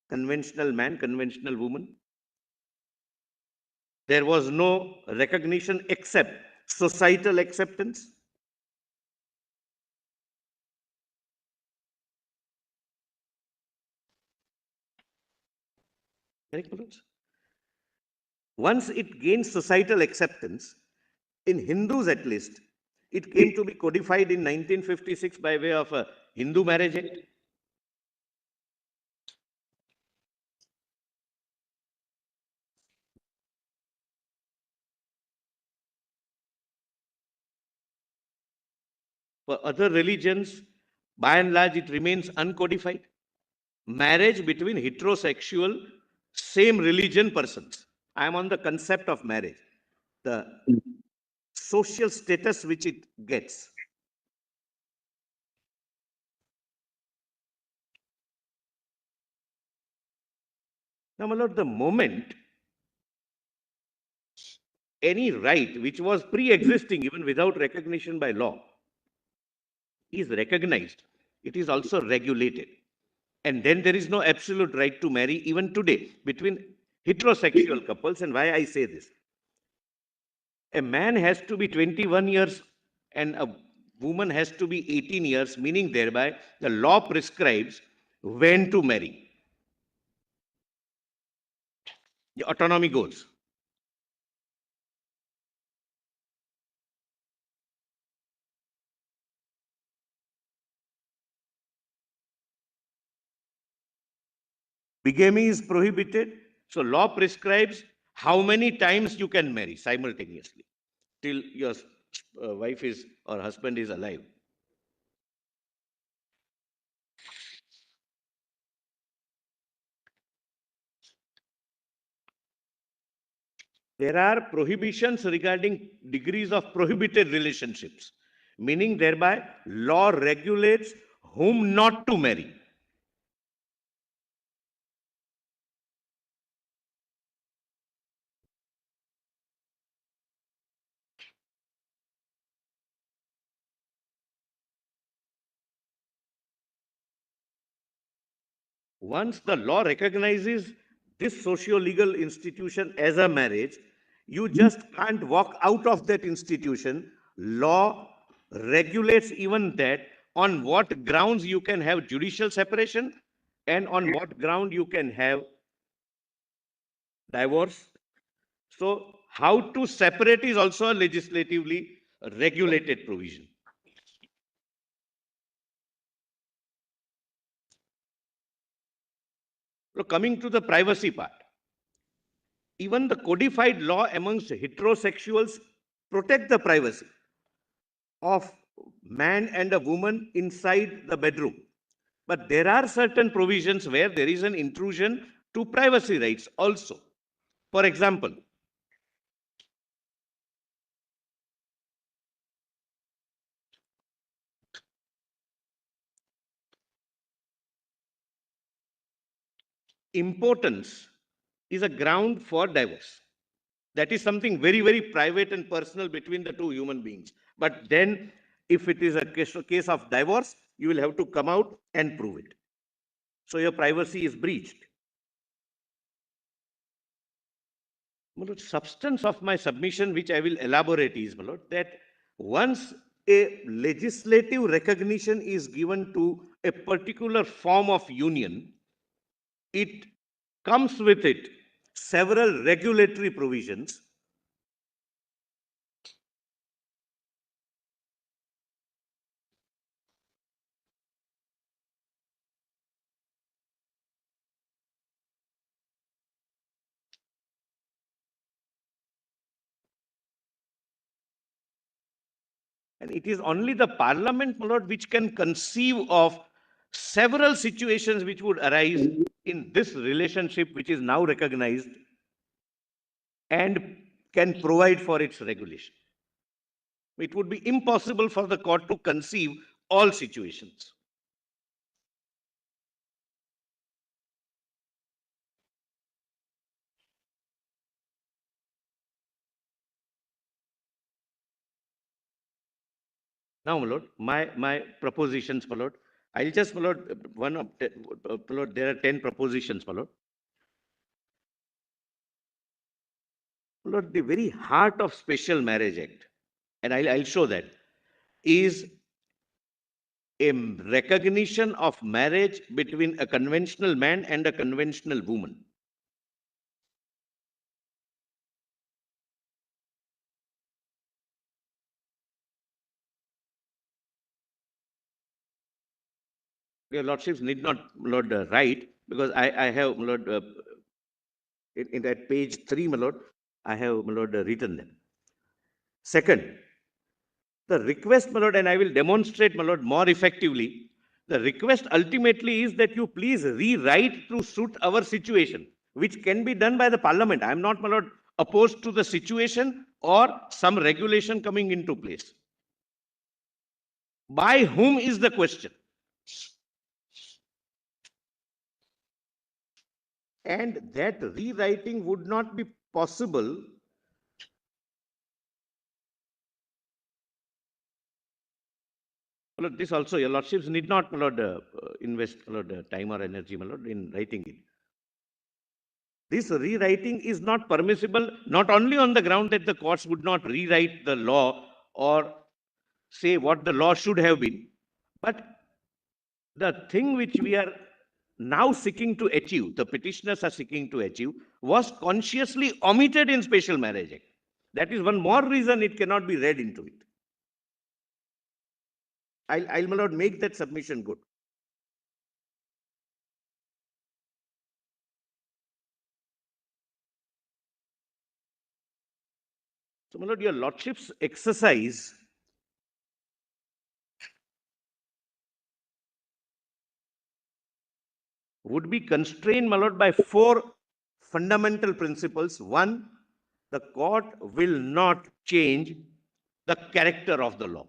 Conventional man, conventional woman. There was no recognition except societal acceptance. Correct, my lords? Once it gained societal acceptance, in Hindus at least, it came to be codified in 1956 by way of a Hindu Marriage Act. For other religions, by and large, it remains uncodified. Marriage between heterosexual, same religion persons. I am on the concept of marriage, the social status which it gets. Now, my lord, the moment any right which was pre-existing even without recognition by law is recognized, it is also regulated. And then there is no absolute right to marry even today between heterosexual couples. And why I say this? A man has to be 21 years and a woman has to be 18 years, meaning thereby the law prescribes when to marry. The autonomy goes. Bigamy is prohibited. So law prescribes how many times you can marry simultaneously till your wife is or husband is alive. There are prohibitions regarding degrees of prohibited relationships, meaning thereby law regulates whom not to marry. Once the law recognizes this socio-legal institution as a marriage, you just can't walk out of that institution. Law regulates even that, on what grounds you can have judicial separation and on what ground you can have divorce. So how to separate is also a legislatively regulated provision. So coming to the privacy part, even the codified law amongst heterosexuals protect the privacy of man and a woman inside the bedroom. But there are certain provisions where there is an intrusion to privacy rights also. For example, importance is a ground for divorce. That is something very, very private and personal between the two human beings. But then, if it is a case of divorce, you will have to come out and prove it. So your privacy is breached. My lord, substance of my submission, which I will elaborate, is, my lord, that once a legislative recognition is given to a particular form of union, it comes with it several regulatory provisions and it is only the parliament, my lord, which can conceive of several situations which would arise in this relationship which is now recognized and can provide for its regulation. It would be impossible for the court to conceive all situations. Now, my lord, my propositions, my lord. I'll just, my lord, my lord, there are 10 propositions, my lord. My lord, the very heart of Special Marriage Act, and I'll show that, is a recognition of marriage between a conventional man and a conventional woman. Your lordships need not, Lord, write, because I have, Lord, in that page 3, my lord, I have, my lord, written them. Second, the request, my lord, and I will demonstrate, my lord, more effectively. The request ultimately is that you please rewrite to suit our situation, which can be done by the parliament. I am not, my lord, opposed to the situation or some regulation coming into place. By whom is the question? And that rewriting would not be possible my lord, this also, your lordships need not, my lord, invest, my lord, time or energy, my lord, in writing it. This rewriting is not permissible, not only on the ground that the courts would not rewrite the law or say what the law should have been, but the thing which we are now seeking to achieve, the petitioners are seeking to achieve, was consciously omitted in Special Marriage Act. That is one more reason it cannot be read into it. I'll, my lord, make that submission good. So, my lord, your lordship's exercise would be constrained, my lord, by 4 fundamental principles. One, the court will not change the character of the law.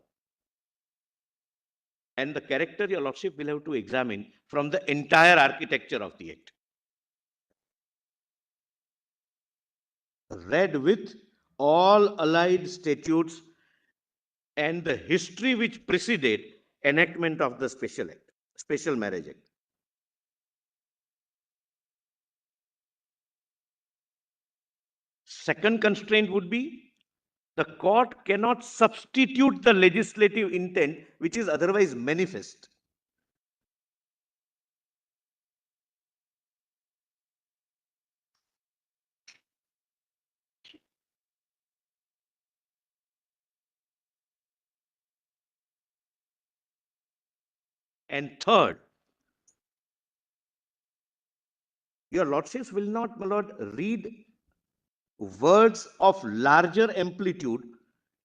And the character, your lordship, will have to examine from the entire architecture of the act. Read with all allied statutes and the history which preceded enactment of the Special Marriage Act. Second constraint would be the court cannot substitute the legislative intent which is otherwise manifest. And third, your lordships will not, my lord, read words of larger amplitude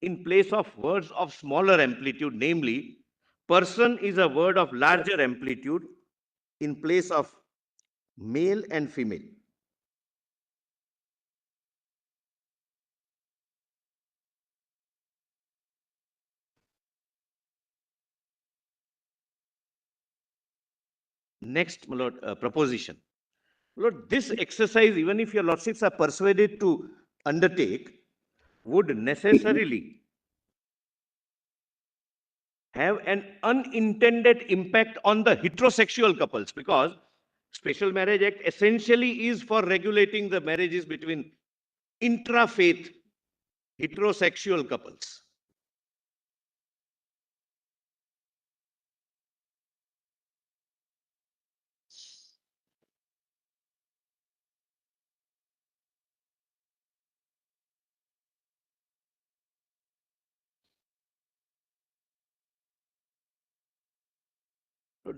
in place of words of smaller amplitude, namely, person is a word of larger amplitude in place of male and female. Next, my lord, proposition. Lord, this exercise, even if your lordships are persuaded to undertake, would necessarily have an unintended impact on the heterosexual couples, because Special Marriage Act essentially is for regulating the marriages between intra-faith heterosexual couples.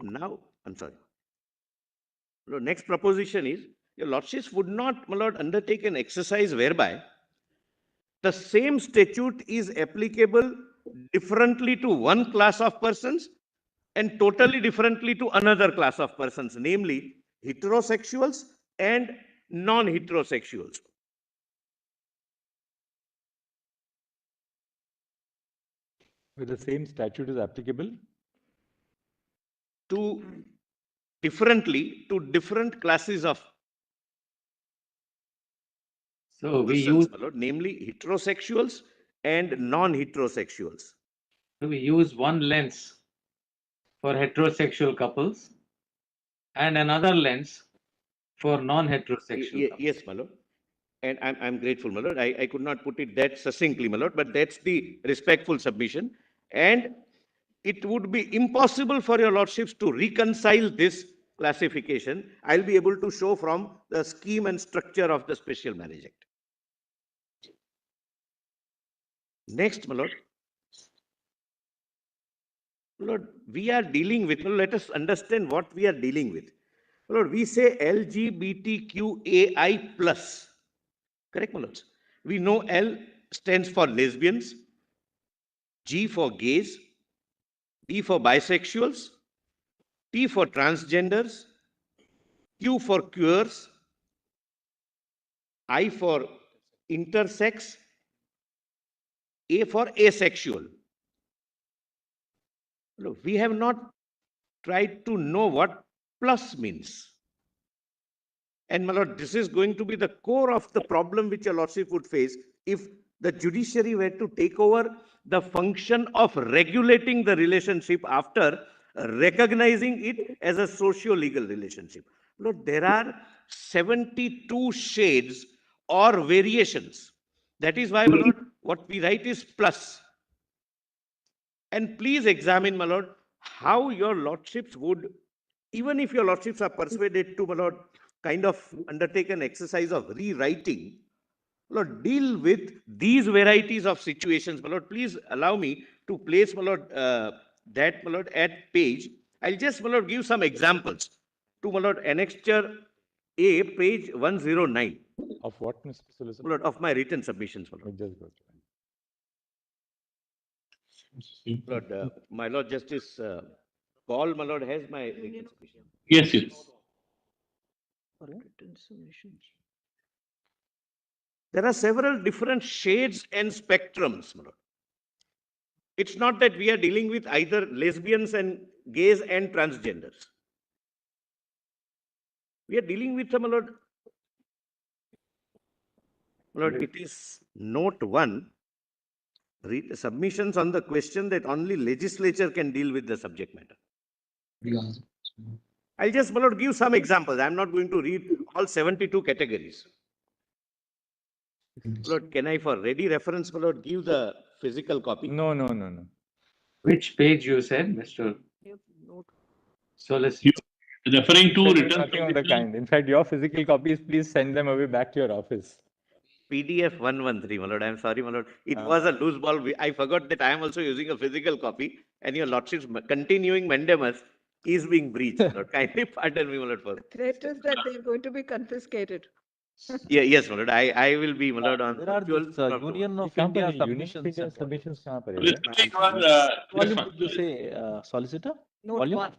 Now, I'm sorry. Next proposition is, your lordships would not, my lord, undertake an exercise whereby the same statute is applicable differently to one class of persons and totally differently to another class of persons, namely heterosexuals and non-heterosexuals. Where the same statute is applicable to differently to different classes of we persons, use, my lord, namely heterosexuals and non-heterosexuals. so we use one lens for heterosexual couples and another lens for non-heterosexual couples. Yes, my lord. And I'm grateful, my lord. I could not put it that succinctly, my lord, but that's the respectful submission. And it would be impossible for your lordships to reconcile this classification. I'll be able to show from the scheme and structure of the Special Marriage Act. Next, my lord. Lord, we are dealing with, let us understand what we are dealing with. Lord, we say LGBTQAI+. Correct, my lords? We know L stands for lesbians, G for gays, B for bisexuals, T for transgenders, Q for queers, I for intersex, A for asexual. Look, we have not tried to know what plus means. And my lord, this is going to be the core of the problem which your lordship would face if the judiciary were to take over the function of regulating the relationship after recognizing it as a socio-legal relationship. Lord, there are 72 shades or variations. That is why, my lord, what we write is plus. And please examine, my lord, how your lordships would, even if your lordships are persuaded to, my lord, kind of undertake an exercise of rewriting, my lord, deal with these varieties of situations. My lord, please allow me to place, my lord, that, my lord, at page. I'll just, my lord, give some examples to, my lord, annexure A, page 109. Of what, Mr. Solicitor? My lord, of my written submissions, my lord. Just go. Lord, my Lord Justice Paul, my Lord, has my written submission. Yes, yes. There are several different shades and spectrums, my Lord. It's not that we are dealing with either lesbians and gays and transgenders. We are dealing with, my Lord, it is note 1, submissions on the question that only legislature can deal with the subject matter. I'll just, my Lord, give some examples. I'm not going to read all 72 categories. Lord, can I, for ready reference, my Lord, give the physical copy? No. Which page you said, Mr. Solicitor? Referring to written nothing of the kind. In fact, your physical copies, please send them away back to your office. PDF 113, my Lord. I'm sorry, my Lord. It was a loose ball. I forgot that I am also using a physical copy, and your Lordship's continuing mandamus is being breached, my Lord. Kindly pardon me, my Lord. For The threat is that they're going to be confiscated. Yes, my Lord. I will be, my Lord, on There are these Union of India submissions. Volume Did you say solicitor? Note Volume? 1.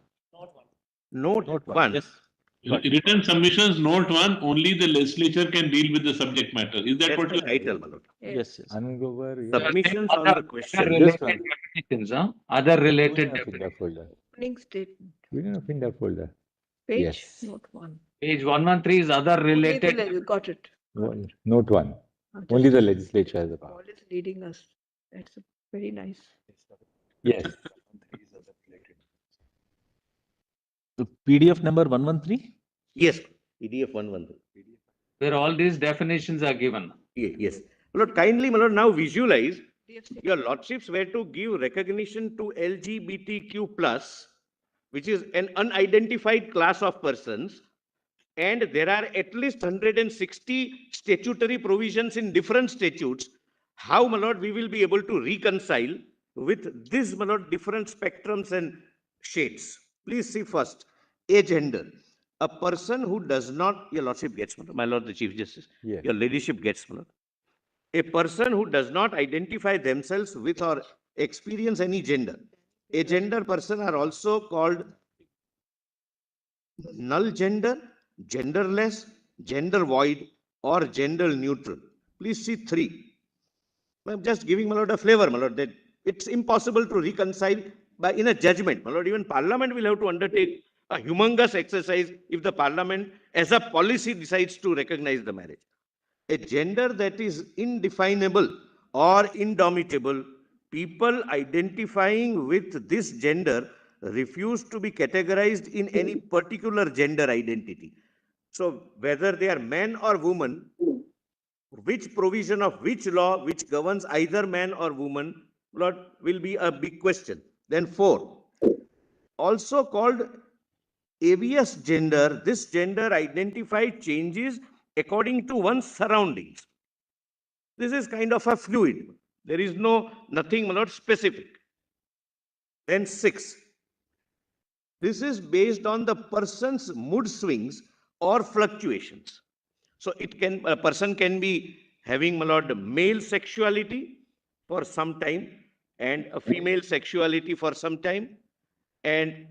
Note 1. Yes. Written submissions, note 1, only the legislature can deal with the subject matter. Is that what you title, my Lord? Yes. Submissions on the question. Other related Opening statement. Union of India folder. Page Yes. note 1. Page 113 is other related. Got it. Note 1. Only the legislature has the power. Paul is leading us. That's very nice. Yes. The PDF number 113? Yes, PDF 113. Where all these definitions are given. Yes. My Lord, kindly, my Lord, now visualize your lordships were to give recognition to LGBTQ+, which is an unidentified class of persons, and there are at least 160 statutory provisions in different statutes. How, my Lord, we will be able to reconcile with this, my Lord, different spectrums and shades? Please see first, agender. A person who does not, your lordship gets, my lord the Chief Justice, Yes. your ladyship gets, my lord. A person who does not identify themselves with or experience any gender. A gender person are also called null gender, genderless, gender void, or gender neutral. Please see 3. I'm just giving, my lord, a flavor, my lord, that it's impossible to reconcile by in a judgment. My lord, even Parliament will have to undertake a humongous exercise if the Parliament as a policy decides to recognize the marriage. A gender that is indefinable or indomitable, people identifying with this gender refuse to be categorized in any particular gender identity. So whether they are men or women, which provision of which law which governs either man or woman, Lord, will be a big question. Then 4, also called avious gender, this gender identified changes according to one's surroundings. This is kind of a fluid. There is nothing, my lord, specific. Then 6, this is based on the person's mood swings or fluctuations. So a person can be having, my lord, male sexuality for some time and a female sexuality for some time. And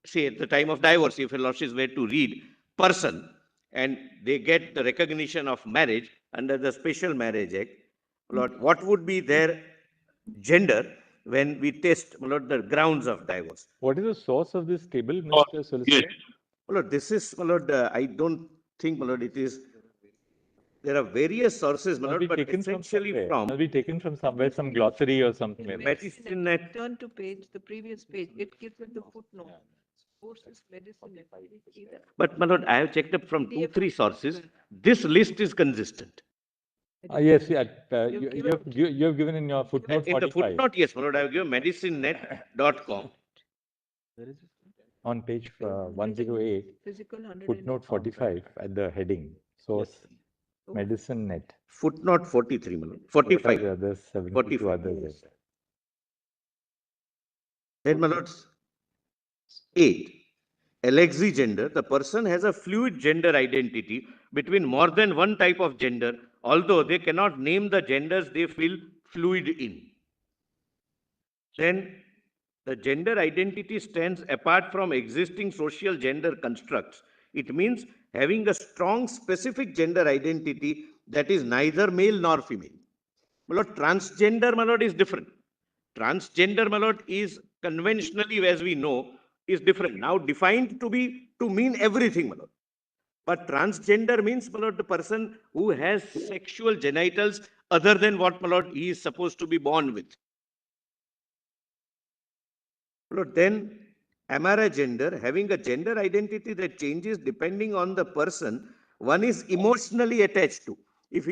say at the time of divorce, if a lordship were to read person and they get the recognition of marriage under the Special Marriage Act, Lord, what would be their gender when we test, my lord, the grounds of divorce? What is the source of this table, Mr. Solicitor? My lord, this is, my lord, I don't think, my lord, it is. There are various sources, my lord, but essentially from. Must be taken from somewhere, some glossary or something like that. Medicine net. Turn to the previous page. It gives it the footnote. Courses, medicine. But, my lord, I have checked up from 2-3 sources. This list is consistent. Yes, yeah, you have given in your footnote 45. In the footnote, yes, my lord, I have given medicinenet.com. On page 108, footnote 45 at the heading, source medicine net. Footnote 43, my lord. 45. The others, 72 45. others. Then, my lords, 8. Alexi gender, the person has a fluid gender identity between more than one type of gender, although they cannot name the genders they feel fluid in. Then the gender identity stands apart from existing social gender constructs. It means having a strong specific gender identity that is neither male nor female. My lord, transgender, my lord, is different. Transgender, my lord, is conventionally, as we know, is different. Now defined to mean everything, my lord. But transgender means, my lord, the person who has sexual genitals other than what, my lord, he is supposed to be born with. Lord, then amara gender, having a gender identity that changes depending on the person one is emotionally attached to. If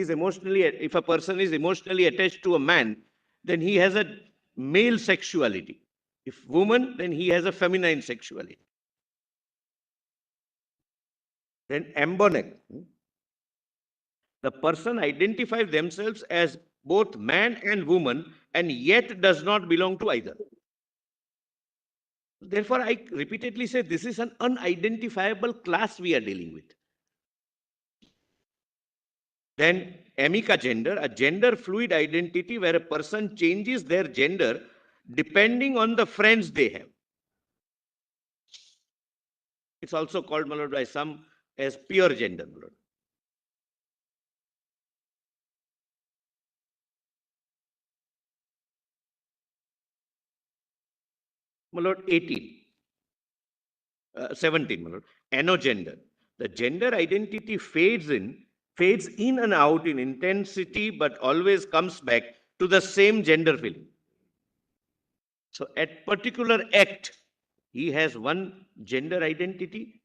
a person is emotionally attached to a man, then he has a male sexuality. If woman, then he has a feminine sexuality. Then embonic. The person identifies themselves as both man and woman and yet does not belong to either. Therefore, I repeatedly say this is an unidentifiable class we are dealing with. Then amica gender, a gender fluid identity where a person changes their gender depending on the friends they have. It's also called, my lord, by some as pure gender, my lord. My lord, 17, my lord. Anogender. The gender identity fades in and out in intensity, but always comes back to the same gender feeling. So at particular act, he has one gender identity,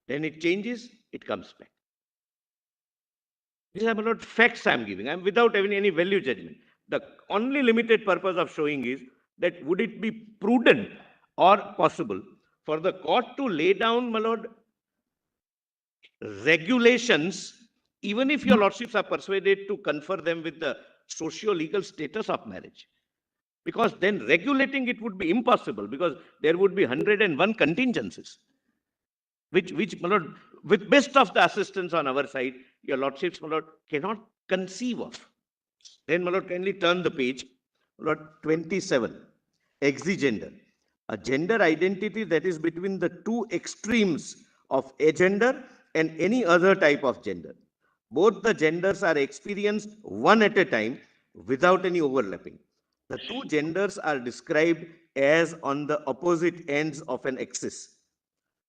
then it changes, it comes back. These are not facts I'm giving. I'm without having any value judgment. The only limited purpose of showing is that would it be prudent or possible for the court to lay down, my lord, regulations, even if your lordships are persuaded to confer them with the socio-legal status of marriage. because then regulating it would be impossible, because there would be 101 contingencies, which my lord, with best of the assistance on our side, your lordships, my lord, cannot conceive of. Then, my lord, kindly turn the page. My lord, 27, exigender, a gender identity that is between the two extremes of agender and any other type of gender. Both the genders are experienced one at a time without any overlapping. The two genders are described as on the opposite ends of an axis.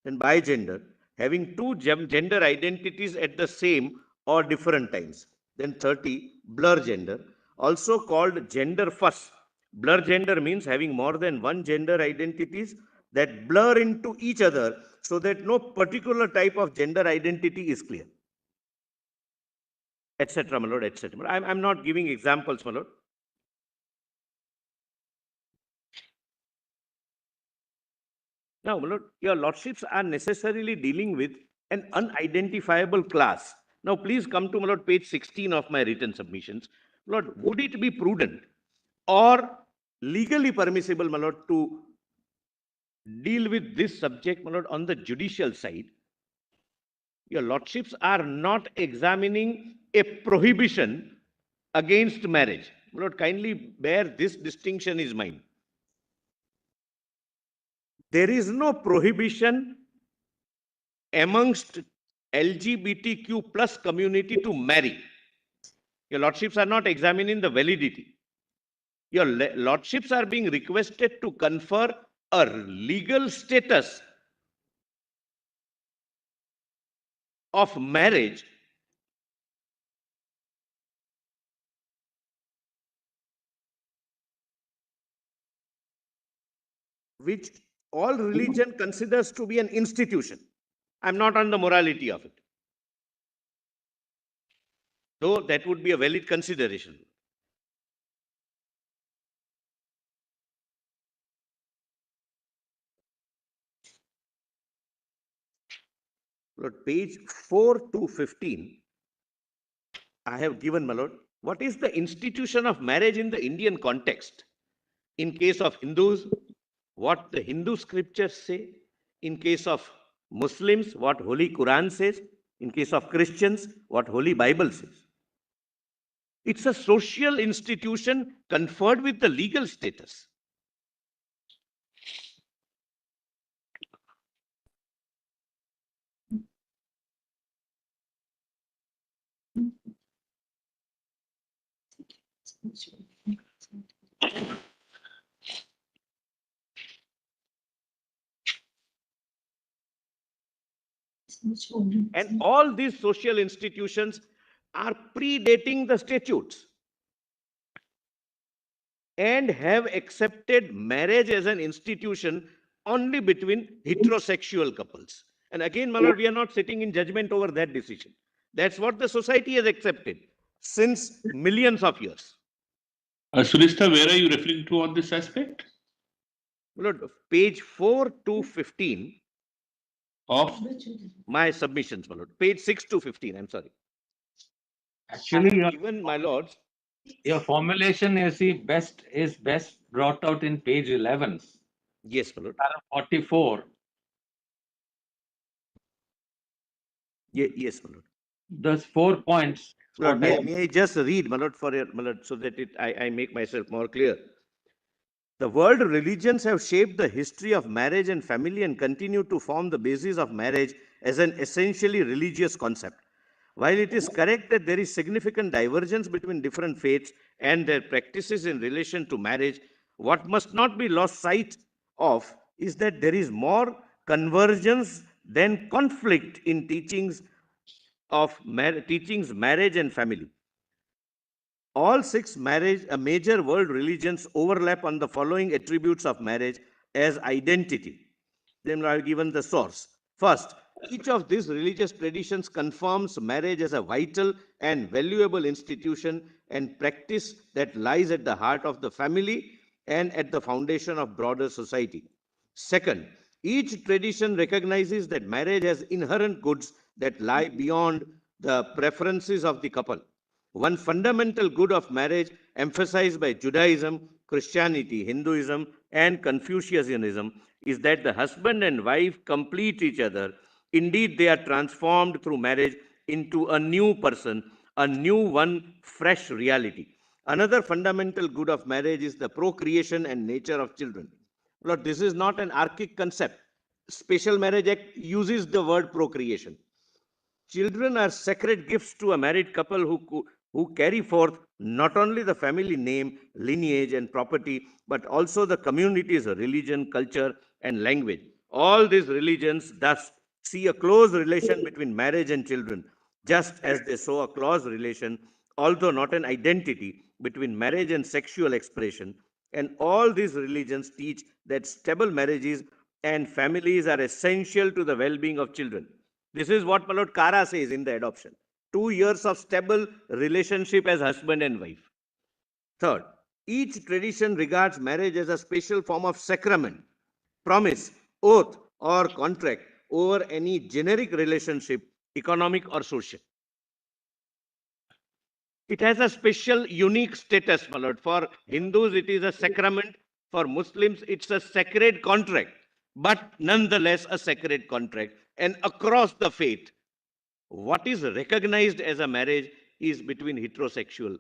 And bigender, having two gender identities at the same or different times. Then 30, blur gender, also called gender fuss. Blur gender means having more than one gender identities that blur into each other so that no particular type of gender identity is clear, etc., my lord, etc. I'm not giving examples, my lord. Now, my lord, your lordships are necessarily dealing with an unidentifiable class. Now, please come to, my lord, page 16 of my written submissions. Lord, would it be prudent or legally permissible, my lord, to deal with this subject, my lord, on the judicial side? Your lordships are not examining a prohibition against marriage. My lord, kindly bear this distinction is mine. There is no prohibition amongst LGBTQ plus community to marry. Your lordships are not examining the validity. Your lordships are being requested to confer a legal status of marriage which all religion considers to be an institution. I'm not on the morality of it, though that would be a valid consideration. Lord, page 4 to 15, I have given, my lord, what is the institution of marriage in the Indian context. In case of Hindus, what the Hindu scriptures say. In case of Muslims, what Holy Quran says. In case of Christians, what Holy Bible says. It's a social institution conferred with the legal status. And all these social institutions are predating the statutes and have accepted marriage as an institution only between heterosexual couples. And again, my lord, we are not sitting in judgment over that decision. That's what the society has accepted since millions of years. Sulista, where are you referring to on this aspect? Lord, page 4 to 15 of my submissions, my lord. Page 6 to 15, I'm sorry. Actually, even my lords, your formulation, you see, is best brought out in page 11. Yes, my lord. 44. Yes, my lord. Those 4 points. Lord, may I just read, my lord, for your, my lord, so that I make myself more clear. The world religions have shaped the history of marriage and family and continue to form the basis of marriage as an essentially religious concept. While it is correct that there is significant divergence between different faiths and their practices in relation to marriage, what must not be lost sight of is that there is more convergence than conflict in teachings of marriage and family. All six major world religions overlap on the following attributes of marriage as identity. Then I have given the source. First, each of these religious traditions confirms marriage as a vital and valuable institution and practice that lies at the heart of the family and at the foundation of broader society. Second, each tradition recognizes that marriage has inherent goods that lie beyond the preferences of the couple. One fundamental good of marriage emphasized by Judaism Christianity, Hinduism, and Confucianism is that the husband and wife complete each other. Indeed, they are transformed through marriage into a new person, a new one, fresh reality. Another fundamental good of marriage is the procreation and nature of children. Lord, this is not an archaic concept. Special Marriage Act uses the word procreation. Children are sacred gifts to a married couple who carry forth not only the family name, lineage, and property, but also the community's religion, culture, and language. All these religions thus see a close relation between marriage and children, just as they saw a close relation, although not an identity, between marriage and sexual expression. And all these religions teach that stable marriages and families are essential to the well being of children. This is what Malot Kara says in the adoption. 2 years of stable relationship as husband and wife. Third, each tradition regards marriage as a special form of sacrament, promise, oath, or contract over any generic relationship, economic or social. It has a special, unique status, my lord. For Hindus, it is a sacrament. For Muslims, it's a sacred contract, but nonetheless a sacred contract. And across the faith, what is recognized as a marriage is between heterosexual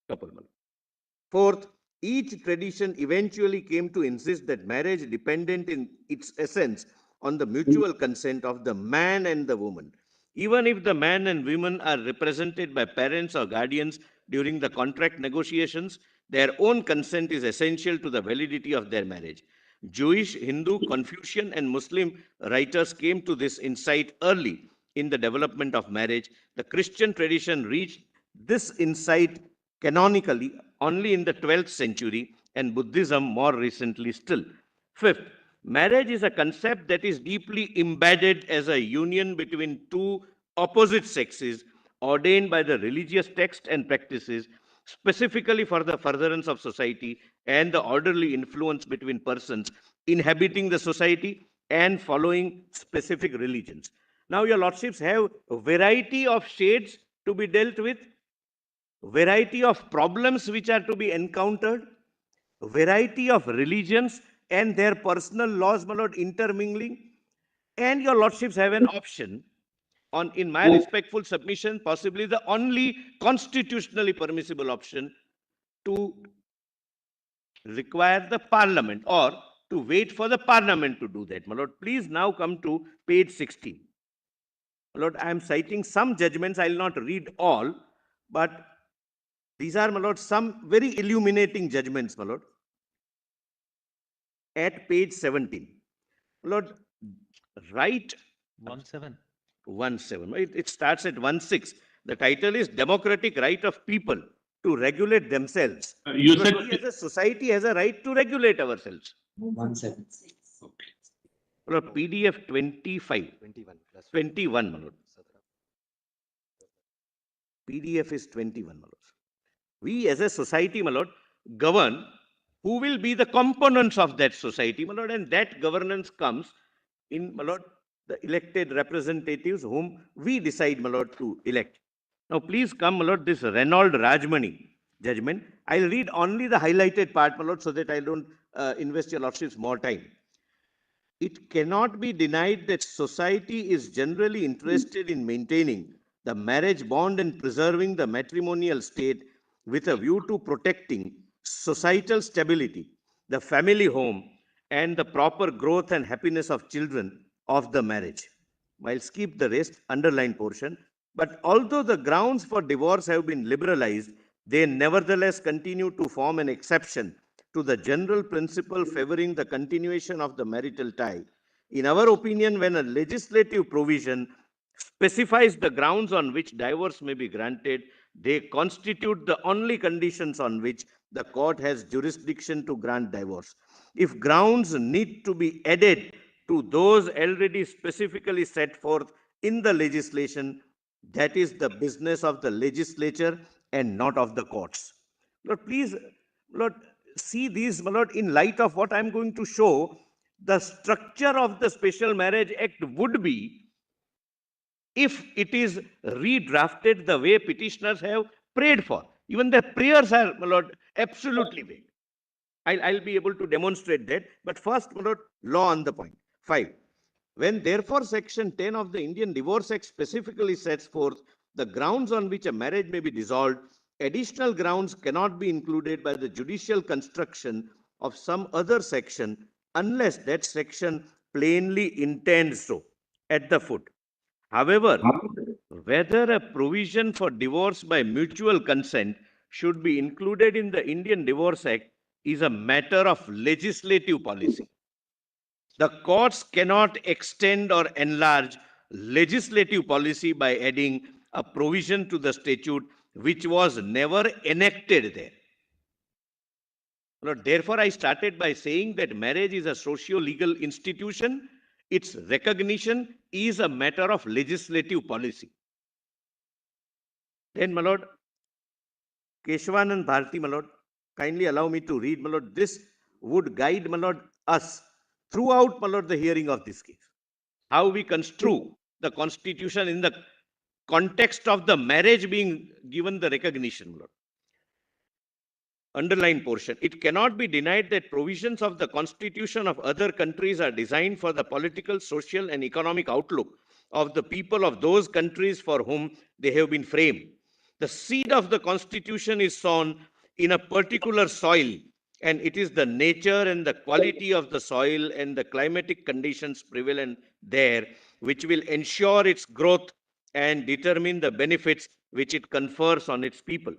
couple. Fourth, each tradition eventually came to insist that marriage dependent in its essence on the mutual consent of the man and the woman. Even if the man and women are represented by parents or guardians during the contract negotiations, their own consent is essential to the validity of their marriage. Jewish, Hindu, Confucian, and Muslim writers came to this insight early in the development of marriage. The Christian tradition reached this insight canonically only in the 12th century, and Buddhism more recently still. Fifth, marriage is a concept that is deeply embedded as a union between two opposite sexes, ordained by the religious text and practices, specifically for the furtherance of society and the orderly influence between persons inhabiting the society and following specific religions. Now, your lordships have a variety of shades to be dealt with, variety of problems which are to be encountered, variety of religions and their personal laws, my lord, intermingling, and your lordships have an option on, in my respectful submission, possibly the only constitutionally permissible option, to require the parliament or to wait for the parliament to do that. My lord, please now come to page 16. My lord, I am citing some judgments. I will not read all, but these are, my lord, some very illuminating judgments, my lord. At page 17. My lord, right 17. It starts at 16. The title is Democratic Right of People to Regulate Themselves. You said we as a society has a right to regulate ourselves. 17. Well, PDF 25. 21, my lord. PDF is 21, my lord. We as a society, my lord, govern who will be the components of that society, my lord, and that governance comes in, my lord, the elected representatives whom we decide, my lord, to elect. Now, please come, my lord, this Reynolds Rajmani judgment. I'll read only the highlighted part, my lord, so that I don't invest your lordships more time. It cannot be denied that society is generally interested in maintaining the marriage bond and preserving the matrimonial state with a view to protecting societal stability, the family home, and the proper growth and happiness of children of the marriage. I'll skip the rest, underline portion. But although the grounds for divorce have been liberalized, they nevertheless continue to form an exception to the general principle favoring the continuation of the marital tie. In our opinion, when a legislative provision specifies the grounds on which divorce may be granted, they constitute the only conditions on which the court has jurisdiction to grant divorce. If grounds need to be added to those already specifically set forth in the legislation, that is the business of the legislature and not of the courts. Lord, please, Lord, see these, my lord, in light of what I'm going to show. The structure of the Special Marriage Act would be, if it is redrafted the way petitioners have prayed for. Even their prayers are, my lord, absolutely vague. I'll be able to demonstrate that. But first, my lord, law on the point. 5. When therefore section 10 of the Indian Divorce Act specifically sets forth the grounds on which a marriage may be dissolved, additional grounds cannot be included by the judicial construction of some other section unless that section plainly intends so at the foot. However, whether a provision for divorce by mutual consent should be included in the Indian Divorce Act is a matter of legislative policy. The courts cannot extend or enlarge legislative policy by adding a provision to the statute which was never enacted there. Therefore, I started by saying that marriage is a socio-legal institution. Its recognition is a matter of legislative policy. Then, my lord, Keshavanand Bharti, my lord, kindly allow me to read, my lord. This would guide, my lord, us throughout, my lord, the hearing of this case. How we construe the constitution in the context of the marriage being given the recognition, my lord. Underline portion. It cannot be denied that provisions of the constitution of other countries are designed for the political, social, and economic outlook of the people of those countries for whom they have been framed. The seed of the constitution is sown in a particular soil, and it is the nature and the quality of the soil and the climatic conditions prevalent there which will ensure its growth and determine the benefits which it confers on its people.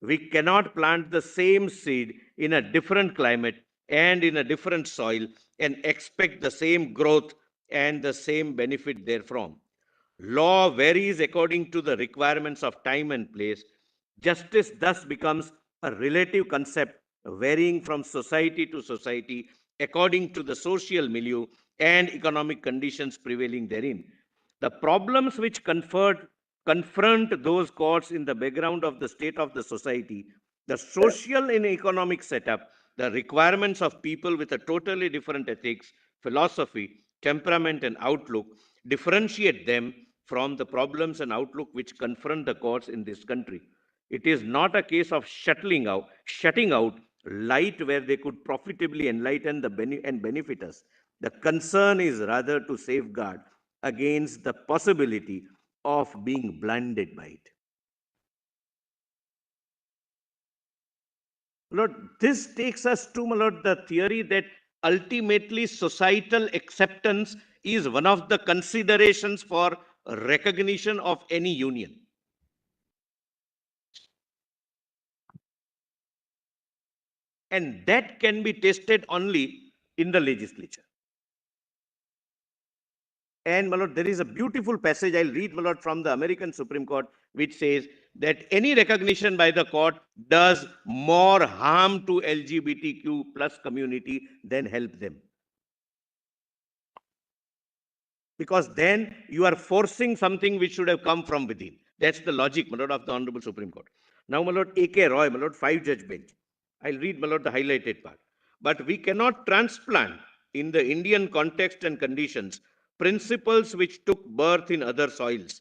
We cannot plant the same seed in a different climate and in a different soil and expect the same growth and the same benefit therefrom. Law varies according to the requirements of time and place. Justice thus becomes a relative concept varying from society to society according to the social milieu and economic conditions prevailing therein. The problems which confront those courts in the background of the state of the society, the social and economic setup, the requirements of people with a totally different ethics, philosophy, temperament, and outlook differentiate them from the problems and outlook which confront the courts in this country. It is not a case of shutting out light where they could profitably enlighten and benefit us. The concern is rather to safeguard against the possibility of being blinded by it. Lord, this takes us to, my lord, the theory that ultimately societal acceptance is one of the considerations for recognition of any union. And that can be tested only in the legislature. And, my lord, there is a beautiful passage I'll read, my lord, from the American Supreme Court, which says that any recognition by the court does more harm to LGBTQ plus community than help them. Because then you are forcing something which should have come from within. That's the logic, my lord, of the Honorable Supreme Court. Now, my lord, A.K. Roy, my lord, 5-judge bench. I'll read, my lord, the highlighted part. But we cannot transplant in the Indian context and conditions principles which took birth in other soils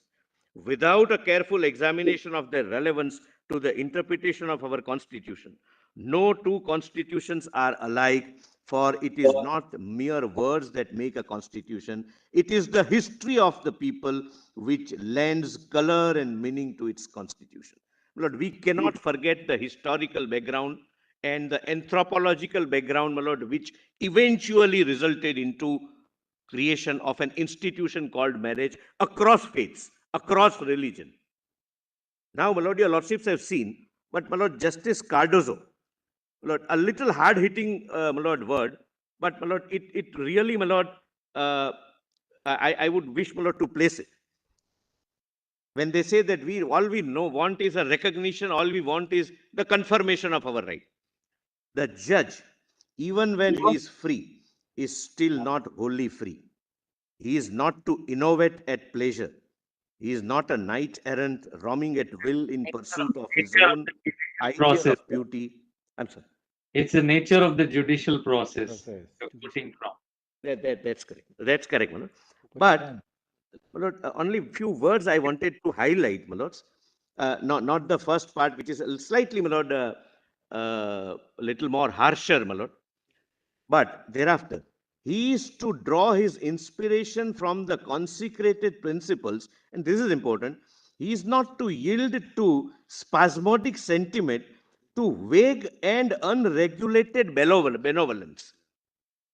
without a careful examination of their relevance to the interpretation of our constitution. No two constitutions are alike, for it is not mere words that make a constitution. It is the history of the people which lends color and meaning to its constitution. Lord, we cannot forget the historical background and the anthropological background, my lord, which eventually resulted into creation of an institution called marriage across faiths, across religion. Now, my lord, your lordships have seen, but my lord, Justice Cardozo, my lord, a little hard-hitting, my lord, word, but my lord, it really, my lord, I would wish, my lord, to place it. When they say that all we want is a recognition, all we want is the confirmation of our right. The judge, even when he is free, is still not wholly free. He is not to innovate at pleasure. He is not a knight errant roaming at will in pursuit of his own ideal of beauty. I'm sorry. It's the nature of the judicial process. That's correct. That's correct, my lord. But, my lord, only few words I wanted to highlight, my lords. Not the first part, which is slightly, my lord, a little more harsher, my lord. But thereafter, he is to draw his inspiration from the consecrated principles, and this is important. He is not to yield to spasmodic sentiment, to vague and unregulated benevolence.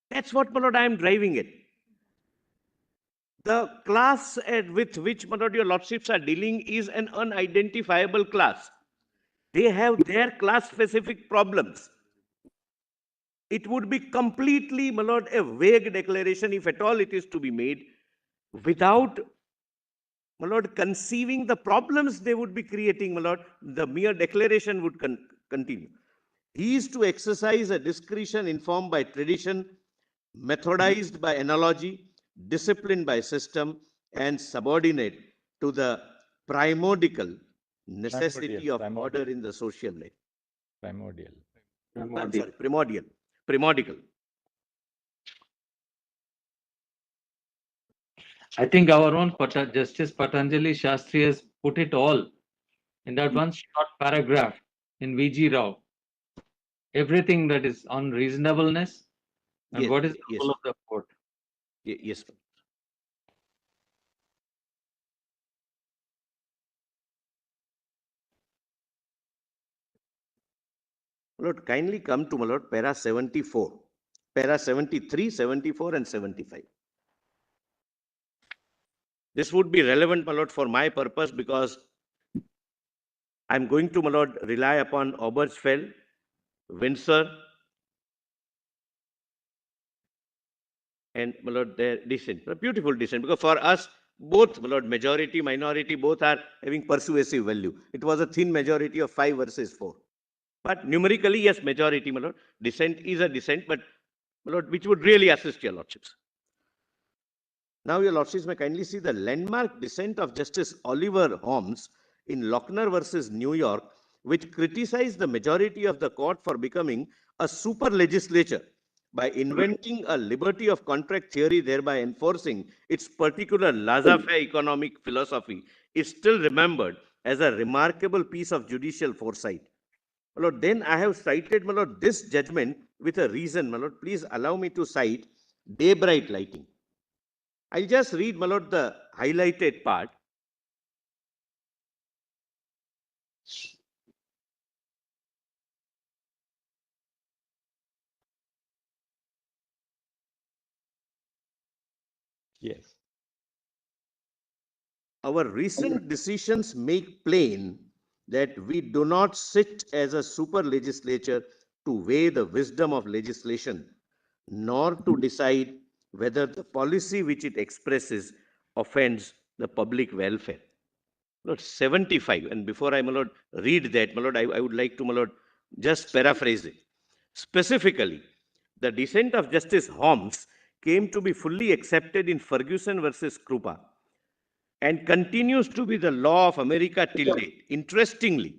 That's what, my lord, I am driving at. The class with which, my lord, your lordships are dealing is an unidentifiable class. They have their class-specific problems. It would be completely, my lord, a vague declaration, if at all it is to be made, without, my lord, conceiving the problems they would be creating, my lord. The mere declaration would continue. He is to exercise a discretion informed by tradition, methodized by analogy, disciplined by system, and subordinate to the primordial necessity of order in the social life. Primordial. I'm sorry, primordial. I think our own Justice Patanjali Shastri has put it all in that one short paragraph in V.G. Rao. Everything that is on reasonableness and what is the role of the court. Yes. Lord, kindly come to, my lord, para 74, para 73, 74, and 75. This would be relevant, my lord, for my purpose, because I'm going to, my lord, rely upon Obergefell, Windsor, and, my lord, their dissent. A beautiful dissent, because for us, both, my lord, majority, minority, both are having persuasive value. It was a thin majority of 5 versus 4. But numerically, yes, majority, my lord. Dissent is a dissent, but, my lord, which would really assist your lordships. Now, your lordships may kindly see the landmark dissent of Justice Oliver Holmes in Lochner versus New York, which criticized the majority of the court for becoming a super legislature by inventing a liberty of contract theory, thereby enforcing its particular laissez-faire economic philosophy, is still remembered as a remarkable piece of judicial foresight. My lord, then I have cited, my lord, this judgment with a reason. My lord, please allow me to cite Daybright Lighting. I'll just read, my lord, the highlighted part. Yes. Our recent decisions make plain that we do not sit as a super legislature to weigh the wisdom of legislation, nor to decide whether the policy which it expresses offends the public welfare. Lord, 75, and before I, my lord, read that, my lord, I would like to, my lord, just paraphrase it. Specifically, the dissent of Justice Holmes came to be fully accepted in Ferguson versus Krupa and continues to be the law of America till date. Interestingly,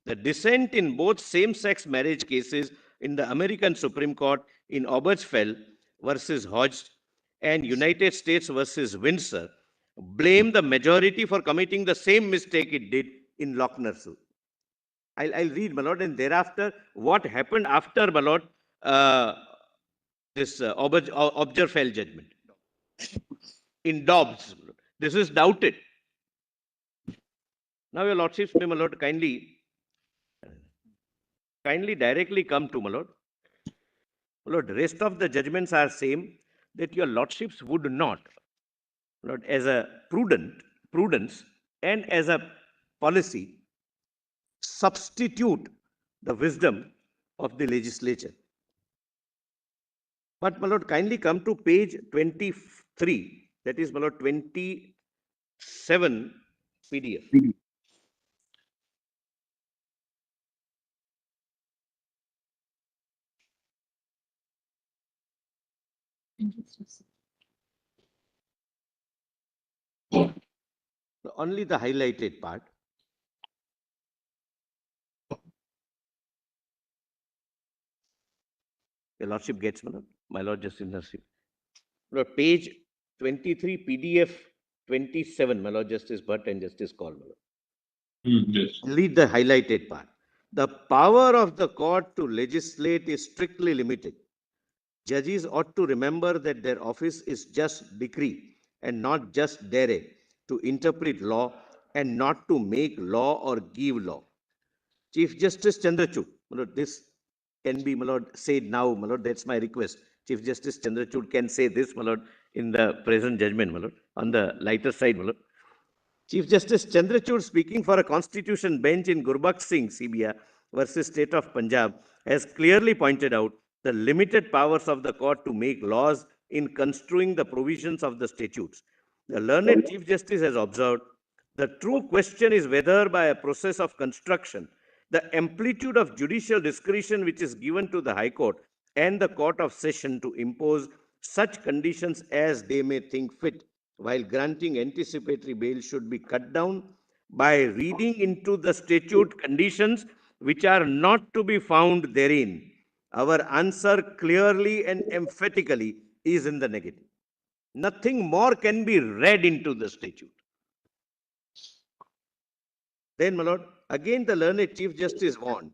the dissent in both same-sex marriage cases in the American Supreme Court in Obergefell versus Hodge and United States versus Windsor blame the majority for committing the same mistake it did in Lochner suit. I'll read, my lord, and thereafter, what happened after, my lord, this Obergefell judgment in Dobbs. This is doubted. Now, your lordships may, my lord, kindly directly come to, my lord. My lord, rest of the judgments are same, that your lordships would not, Lord, as a prudence and as a policy, substitute the wisdom of the legislature. But, my lord, kindly come to page 23, that is, my lord, 27 PDF. Only the highlighted part. Your lordship gets, my lord Justice Narsip. Lord, page 23, PDF 27, my lord Justice Bhatt and Justice Kaul. Yes. Read the highlighted part. the power of the court to legislate is strictly limited. Judges ought to remember that their office is just decree and not just dere to interpret law and not to make law or give law. Chief Justice Chandrachud, this can be, my lord, said now, my lord, that's my request. Chief Justice Chandrachud can say this, my lord, in the present judgment, my lord, on the lighter side, my lord. Chief Justice Chandrachud, speaking for a constitution bench in Gurbakh Singh, CBI versus State of Punjab, has clearly pointed out the limited powers of the court to make laws in construing the provisions of the statutes. The learned Chief Justice has observed the true question is whether by a process of construction, the amplitude of judicial discretion which is given to the High Court and the Court of Session to impose such conditions as they may think fit while granting anticipatory bail should be cut down by reading into the statute conditions which are not to be found therein. Our answer clearly and emphatically is in the negative. Nothing more can be read into the statute. Then, my lord, again the learned Chief Justice warned,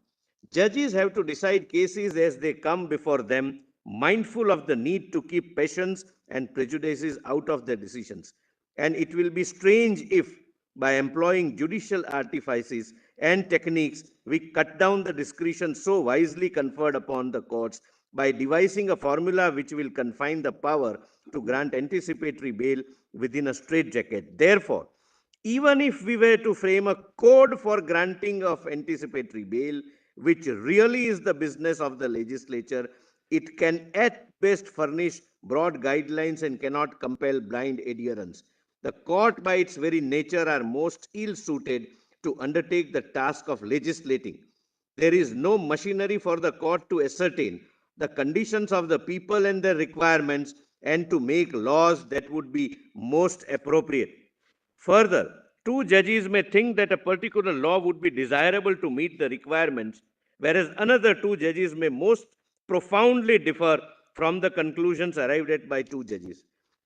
judges have to decide cases as they come before them, mindful of the need to keep passions and prejudices out of their decisions. And it will be strange if, by employing judicial artifices and techniques, we cut down the discretion so wisely conferred upon the courts by devising a formula which will confine the power to grant anticipatory bail within a straitjacket. Therefore, even if we were to frame a code for granting of anticipatory bail, which really is the business of the legislature, it can at best furnish broad guidelines and cannot compel blind adherence. The court, by its very nature, are most ill-suited to undertake the task of legislating. There is no machinery for the court to ascertain the conditions of the people and their requirements and to make laws that would be most appropriate. Further, two judges may think that a particular law would be desirable to meet the requirements, whereas another two judges may most profoundly differ from the conclusions arrived at by two judges.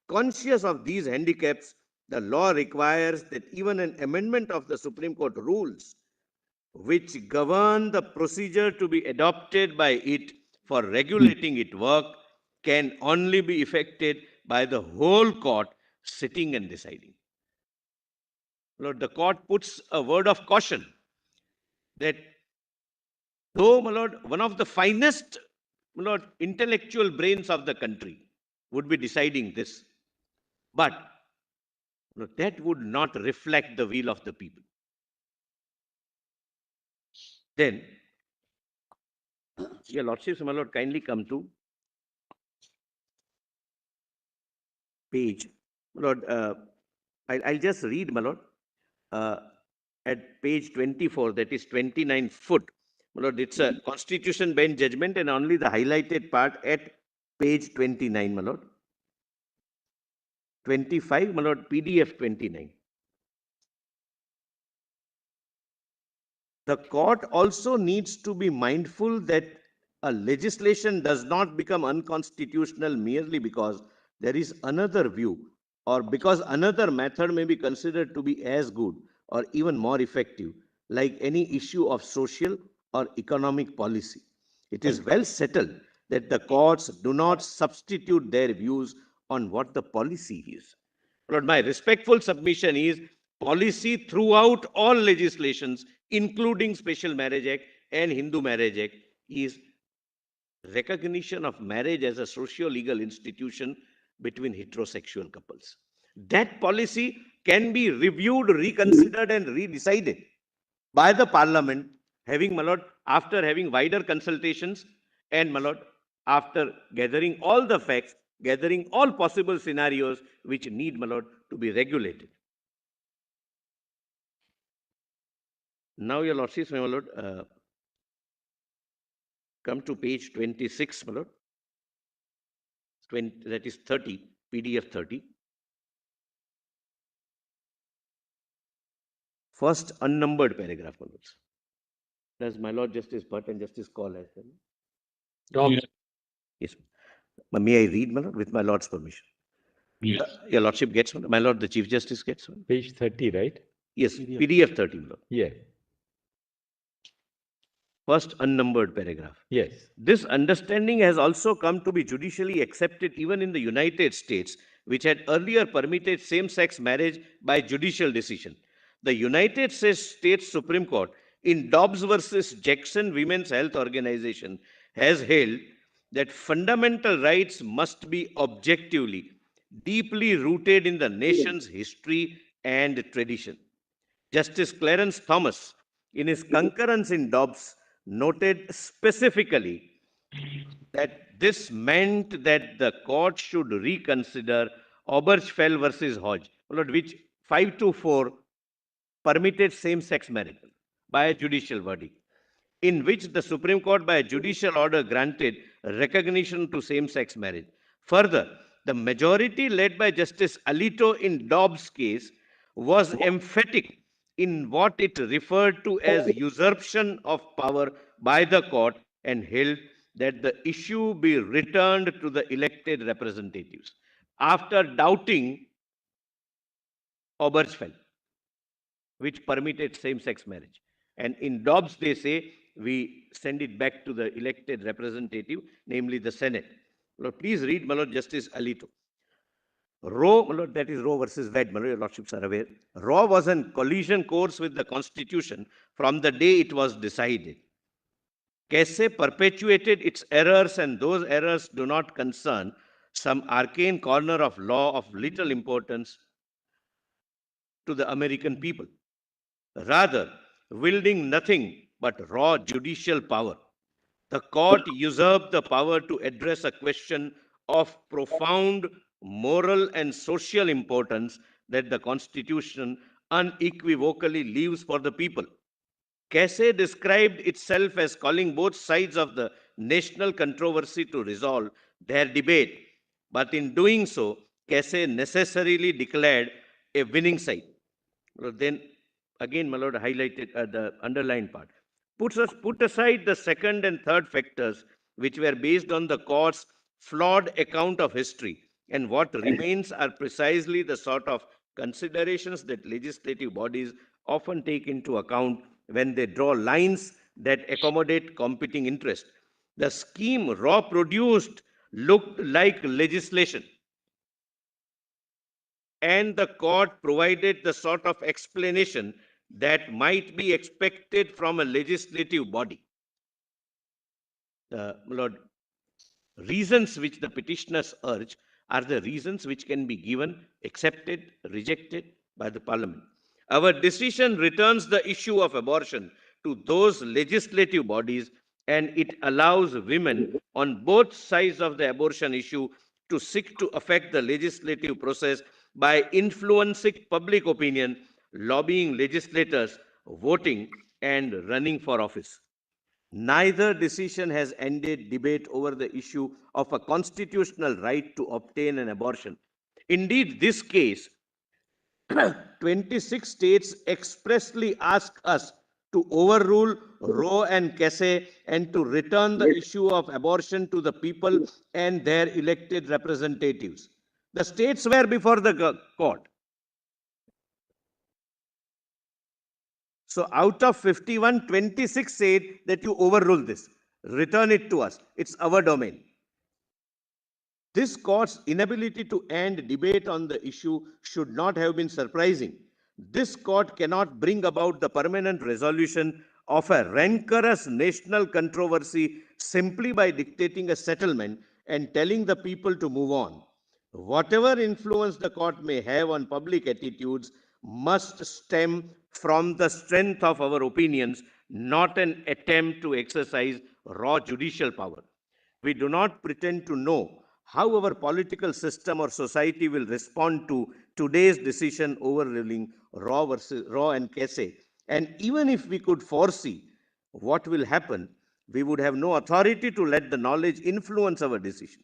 Conscious of these handicaps, the law requires that even an amendment of the Supreme Court rules, which govern the procedure to be adopted by it for regulating its work, can only be effected by the whole court sitting and deciding. Lord, the court puts a word of caution that though, my lord, one of the finest, my lord, intellectual brains of the country would be deciding this, but that would not reflect the will of the people. Then, your lordships, my lord, kindly come to page, my lord, I'll just read, my lord, at page 24, that is 29 foot. My lord, it's a constitution bench judgment and only the highlighted part at page 29, my lord. 25, my lord, PDF 29. The court also needs to be mindful that a legislation does not become unconstitutional merely because there is another view or because another method may be considered to be as good or even more effective, like any issue of social or economic policy. It is well settled that the courts do not substitute their views on what the policy is. But my respectful submission is policy throughout all legislations, including Special Marriage Act and Hindu Marriage Act, is recognition of marriage as a socio-legal institution between heterosexual couples. That policy can be reviewed, reconsidered, and redecided by the Parliament, having, my lord, after having wider consultations and, my lord, after gathering all the facts, gathering all possible scenarios which need, my lord, to be regulated. Now, your lordships, my lord, come to page 26, my lord. 20, that is 30, PDF 30. First unnumbered paragraph, my lords. Does my Lord Justice Bhatt and Justice Kaul as well? Yes. May I read, my lord, with my lord's permission? Yes. Your lordship gets one. My lord, the Chief Justice gets one. Page 30, right? Yes, PDF 30, my lord. Yeah. first unnumbered paragraph. Yes. This understanding has also come to be judicially accepted even in the United States, which had earlier permitted same-sex marriage by judicial decision. The United States Supreme Court, in Dobbs versus Jackson Women's Health Organization, has held that fundamental rights must be objectively, deeply rooted in the nation's history and tradition. Justice Clarence Thomas, in his concurrence in Dobbs, noted specifically that this meant that the court should reconsider Obergefell versus Hodge, which 5-4 permitted same-sex marriage by a judicial verdict, in which the Supreme Court, by a judicial order, granted recognition to same-sex marriage. Further, the majority led by Justice Alito in Dobbs' case was emphatic in what it referred to as usurpation of power by the court and held that the issue be returned to the elected representatives after doubting Obergefell, which permitted same-sex marriage. And in Dobbs, they say, we send it back to the elected representative, namely the Senate. Lord, please read, my Lord, Justice Alito. Roe, my Lord, that is Roe versus Wade, my Lord, your Lordships are aware. Roe was on collision course with the Constitution from the day it was decided. Case perpetuated its errors, and those errors do not concern some arcane corner of law of little importance to the American people. Rather, wielding nothing but raw judicial power, the court usurped the power to address a question of profound moral and social importance that the Constitution unequivocally leaves for the people. Case described itself as calling both sides of the national controversy to resolve their debate, but in doing so, Case necessarily declared a winning side. Then again, my Lord highlighted the underlined part. Put aside the second and third factors, which were based on the court's flawed account of history, and what remains are precisely the sort of considerations that legislative bodies often take into account when they draw lines that accommodate competing interests. The scheme Raw produced looked like legislation, and the court provided the sort of explanation that might be expected from a legislative body. Lord, reasons which the petitioners urge are the reasons which can be given, accepted, rejected by the Parliament. Our decision returns the issue of abortion to those legislative bodies, and it allows women on both sides of the abortion issue to seek to affect the legislative process by influencing public opinion, lobbying legislators, voting, and running for office. Neither decision has ended debate over the issue of a constitutional right to obtain an abortion. Indeed, this case, 26 states expressly ask us to overrule Roe and Case and to return the issue of abortion to the people and their elected representatives. The states were before the court. So out of 51, 26 said that you overrule this. Return it to us. It's our domain. This court's inability to end debate on the issue should not have been surprising. This court cannot bring about the permanent resolution of a rancorous national controversy simply by dictating a settlement and telling the people to move on. Whatever influence the court may have on public attitudes must stem from the strength of our opinions, not an attempt to exercise raw judicial power. We do not pretend to know how our political system or society will respond to today's decision overruling Raw and Case. And even if we could foresee what will happen, we would have no authority to let the knowledge influence our decision.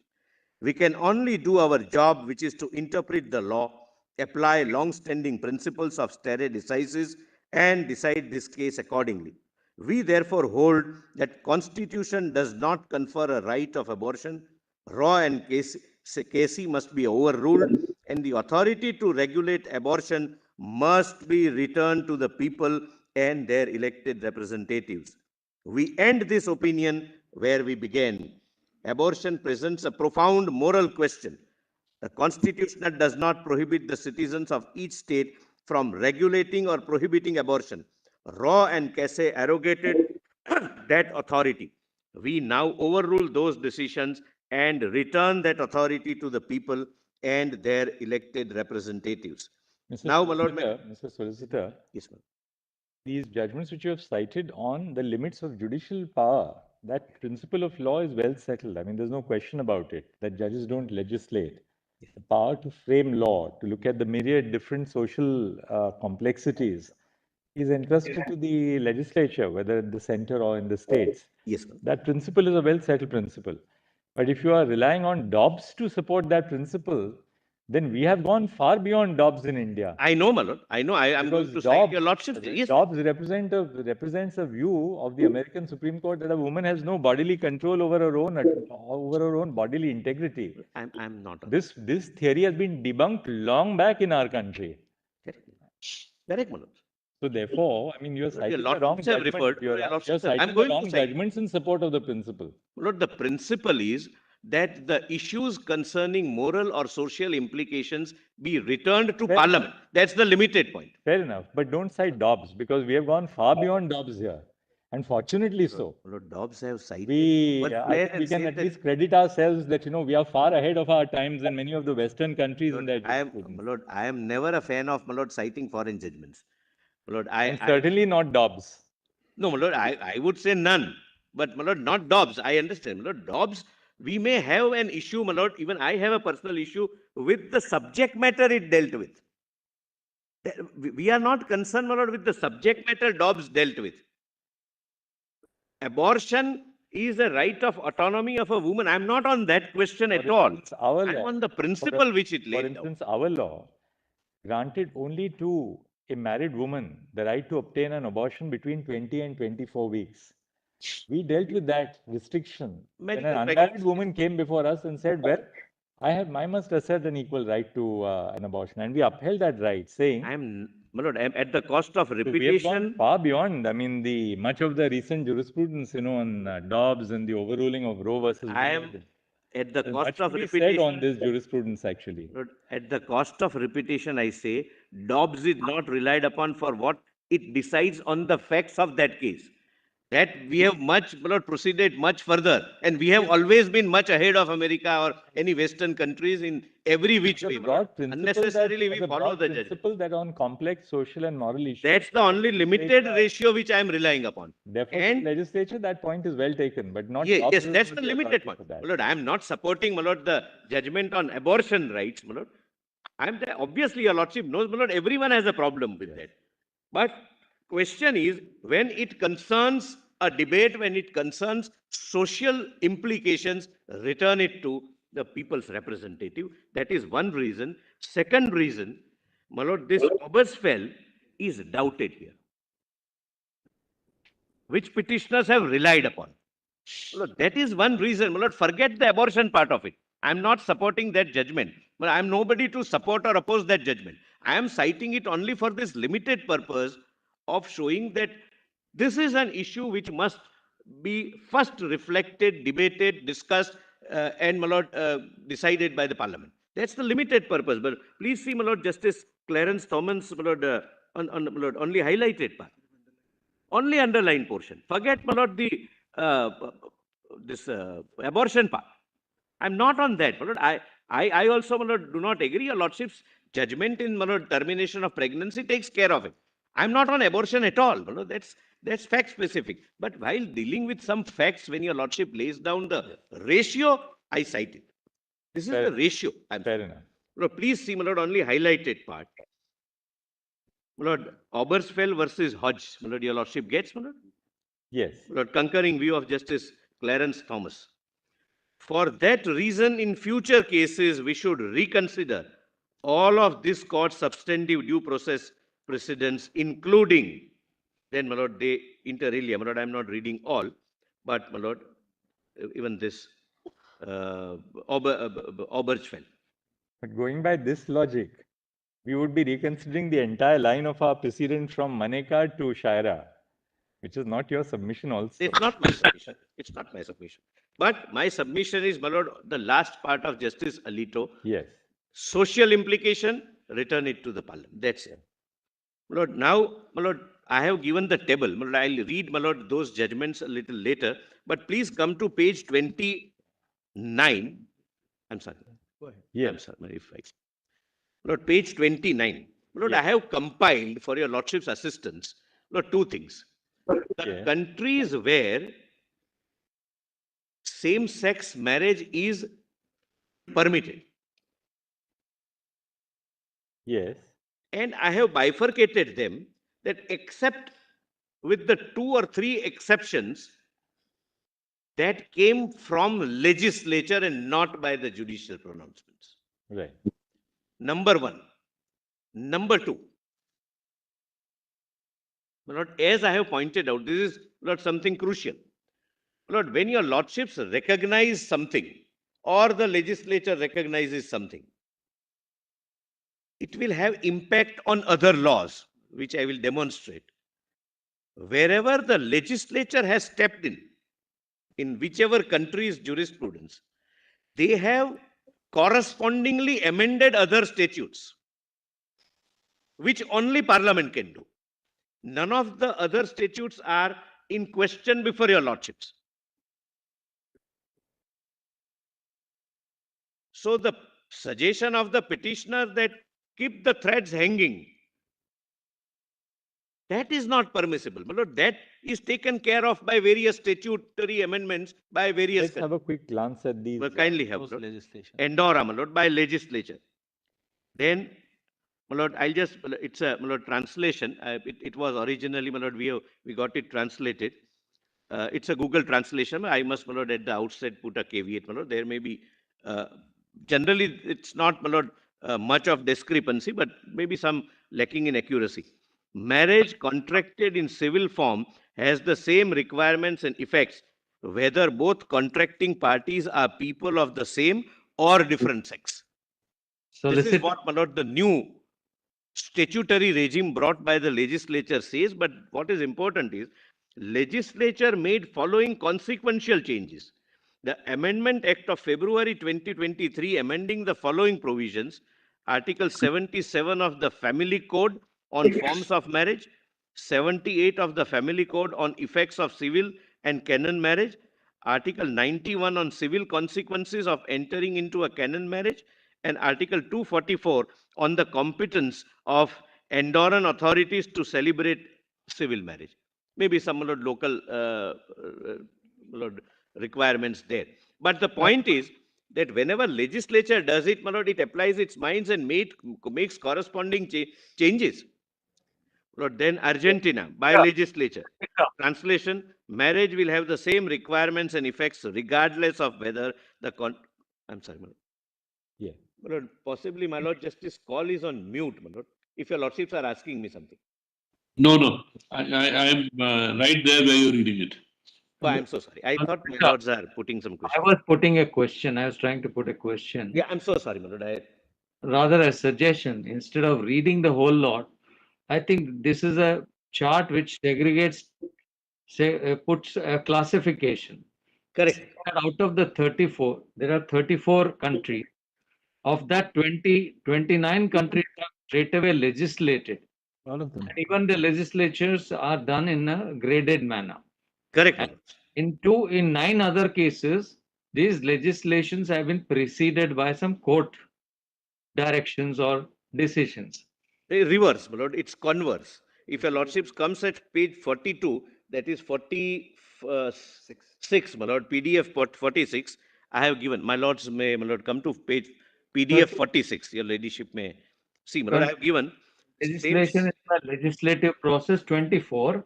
We can only do our job, which is to interpret the law, apply long-standing principles of stare decisis, and decide this case accordingly. We therefore hold that Constitution does not confer a right of abortion. Raw and Casey must be overruled, and the authority to regulate abortion must be returned to the people and their elected representatives. We end this opinion where we began. Abortion presents a profound moral question. The Constitution does not prohibit the citizens of each state from regulating or prohibiting abortion. Raw and Casey arrogated that authority. We now overrule those decisions and return that authority to the people and their elected representatives. Now, my Lord, Mr. Solicitor, yes, ma'am. These judgments which you have cited on the limits of judicial power, that principle of law is well settled. I mean, there's no question about it, that judges don't legislate. The power to frame law, to look at the myriad different social complexities, is entrusted to the legislature, whether at the center or in the states. Yes, that principle is a well settled principle. But if you are relying on Dobbs to support that principle, then we have gone far beyond Dobbs in India. I know, my Lord. I know. I am going to cite your Lordship. Yes. Dobbs represents a view of the American Supreme Court that a woman has no bodily control over her own bodily integrity. I'm not. This theory has been debunked long back in our country. Correct, my Lord. So therefore, I mean, you're citing the wrong judgment. You're citing the wrong judgments in support of the principle. Lord, the principle is that the issues concerning moral or social implications be returned to Parliament. That's the limited point. Fair enough. But don't cite Dobbs, because we have gone far beyond Dobbs here. And fortunately so. Lord, Dobbs have cited. We can at least credit ourselves that, we are far ahead of our times than many of the Western countries in their jurisprudence. Lord, I am never a fan of, my Lord, citing foreign judgments. My Lord, certainly not Dobbs. No, my Lord, I would say none. But, my Lord, not Dobbs. I understand. My Lord, Dobbs, we may have an issue, my Lord, even I have a personal issue with the subject matter it dealt with. We are not concerned, my Lord, with the subject matter Dobbs dealt with. Abortion is a right of autonomy of a woman. I'm not on that question at all. I'm on the principle which it laid down. For instance, our law granted only to a married woman the right to obtain an abortion between 20 and 24 weeks. We dealt with that restriction. When an unmarried woman came before us and said, well, I must assert an equal right to an abortion. And we upheld that right, saying... My Lord, I'm at the cost of repetition... We have gone far beyond, I mean, much of the recent jurisprudence, on Dobbs and the overruling of Roe versus Wade. I am at the cost of repetition... said on this jurisprudence, actually. Lord, at the cost of repetition, I say, Dobbs is not relied upon for what it decides on the facts of that case. That we have proceeded much further, and we have always been much ahead of America or any Western countries in every which way. Unnecessarily, we follow the principle that on complex social and moral issues. That's the only limited ratio which I am relying upon. And legislature, that point is well taken, but not. Yes, that's the limited point. My Lord, I am not supporting, my Lord, the judgment on abortion rights, my Lord. Obviously, your Lordship knows, my Lord, everyone has a problem with that. But question is, when it concerns a debate, when it concerns social implications, return it to the people's representative. That is one reason. Second reason, my Lord, this Obergefell is doubted here, which petitioners have relied upon. Lord, that is one reason. My Lord, forget the abortion part of it. I am not supporting that judgment, but I am nobody to support or oppose that judgment. I am citing it only for this limited purpose of showing that this is an issue which must be first reflected, debated, discussed, and, my Lord, decided by the Parliament. That's the limited purpose. But please see, my Lord, Justice Clarence Thomas, my Lord, my Lord, only highlighted part, only underlined portion. Forget, my Lord, the this abortion part. I'm not on that, my Lord. I also, my Lord, do not agree. Your Lordship's judgment in, my Lord, termination of pregnancy takes care of it. I'm not on abortion at all. My Lord, that's fact specific. But while dealing with some facts, when your Lordship lays down the ratio, I cite it. This is the ratio. Fair enough. Lord, please see, my Lord, only highlighted part. My Lord, Obergefell versus Hodge. My Lord, your Lordship gets, my Lord? Yes. My Lord, concurring view of Justice Clarence Thomas. For that reason, in future cases, we should reconsider all of this court's substantive due process precedents, including, then, my Lord, they inter alia. My Lord, I am not reading all, but, my Lord, even this Obergefell. But going by this logic, we would be reconsidering the entire line of our precedent from Maneka to Shaira. Which is not your submission also. It's not my submission. It's not my submission. But my submission is, my lord, the last part of Justice Alito. Yes. Social implication, return it to the parliament. That's it. My lord, now, my lord, I have given the table. My lord, I'll read, my lord, those judgments a little later. But please come to page 29. I'm sorry. Go ahead. Yes. I'm sorry, if I... Lord, page 29. Lord, I have compiled for your lordship's assistance, Lord, two things. The countries where same-sex marriage is permitted. Yes. And I have bifurcated them that except with the 2 or 3 exceptions that came from legislature and not by the judicial pronouncements. Right. Number 1. Number 2. Lord, as I have pointed out, this is, Lord, something crucial. Lord, when your lordships recognize something or the legislature recognizes something, it will have impact on other laws, which I will demonstrate. Wherever the legislature has stepped in whichever country's jurisprudence, they have correspondingly amended other statutes, which only Parliament can do. None of the other statutes are in question before your lordships. So the suggestion of the petitioner that keep the threads hanging, that is not permissible. But that is taken care of by various statutory amendments by various. Let's have a quick glance at these. Well, kindly have. Legislation. Endora, my lord, by legislature. Then, my lord, I'll just, it's a, my lord, translation. It was originally, my lord, we got it translated. It's a Google translation. I must, my lord, at the outset put a caveat, my lord. There may be, generally, it's not, my lord, much of discrepancy, but maybe some lacking in accuracy. Marriage contracted in civil form has the same requirements and effects, whether both contracting parties are people of the same or different sex. So this is what, my lord, the new statutory regime brought by the legislature says. But what is important is, legislature made following consequential changes. The Amendment Act of February 2023 amending the following provisions: Article 77 of the Family Code on forms of marriage, 78 of the Family Code on effects of civil and canon marriage, Article 91 on civil consequences of entering into a canon marriage, and Article 244 on the competence of Andorran authorities to celebrate civil marriage. Maybe some local requirements there. But the point is that whenever legislature does it, my lord, it applies its minds and makes corresponding changes. Lord, then Argentina, by legislature. Translation: marriage will have the same requirements and effects regardless of whether the I'm sorry, my lord. Yeah. My lord, possibly, my lord, Justice call is on mute, my lord, if your lordships are asking me something. No, no. I am right there where you're reading it. Oh, I'm so sorry. I thought my lords are putting some questions. I was putting a question. I was trying to put a question. Yeah, I'm so sorry, my lord. Rather a suggestion. Instead of reading the whole lot, I think this is a chart which segregates, puts a classification. Correct. Out of the 34, there are 34 countries. Of that, 29 countries have straight away legislated. All of them. And even the legislatures are done in a graded manner. Correct. And in 9 other cases, these legislations have been preceded by some court directions or decisions. Reverse, my lord, it's converse. If your lordships comes at page 42, that is 46, my lord, PDF 46, I have given. My lords may, my lord, come to page PDF 46. Your ladyship may see, my lord, I have given. Legislation is the legislative process 24.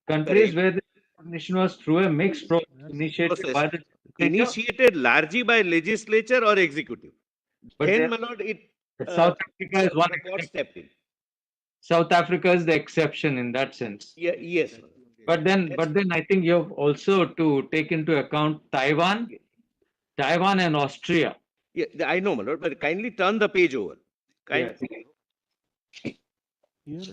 Countries where the recognition was through a mixed process initiated by the legislature. Initiated largely by legislature or executive. But then, my lord, South Africa is one. Stepped in. South Africa is the exception in that sense. Yeah, yes. But then I think you have also to take into account Taiwan and Austria. Yeah, I know, my lord, but kindly turn the page over.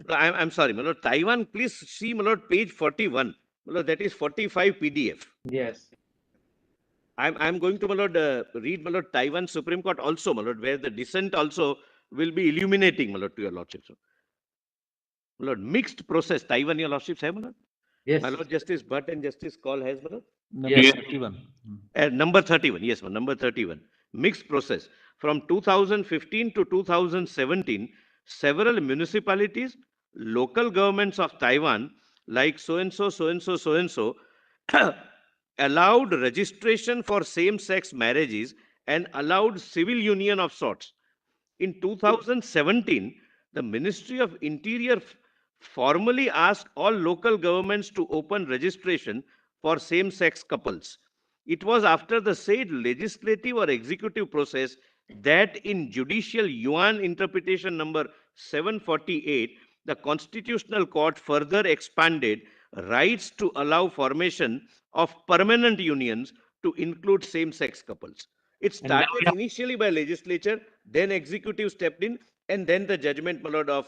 I'm sorry, my lord. Taiwan, please see, my lord, page 41. Well, that is 45 PDF. Yes. I'm going to, my lord, read, my lord, Taiwan Supreme Court also, my lord, where the dissent also will be illuminating, my lord, to your lordships. My lord, mixed process. Taiwan, your lordships have, my lord? Yes. My lord, Justice Butt and Justice Call has, my lord? Number Yes. 31. Number 31, yes, number 31. Mixed process. From 2015 to 2017, several municipalities, local governments of Taiwan, like so-and-so, so-and-so, so-and-so, allowed registration for same-sex marriages and allowed civil union of sorts. In 2017, the Ministry of Interior formally asked all local governments to open registration for same-sex couples. It was after the said legislative or executive process that in Judicial Yuan Interpretation number 748, the Constitutional Court further expanded rights to allow formation of permanent unions to include same-sex couples. It started initially by legislature, then executive stepped in, and then the judgment, my lord, of...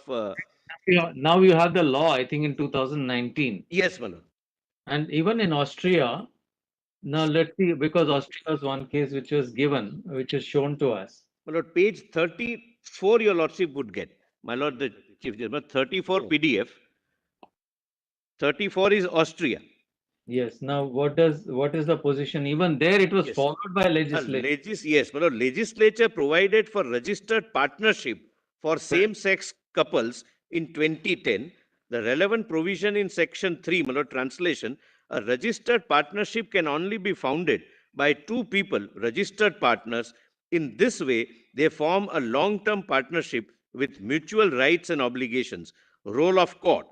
Now you have the law, I think, in 2019. Yes, my lord. And even in Austria, now let's see, because Austria was one case which was given, which is shown to us. My lord, page 34, your lordship would get. My lord, the Chief Justice, 34 PDF. 34 is Austria. Yes. Now, what is the position? Even there, it was Yes. followed by legislation. Yes, my lord, legislature provided for registered partnership for same-sex couples in 2010. The relevant provision in section 3, my lord, translation, a registered partnership can only be founded by two people, registered partners. In this way, they form a long-term partnership with mutual rights and obligations. Role of court.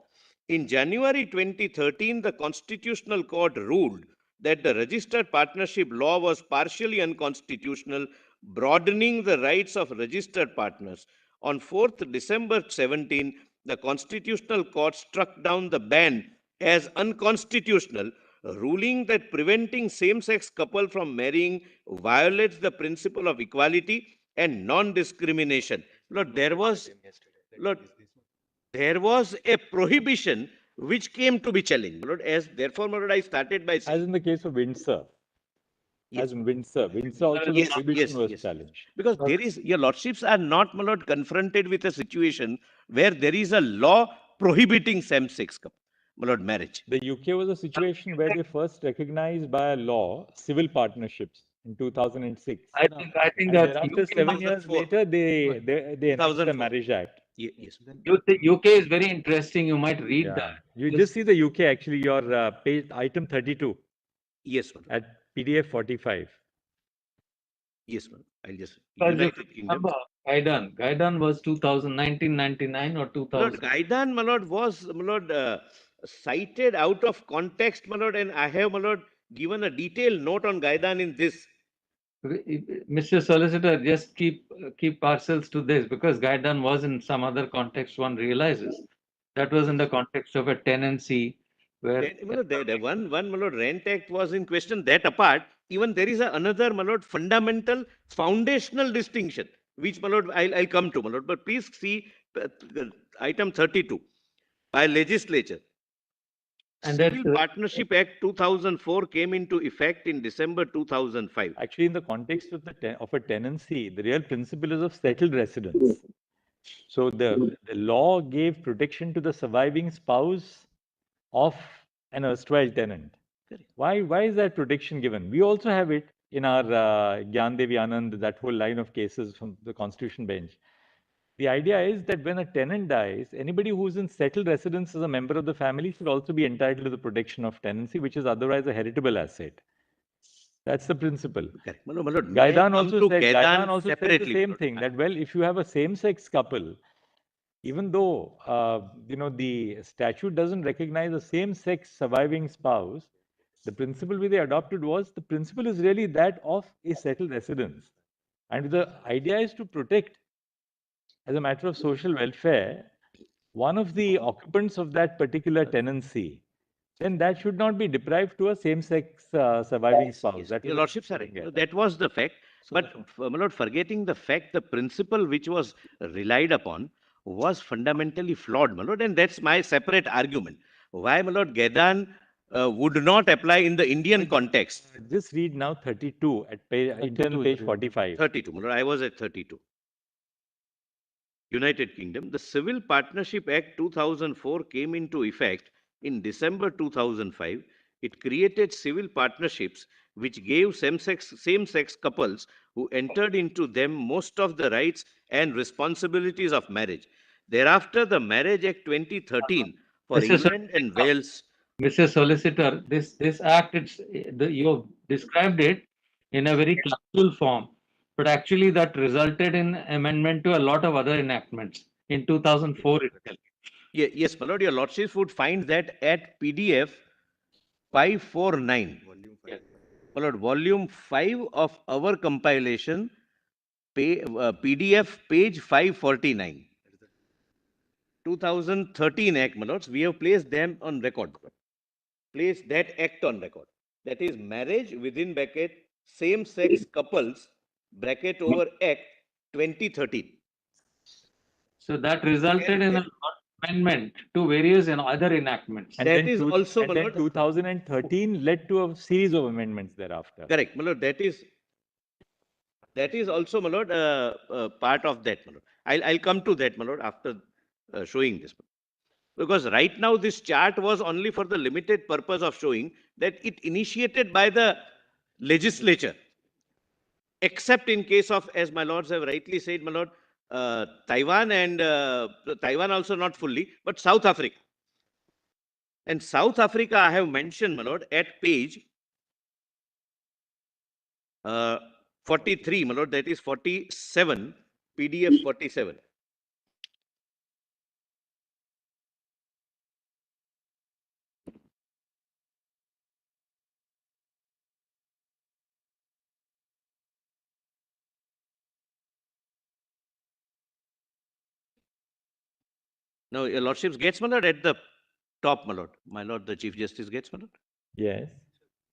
In January 2013, the Constitutional Court ruled that the registered partnership law was partially unconstitutional, broadening the rights of registered partners. On 4th December 17, the Constitutional Court struck down the ban as unconstitutional, ruling that preventing same-sex couple from marrying violates the principle of equality and non-discrimination. Lord, there was a prohibition which came to be challenged. Lord, therefore, my lord, I started by saying... As in the case of Windsor. As in Windsor. Windsor also the prohibition was challenged. Because there is, your lordships are not, my lord, confronted with a situation where there is a law prohibiting same-sex couple, my lord, marriage. The UK was a situation where they first recognized by a law civil partnerships in 2006. I think that thereafter, 7 years later, they enacted the Marriage Act. Yes. UK is very interesting. You might read that. You just see the UK, actually, your page, item 32. Yes, sir. At PDF 45. Yes, ma'am. I'll just... United Kingdom. Gaidan was 1999 or 2000. Lord, Gaidan, my lord, was, my lord, cited out of context, my lord, and I have, my lord, given a detailed note on Gaidan in this. Mr. Solicitor, just keep ourselves to this, because Gaidan was in some other context, one realizes. That was in the context of a tenancy where... The one, my lord, Rent Act was in question. That apart, even there is another, my lord, fundamental, foundational distinction, which, my lord, I'll come to, my lord. But please see item 32 by legislature. And Civil Partnership Act 2004 came into effect in December 2005. Actually, in the context of a tenancy, the real principle is of settled residence. So the law gave protection to the surviving spouse of an erstwhile tenant. Why is that protection given? We also have it in our Gyan Devi Anand, that whole line of cases from the Constitution bench. The idea is that when a tenant dies, anybody who's in settled residence as a member of the family should also be entitled to the protection of tenancy, which is otherwise a heritable asset. That's the principle. Gaidan also said the same thing, that, well, if you have a same-sex couple, even though, the statute doesn't recognize a same-sex surviving spouse, the principle they adopted was, the principle is really that of a settled residence. And the idea is to protect, as a matter of social welfare, one of the occupants of that particular tenancy, then that should not be deprived to a same-sex surviving spouse. Your lordship, sir, that was the fact. But, my lord, forgetting the fact, the principle which was relied upon was fundamentally flawed, my lord, and that's my separate argument. Why, my lord, Gaidan would not apply in the Indian context. Just read now 32 at internal page 45. 32, my lord, I was at 32. United Kingdom, the Civil Partnership Act 2004 came into effect in December 2005. It created civil partnerships which gave same-sex couples who entered into them most of the rights and responsibilities of marriage. Thereafter, the Marriage Act 2013 for England and Wales. Mr. Solicitor, this act, you described it in a very classical form, but actually that resulted in amendment to a lot of other enactments in 2004 itself. Yes, my lord, your lordship would find that at PDF 549. My lord, volume 5 of our compilation, PDF page 549. 2013 Act, my lords, we have placed them on record. Place that act on record. That is marriage within bracket same-sex couples bracket over Act 2013. So that resulted in an amendment to various other enactments. And that then is also, and then 2013 led to a series of amendments thereafter. Correct, my lord. That is also, my lord, part of that, my lord. I'll come to that, my lord, after showing this. Because right now this chart was only for the limited purpose of showing that it initiated by the legislature, except in case of, as my lords have rightly said, my lord, Taiwan and Taiwan also not fully, but South Africa. And South Africa I have mentioned, my lord, at page 43, my lord, that is 47, PDF 47. Now, your lordships gets, my lord, at the top, my lord, the Chief Justice gets, my lord. Yes.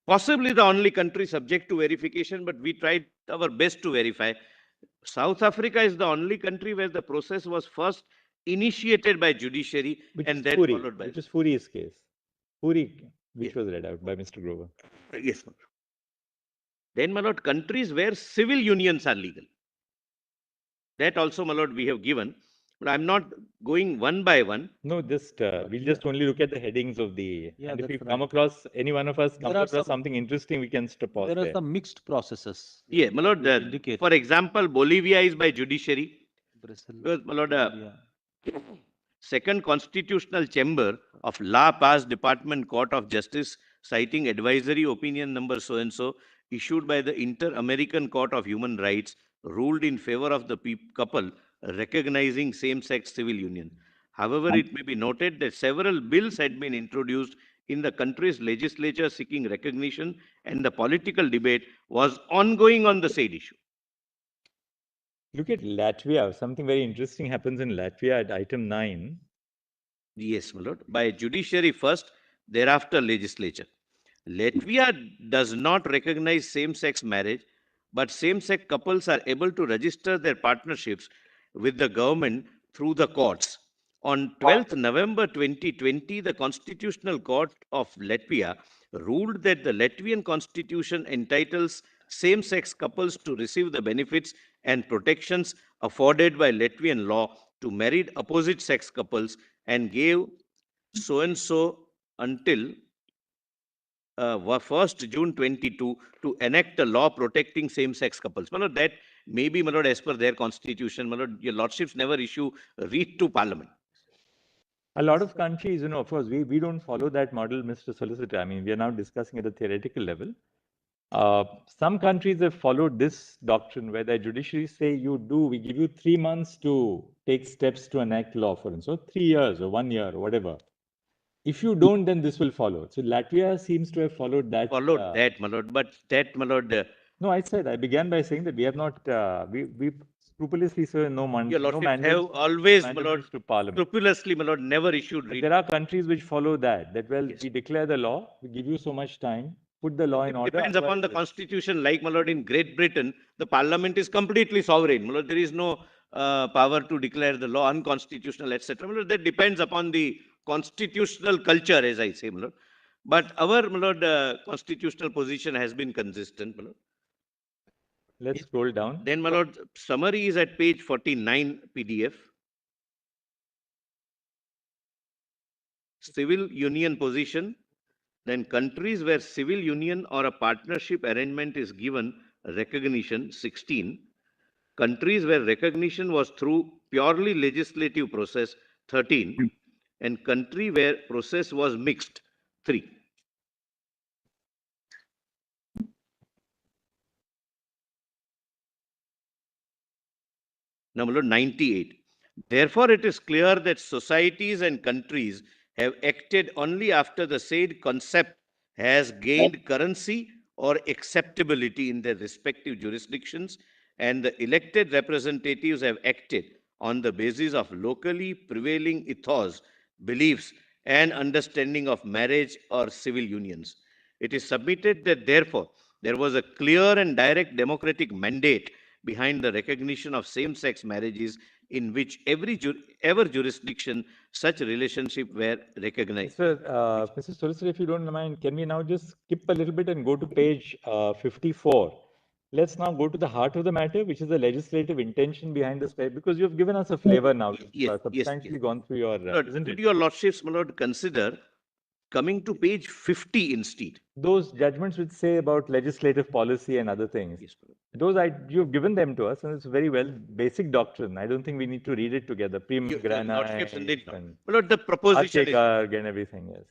Possibly the only country subject to verification, but we tried our best to verify. South Africa is the only country where the process was first initiated by judiciary and then followed by... Which is Furi's case. Furi, which was read out by Mr. Grover. Yes, my lord. Then, my lord, countries where civil unions are legal. That also, my lord, we have given. But I'm not going one by one. No, just we'll just only look at the headings of the. Yeah, and if we that's come right. across any one of us comes There are across some- something interesting, we can pause There there. are some mixed processes. Yeah, my lord. indicate. For example, Bolivia is by judiciary. Brazil, Because, my lord, India. Second Constitutional Chamber of La Paz Department Court of Justice, citing advisory opinion number so-and-so, issued by the Inter-American Court of Human Rights, ruled in favor of the couple recognizing same-sex civil union. However, it may be noted that several bills had been introduced in the country's legislature seeking recognition, and the political debate was ongoing on the said issue. Look at Latvia. Something very interesting happens in Latvia at item 9. Yes, my lord. By judiciary first, thereafter legislature. Latvia does not recognize same-sex marriage, but same-sex couples are able to register their partnerships with the government through the courts. On 12th November 2020, the Constitutional Court of Latvia ruled that the Latvian constitution entitles same-sex couples to receive the benefits and protections afforded by Latvian law to married opposite-sex couples, and gave so-and-so until 1st June 22 to enact a law protecting same-sex couples. My lord, that may be, my lord, as per their constitution. My lord, your lordships never issue a writ to parliament. A lot of countries, of course, we don't follow that model, Mr. Solicitor. I mean, we are now discussing at a theoretical level. Some countries have followed this doctrine where the judiciary say we give you 3 months to take steps to enact law, for instance, so 3 years or 1 year or whatever. If you don't, then this will follow. So Latvia seems to have followed that. That, my lord, but that, my lord. No, I began by saying that we have not, we scrupulously say no Your lordships mandates. have always, my mandates lord, to parliament. scrupulously, my lord, never issued But writ. there are countries which follow that, we declare the law, we give you so much time, put the law in order. Depends upon the constitution. Like, my lord, in Great Britain, the parliament is completely sovereign. My lord, there is no power to declare the law unconstitutional, etc. My lord, that depends upon the constitutional culture, as I say, my lord. But our, my lord, constitutional position has been consistent, my lord. Let's scroll down. Then, my lord, summary is at page 49 PDF. Civil union position. Then countries where civil union or a partnership arrangement is given recognition, 16. Countries where recognition was through purely legislative process, 13. And country where process was mixed, 3. Number 98. Therefore, it is clear that societies and countries have acted only after the said concept has gained currency or acceptability in their respective jurisdictions, and the elected representatives have acted on the basis of locally prevailing ethos, beliefs, and understanding of marriage or civil unions. It is submitted that, therefore, there was a clear and direct democratic mandate behind the recognition of same-sex marriages in which ever jurisdiction such relationship were recognized. Mr. Solicitor, if you don't mind, can we now just skip a little bit and go to page 54? Let's now go to the heart of the matter, which is the legislative intention behind this, because you've given us a flavor now. You've substantially gone through your, isn't Would it? your lordships, my lord, consider coming to page 50 instead? Those judgments which say about legislative policy and other things, those you've given them to us, and it's very well basic doctrine. I don't think we need to read it together. Prim grana lordships indeed not. and My lord, the proposition is and everything, yes.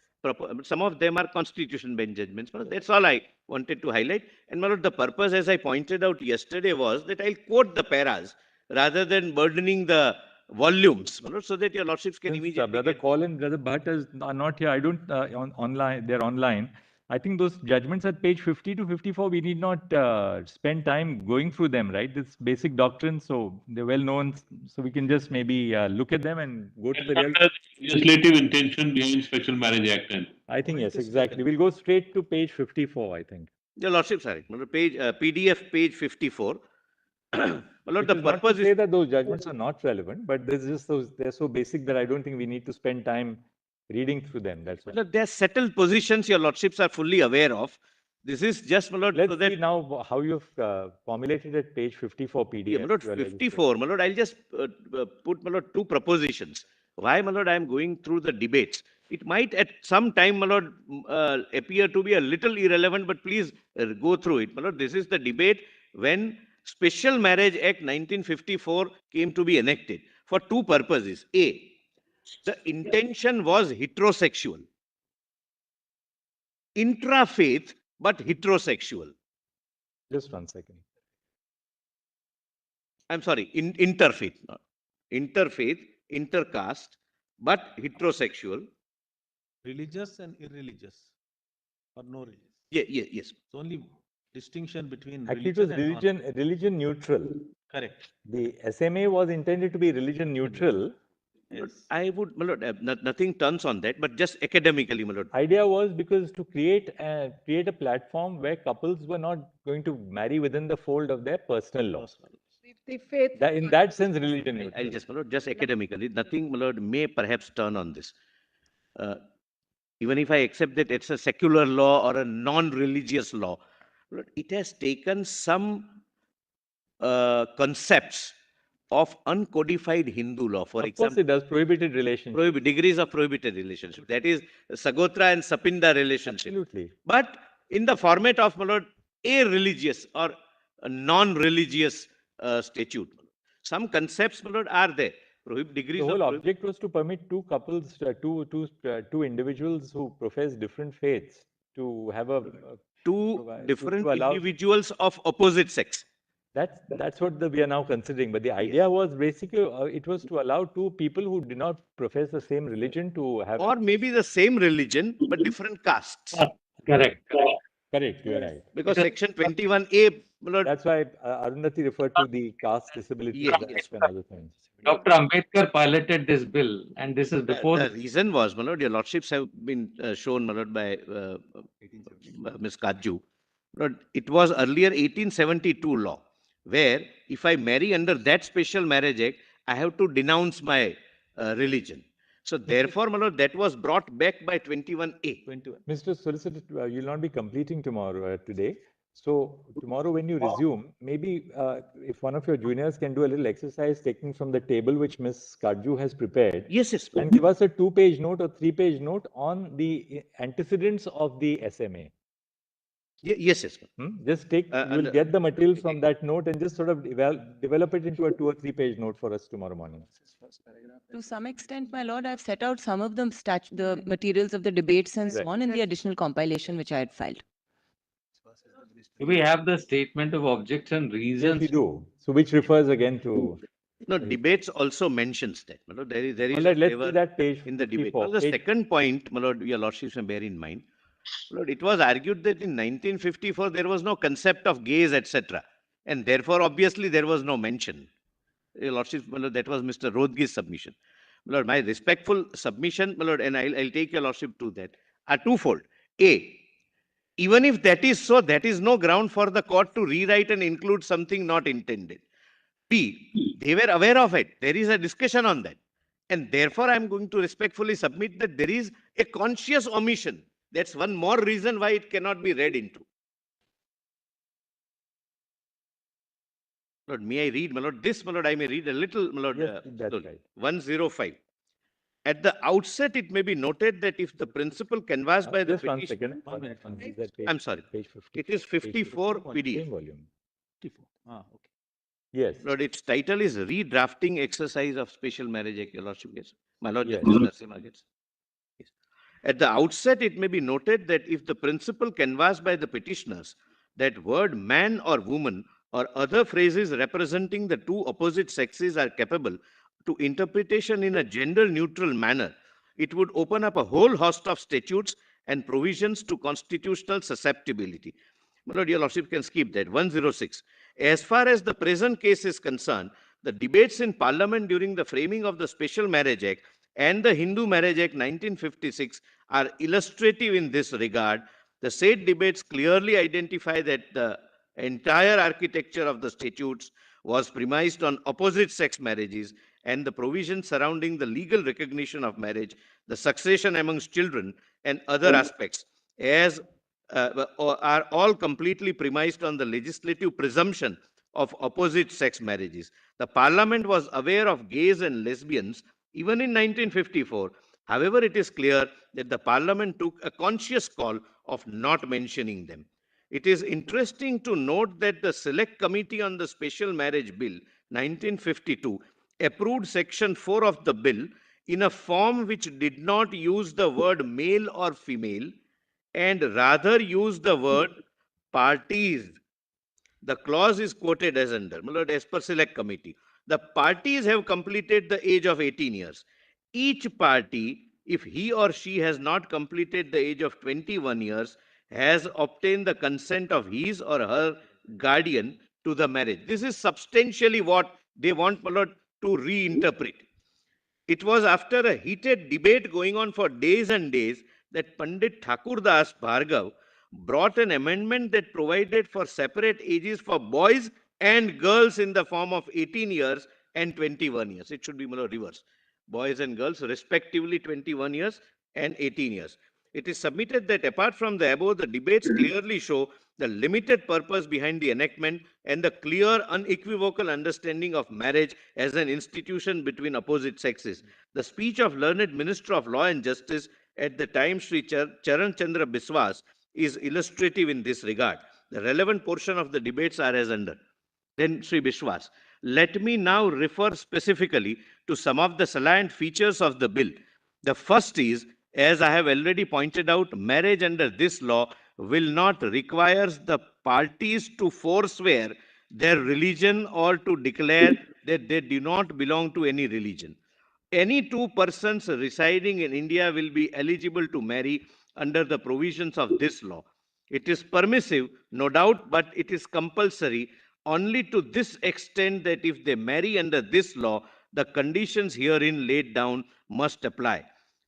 some of them are constitution bench judgments. That's all I wanted to highlight. And my lord, the purpose, as I pointed out yesterday, was that I'll quote the paras rather than burdening the volumes, my lord, so that your lordships can immediately. Brother Call and Brother Bhatt are not here. I don't online. They're online. I think those judgments at page 50 to 54, we need not spend time going through them, right? This basic doctrine, so they're well known, so we can just maybe look at them and go to the real legislative intention behind Special Marriage Act. And I think yes, exactly. We'll go straight to page 54, I think. Your lordship, sorry, page PDF page 54. Lord, the Not purpose to say that those judgments are not relevant, but there's just they're so basic that I don't think we need to spend time reading through them. That's why. There are settled positions your lordships are fully aware of. This is just, my lord, let's see now how you've formulated at page 54 PDF. Yeah, my lord, 54, my lord, I'll just put, my lord, 2 propositions. Why, my lord, I am going through the debates. It might at some time, my lord, appear to be a little irrelevant, but please go through it. My lord, this is the debate when Special Marriage Act 1954 came to be enacted for 2 purposes. A, the intention was heterosexual. Intra-faith, but heterosexual. Just 1 second. I'm sorry, interfaith, not interfaith, intercaste, but heterosexual. Religious and irreligious, or no religious? Yeah, yes. It's only distinction between actually it was religion neutral. Correct. The SMA was intended to be religion neutral. Yes. I would, my lord, nothing turns on that, but just academically, my lord. Idea was because to create a platform where couples were not going to marry within the fold of their personal law. The faith. In that sense, religion neutral. I'll just, my lord, just academically, nothing, my lord, may perhaps turn on this. Even if I accept that it's a secular law or a non-religious law, it has taken some concepts of uncodified Hindu law. For example, of course it does, prohibited relationship. Degrees of prohibited relationship. That is Sagotra and Sapinda relationship. Absolutely. But in the format of, my lord, a religious or a non-religious statute. Some concepts, my lord, are there. The whole object was to permit 2 couples, two individuals who profess different faiths to have a two different individuals of opposite sex. That's what we are now considering. But the idea was basically it was to allow 2 people who did not profess the same religion to have, or maybe the same religion but different castes. Correct. You're right. Because section 21A. That's why Arundhati referred to the caste disability and other things. Dr. Ambedkar piloted this bill, and this is before. The reason was, my lord, your lordships have been shown, my lord, by Ms. Kaju. Lord, it was earlier 1872 law, where if I marry under that Special Marriage Act, I have to denounce my religion. So therefore, my lord, that was brought back by 21A. Mr. Solicitor, you'll not be completing tomorrow, today. So tomorrow when you resume, maybe if one of your juniors can do a little exercise taking from the table which Ms. Karju has prepared. Yes, yes. And give us a 2-page note or 3-page note on the antecedents of the SMA. Yes, yes. Just take, you will get the material from that note and just sort of develop it into a 2 or 3-page note for us tomorrow morning. To some extent, my lord, I've set out some of the materials of the debates and so on in the additional compilation which I had filed. Do we have the statement of objects and reasons? Yes, we do. So which refers again to... No, debates also mentions that. My lord, there is Well, a let's favor see that page in the debate. 54. Well, the second point, my lord, your lordships may bear in mind. My lord, it was argued that in 1954 there was no concept of gays, etc. And therefore, obviously, there was no mention. Your lordships, my lord, that was Mr. Rodgi's submission. My lord, my respectful submission, my lord, and I'll take your lordship to that, are twofold. A, even if that is so, that is no ground for the court to rewrite and include something not intended. B, they were aware of it. There is a discussion on that. And therefore, I'm going to respectfully submit that there is a conscious omission. That's one more reason why it cannot be read into. Lord, may I read, my lord? This, my lord, I may read a little, my lord. Yes, that's right. 105. At the outset, it may be noted that if the principle canvassed by the just one petition... second. 1 minute. Is that page, I'm sorry. Page 50. It is 54 PDF. Same volume. 54. Okay. Yes. Lord, its title is Redrafting Exercise of Special Marriage Act, your lordship gets. My lord, Yes. Justice Narasimha gets. Yes. At the outset, it may be noted that if the principle canvassed by the petitioners, that word man or woman or other phrases representing the two opposite sexes are capable to interpretation in a gender-neutral manner, it would open up a whole host of statutes and provisions to constitutional susceptibility. My lord, your lordship can skip that. 106. As far as the present case is concerned, the debates in Parliament during the framing of the Special Marriage Act and the Hindu Marriage Act 1956 are illustrative in this regard. The said debates clearly identify that the entire architecture of the statutes was premised on opposite-sex marriages, and the provisions surrounding the legal recognition of marriage, the succession amongst children, and other aspects are all completely premised on the legislative presumption of opposite-sex marriages. The Parliament was aware of gays and lesbians even in 1954. However, it is clear that the Parliament took a conscious call of not mentioning them. It is interesting to note that the Select Committee on the Special Marriage Bill 1952 approved Section 4 of the bill in a form which did not use the word male or female and rather use the word parties. The clause is quoted as under, my lord, as per Select Committee. The parties have completed the age of 18 years. Each party, if he or she has not completed the age of 21 years, has obtained the consent of his or her guardian to the marriage. This is substantially what they want, my lord, to reinterpret. It was after a heated debate going on for days and days that Pandit Thakur Das Bhargav brought an amendment that provided for separate ages for boys and girls in the form of 18 years and 21 years. It should be reverse. Boys and girls respectively 21 years and 18 years. It is submitted that apart from the above, the debates clearly show the limited purpose behind the enactment and the clear, unequivocal understanding of marriage as an institution between opposite sexes. The speech of learned Minister of Law and Justice at the time, Sri Charan Chandra Biswas, is illustrative in this regard. The relevant portion of the debates are as under. Then Sri Biswas. Let me now refer specifically to some of the salient features of the bill. The first is, as I have already pointed out, marriage under this law will not require the parties to forswear their religion or to declare that they do not belong to any religion. Any two persons residing in India will be eligible to marry under the provisions of this law. It is permissive, no doubt, but it is compulsory only to this extent that if they marry under this law, the conditions herein laid down must apply.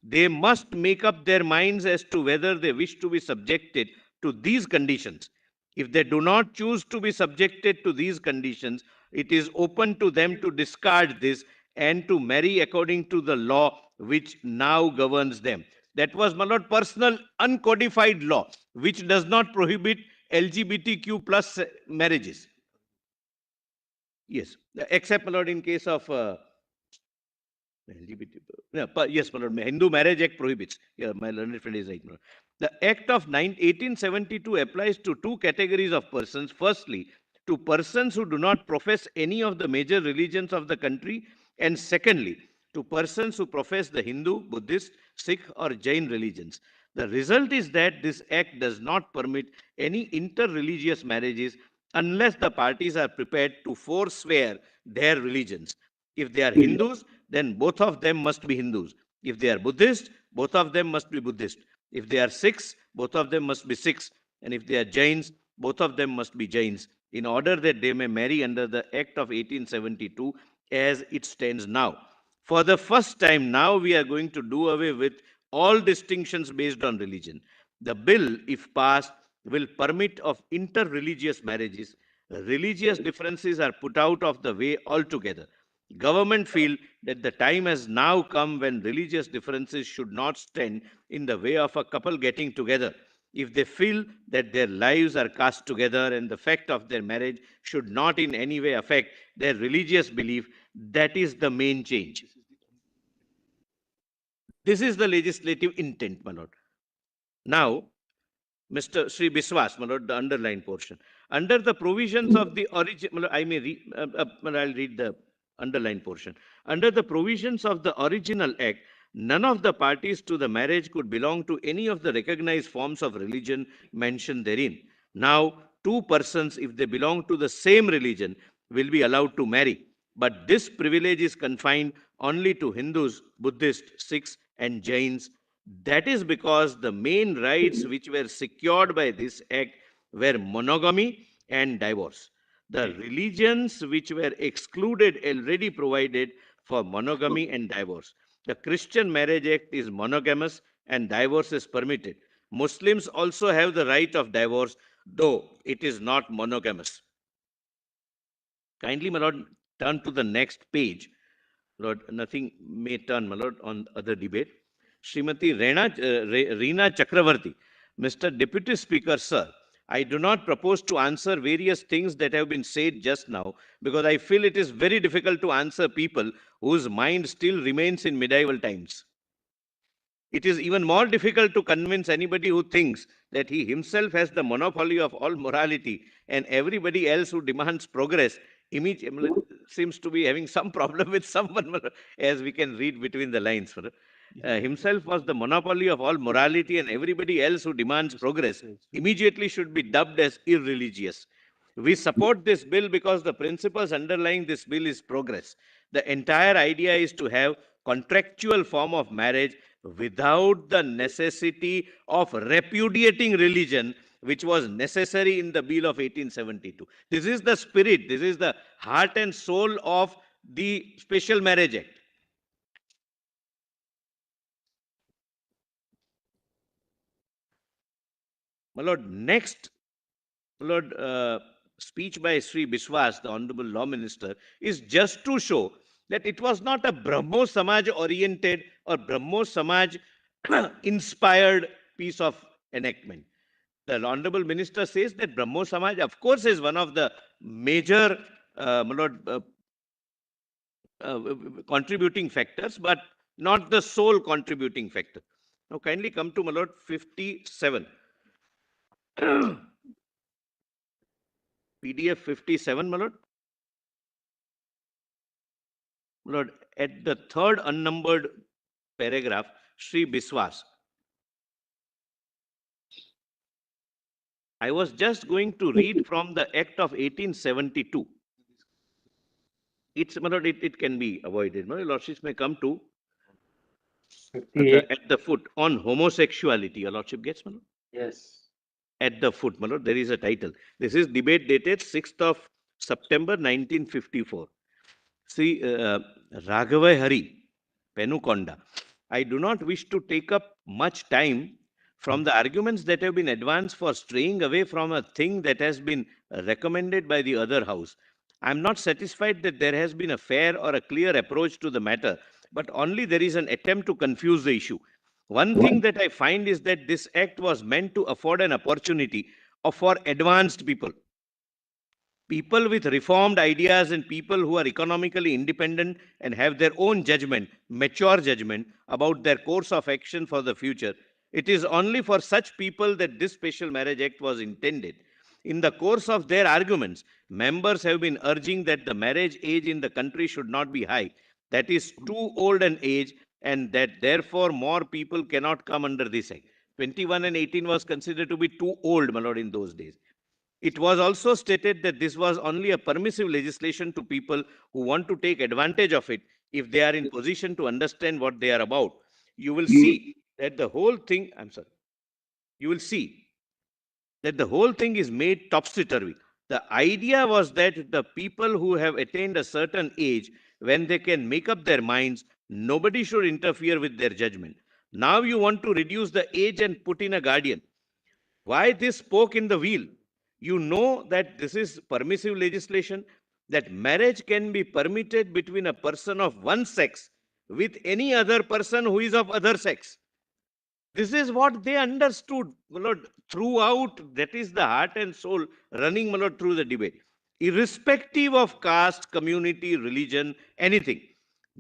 They must make up their minds as to whether they wish to be subjected to these conditions. If they do not choose to be subjected to these conditions, it is open to them to discard this and to marry according to the law which now governs them. That was, my lord, personal uncodified law, which does not prohibit LGBTQ plus marriages. Yes, except, my lord, in case of LGBT. Yeah, yes, my lord, Hindu Marriage Act prohibits. Yeah, my learned friend is right. My lord. The Act of 1872 applies to two categories of persons. Firstly, to persons who do not profess any of the major religions of the country, and secondly, to persons who profess the Hindu, Buddhist, Sikh, or Jain religions. The result is that this act does not permit any interreligious marriages unless the parties are prepared to forswear their religions. If they are Hindus, then both of them must be Hindus. If they are Buddhist, both of them must be Buddhist. If they are Sikhs, both of them must be Sikhs. And if they are Jains, both of them must be Jains, in order that they may marry under the Act of 1872 as it stands now. For the first time now, we are going to do away with all distinctions based on religion. The bill, if passed, will permit of inter-religious marriages. Religious differences are put out of the way altogether. Government feel that the time has now come when religious differences should not stand in the way of a couple getting together. If they feel that their lives are cast together and the fact of their marriage should not in any way affect their religious belief, that is the main change. This is the legislative intent, my lord. Now, Mr. Sri Biswas, my lord, the underlined portion. Under the provisions of the original, I may read, I'll read the underlined portion. Under the provisions of the original act, none of the parties to the marriage could belong to any of the recognized forms of religion mentioned therein. Now, two persons, if they belong to the same religion, will be allowed to marry. But this privilege is confined only to Hindus, Buddhists, Sikhs, and Jains. That is because the main rights which were secured by this act were monogamy and divorce. The religions which were excluded already provided for monogamy and divorce. The Christian Marriage Act is monogamous and divorce is permitted. Muslims also have the right of divorce, though it is not monogamous. Kindly, my lord, turn to the next page. Lord, nothing may turn, my lord, on other debate. Srimati Reena Chakravarti, Mr. Deputy Speaker, sir, I do not propose to answer various things that have been said just now because I feel it is very difficult to answer people whose mind still remains in medieval times. It is even more difficult to convince anybody who thinks that he himself has the monopoly of all morality and everybody else who demands progress seems to be having some problem with someone, as we can read between the lines. Himself was the monopoly of all morality and everybody else who demands progress immediately should be dubbed as irreligious. We support this bill because the principles underlying this bill is progress. The entire idea is to have contractual form of marriage without the necessity of repudiating religion, which was necessary in the Bill of 1872. This is the spirit, this is the heart and soul of the Special Marriage Act. My lord, next, my lord, speech by Sri Biswas, the Honorable Law Minister, is just to show that it was not a Brahmo Samaj oriented or Brahmo Samaj inspired piece of enactment. The Honorable Minister says that Brahmo Samaj, of course, is one of the major contributing factors, but not the sole contributing factor. Now, kindly come to, my lord, 57. PDF 57, my lord. My lord, at the third unnumbered paragraph, Sri Biswas. I was just going to read from the Act of 1872. It's, my lord, it can be avoided. My lordships may come to at the foot on homosexuality. Your lordship gets, my lord? Yes. At the foot, my lord, there is a title. This is debate dated 6th of September 1954. See, Raghava Hari, Penukonda. I do not wish to take up much time from the arguments that have been advanced for straying away from a thing that has been recommended by the other house. I am not satisfied that there has been a fair or a clear approach to the matter but only there is an attempt to confuse the issue. One thing that I find is that this act was meant to afford an opportunity for advanced people, people with reformed ideas and people who are economically independent and have their own judgment, mature judgment about their course of action for the future. It is only for such people that this Special Marriage Act was intended. In the course of their arguments, members have been urging that the marriage age in the country should not be high. That is too old an age, and that therefore more people cannot come under this act. 21 and 18 was considered to be too old, my lord, in those days. It was also stated that this was only a permissive legislation to people who want to take advantage of it if they are in position to understand what they are about. You will see that the whole thing, you will see that the whole thing is made topsy-turvy. The idea was that the people who have attained a certain age, when they can make up their minds, nobody should interfere with their judgment. Now you want to reduce the age and put in a guardian. Why this spoke in the wheel? You know that this is permissive legislation, that marriage can be permitted between a person of one sex with any other person who is of other sex. This is what they understood, my lord, throughout. That is the heart and soul running, my lord, through the debate, irrespective of caste, community, religion, anything.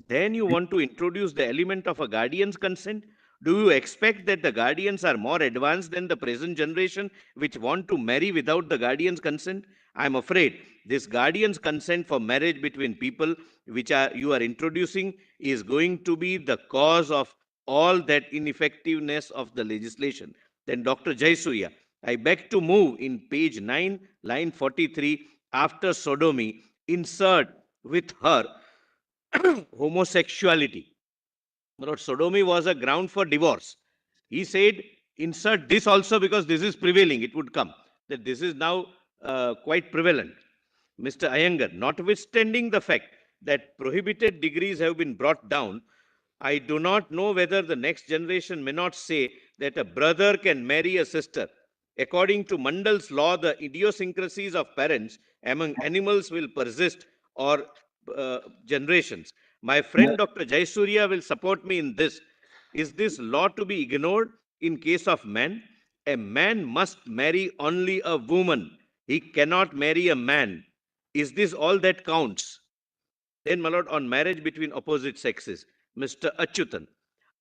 Then you want to introduce the element of a guardian's consent. Do you expect that the guardians are more advanced than the present generation, which want to marry without the guardian's consent? I am afraid this guardian's consent for marriage between people which you are introducing is going to be the cause of all that ineffectiveness of the legislation. Then Dr. Jayasuriya, I beg to move in page 9, line 43, after sodomy, insert with her homosexuality. Lord, sodomy was a ground for divorce. He said, insert this also because this is prevailing. It would come that this is now quite prevalent. Mr. Iyengar, notwithstanding the fact that prohibited degrees have been brought down, I do not know whether the next generation may not say that a brother can marry a sister. According to Mandal's law, the idiosyncrasies of parents among animals will persist or generations. My friend Dr. Jayasuriya will support me in this. Is this law to be ignored in case of men? A man must marry only a woman. He cannot marry a man. Is this all that counts? Then, my lord, on marriage between opposite sexes, Mr. Achyutan,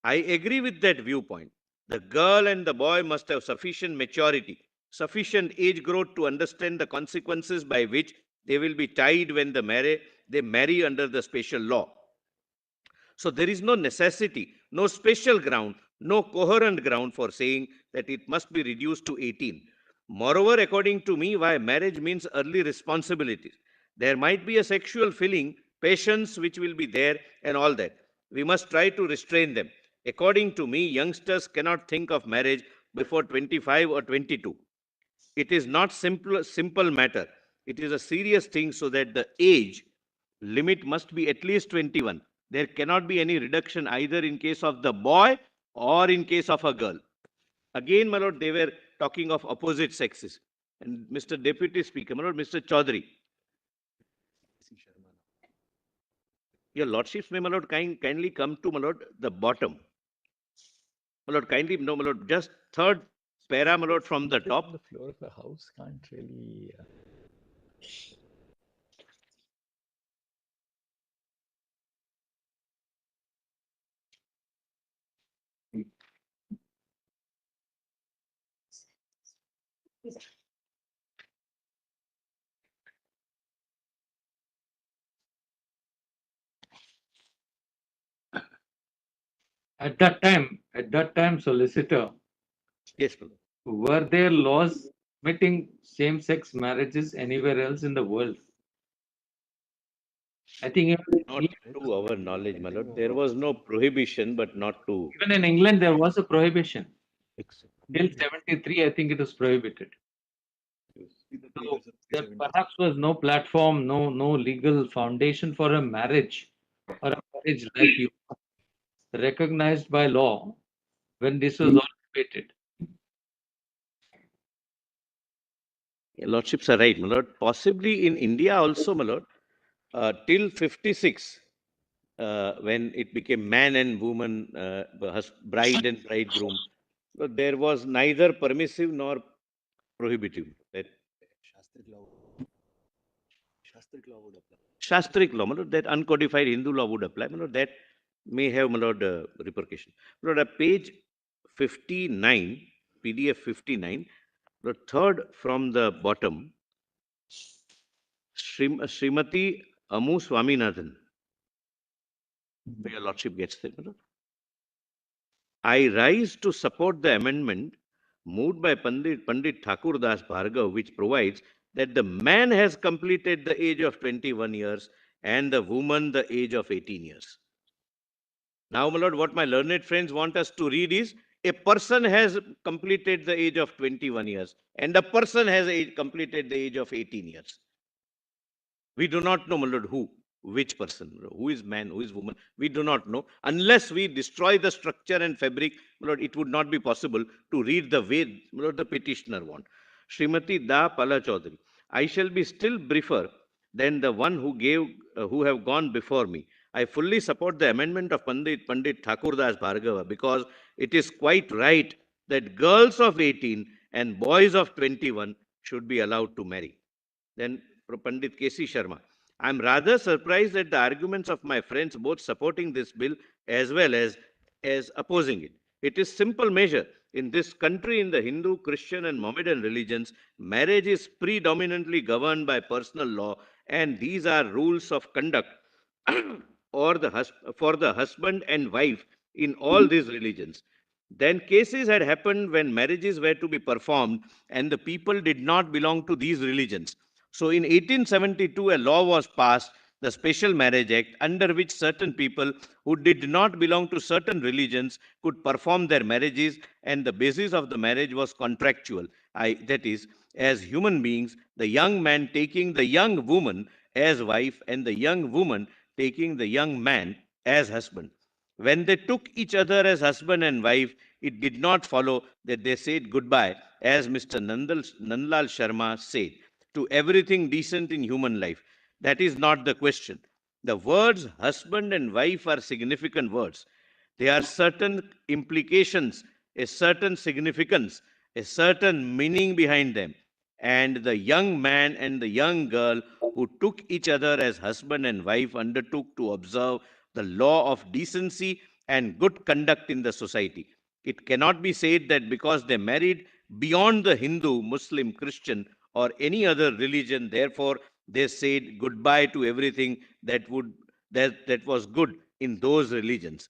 I agree with that viewpoint. The girl and the boy must have sufficient maturity, sufficient age growth to understand the consequences by which they will be tied when they marry under the special law. So there is no necessity, no special ground, no coherent ground for saying that it must be reduced to 18. Moreover, according to me, why marriage means early responsibilities. There might be a sexual feeling, passions which will be there and all that. We must try to restrain them. According to me, youngsters cannot think of marriage before 25 or 22. It is not simple matter. It is a serious thing, so that the age limit must be at least 21. There cannot be any reduction either in case of the boy or in case of a girl. Again, my lord, they were talking of opposite sexes. And Mr. Deputy Speaker, my lord, Mr. Chaudhary. Your lordships may, my lord, kindly come to, my lord, the bottom. My lord, kindly, no, my lord, just third para, my lord, from the top. The floor of the house can't really. At that time, solicitor, yes, were there laws permitting same-sex marriages anywhere else in the world? I think not to our knowledge, my lord. There was no prohibition, but not to. Even in England, there was a prohibition. Till 73, I think it was prohibited. So there perhaps was no platform, no legal foundation for a marriage or a marriage like you recognized by law when this was all debated. Your lordships are right, my lord. Possibly in India also, my lord, till 56, when it became man and woman, bride and bridegroom, so there was neither permissive nor prohibitive. That Shastric law, my lord, that uncodified Hindu law would apply. My lord, that may have, my lord, repercussion. My lord, page 59, PDF 59, the third from the bottom, Srimati Amu Swaminathan. Your Lordship gets that, my lord. I rise to support the amendment moved by Pandit Thakur Das Bhargav, which provides that the man has completed the age of 21 years and the woman the age of 18 years. Now, my lord, what my learned friends want us to read is a person has completed the age of 21 years and a person has completed the age of 18 years. We do not know, my lord, which person, who is man, who is woman. We do not know. Unless we destroy the structure and fabric, my lord, it would not be possible to read the way, my lord, the petitioner want. Srimati Da Pala Chaudhary. I shall be still briefer than the one who have gone before me. I fully support the amendment of Pandit Thakur Das Bhargava because it is quite right that girls of 18 and boys of 21 should be allowed to marry. Then Pandit K.C. Sharma. I am rather surprised at the arguments of my friends both supporting this bill as well as opposing it. It is simple measure. In this country, in the Hindu, Christian and Mohammedan religions, marriage is predominantly governed by personal law, and these are rules of conduct for the husband and wife in all these religions. Then cases had happened when marriages were to be performed and the people did not belong to these religions. So in 1872, a law was passed, the Special Marriage Act, under which certain people who did not belong to certain religions could perform their marriages, and the basis of the marriage was contractual. That is, as human beings, the young man taking the young woman as wife and the young woman taking the young man as husband. When they took each other as husband and wife, it did not follow that they said goodbye, as Mr. Nandlal Sharma said, to everything decent in human life. That is not the question. The words husband and wife are significant words. There are certain implications, a certain significance, a certain meaning behind them. And the young man and the young girl who took each other as husband and wife undertook to observe the law of decency and good conduct in the society. It cannot be said that because they married beyond the Hindu, Muslim, Christian, or any other religion, therefore they said goodbye to everything that was good in those religions.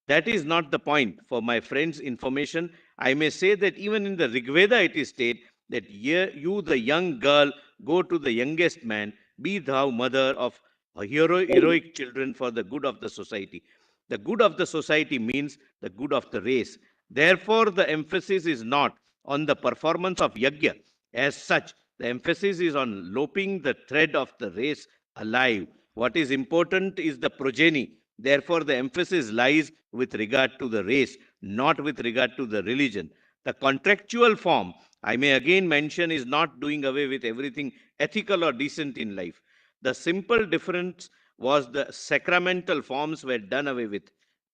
That is not the point. For my friends' information, I may say that even in the Rig Veda it is stated that you, the young girl, go to the youngest man, be thou mother of heroic children for the good of the society. The good of the society means the good of the race. Therefore, the emphasis is not on the performance of yajna as such. The emphasis is on looping the thread of the race alive. What is important is the progeny. Therefore, the emphasis lies with regard to the race, not with regard to the religion. The contractual form, I may again mention, is not doing away with everything ethical or decent in life. The simple difference was the sacramental forms were done away with.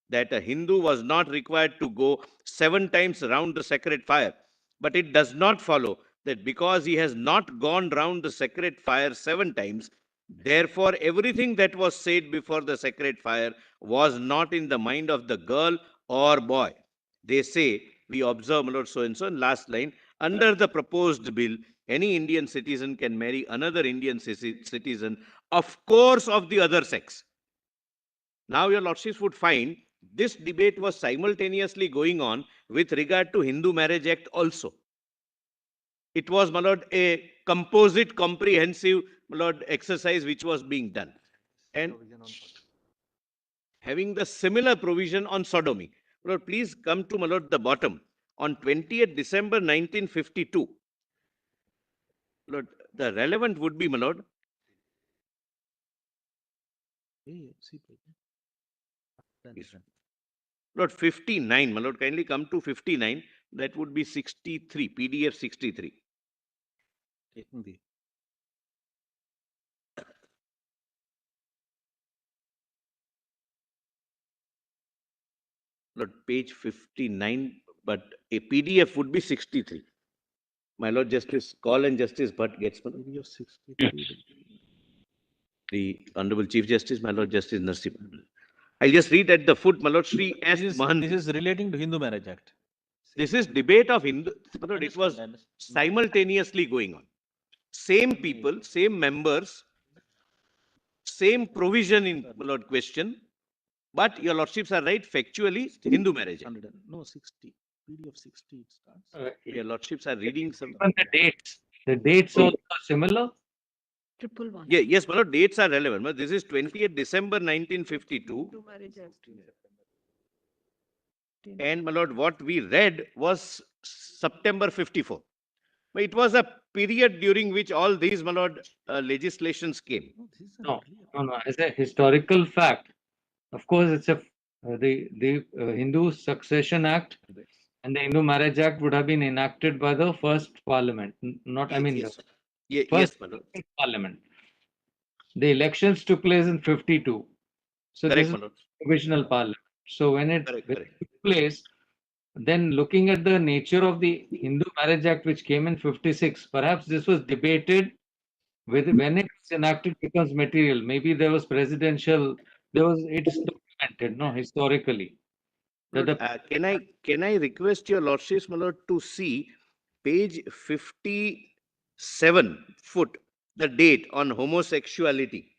That a Hindu was not required to go 7 times around the sacred fire. But it does not follow that because he has not gone round the sacred fire 7 times, therefore everything that was said before the sacred fire was not in the mind of the girl or boy. They say, we observe, my lord, so and so, and last line, under the proposed bill, any Indian citizen can marry another Indian citizen, of course, of the other sex. Now, your lordships would find this debate was simultaneously going on with regard to Hindu Marriage Act also. It was, my lord, a composite, comprehensive, my lord, exercise which was being done. And having the similar provision on sodomy. My lord, please come to, my lord, the bottom. On 20th December 1952, Lord, the relevant would be, my lord, Lord, 59, my lord, kindly come to 59. That would be 63, PDF 63. Lord, page 59, but a PDF would be 63. My Lord Justice Call and Justice Bhatt gets the Honorable Chief Justice, my Lord Justice Narsimha. I'll just read at the foot, my Lord Shri S. Mahanti. This is relating to Hindu Marriage Act. This is debate of Hindu. My Lord, it was simultaneously going on. Same people, same members, same provision in my Lord question, but your Lordships are right, factually, Hindu Marriage Act. No, 60. PDF 60 it starts. Your Lordships are reading some. Even the dates also are similar. Triple one. Yeah, yes, my Lord, dates are relevant. But this is 20th December 1952. And my Lord, what we read was September 54. But it was a period during which all these, my Lord, legislations came. No. As a historical fact, of course, it's the Hindu Succession Act and the Hindu Marriage Act would have been enacted by the first Parliament, not Yes, first my Lord. Parliament. The elections took place in 52. So Correct, this my is Lord. provisional Parliament. So when it Correct. took place, then looking at the nature of the Hindu Marriage Act, which came in 56, perhaps this was debated when it was enacted becomes material. Maybe there was it's documented, no, historically. Lord, can I request your Lordships, my Lord, to see page 57 foot, the date on homosexuality.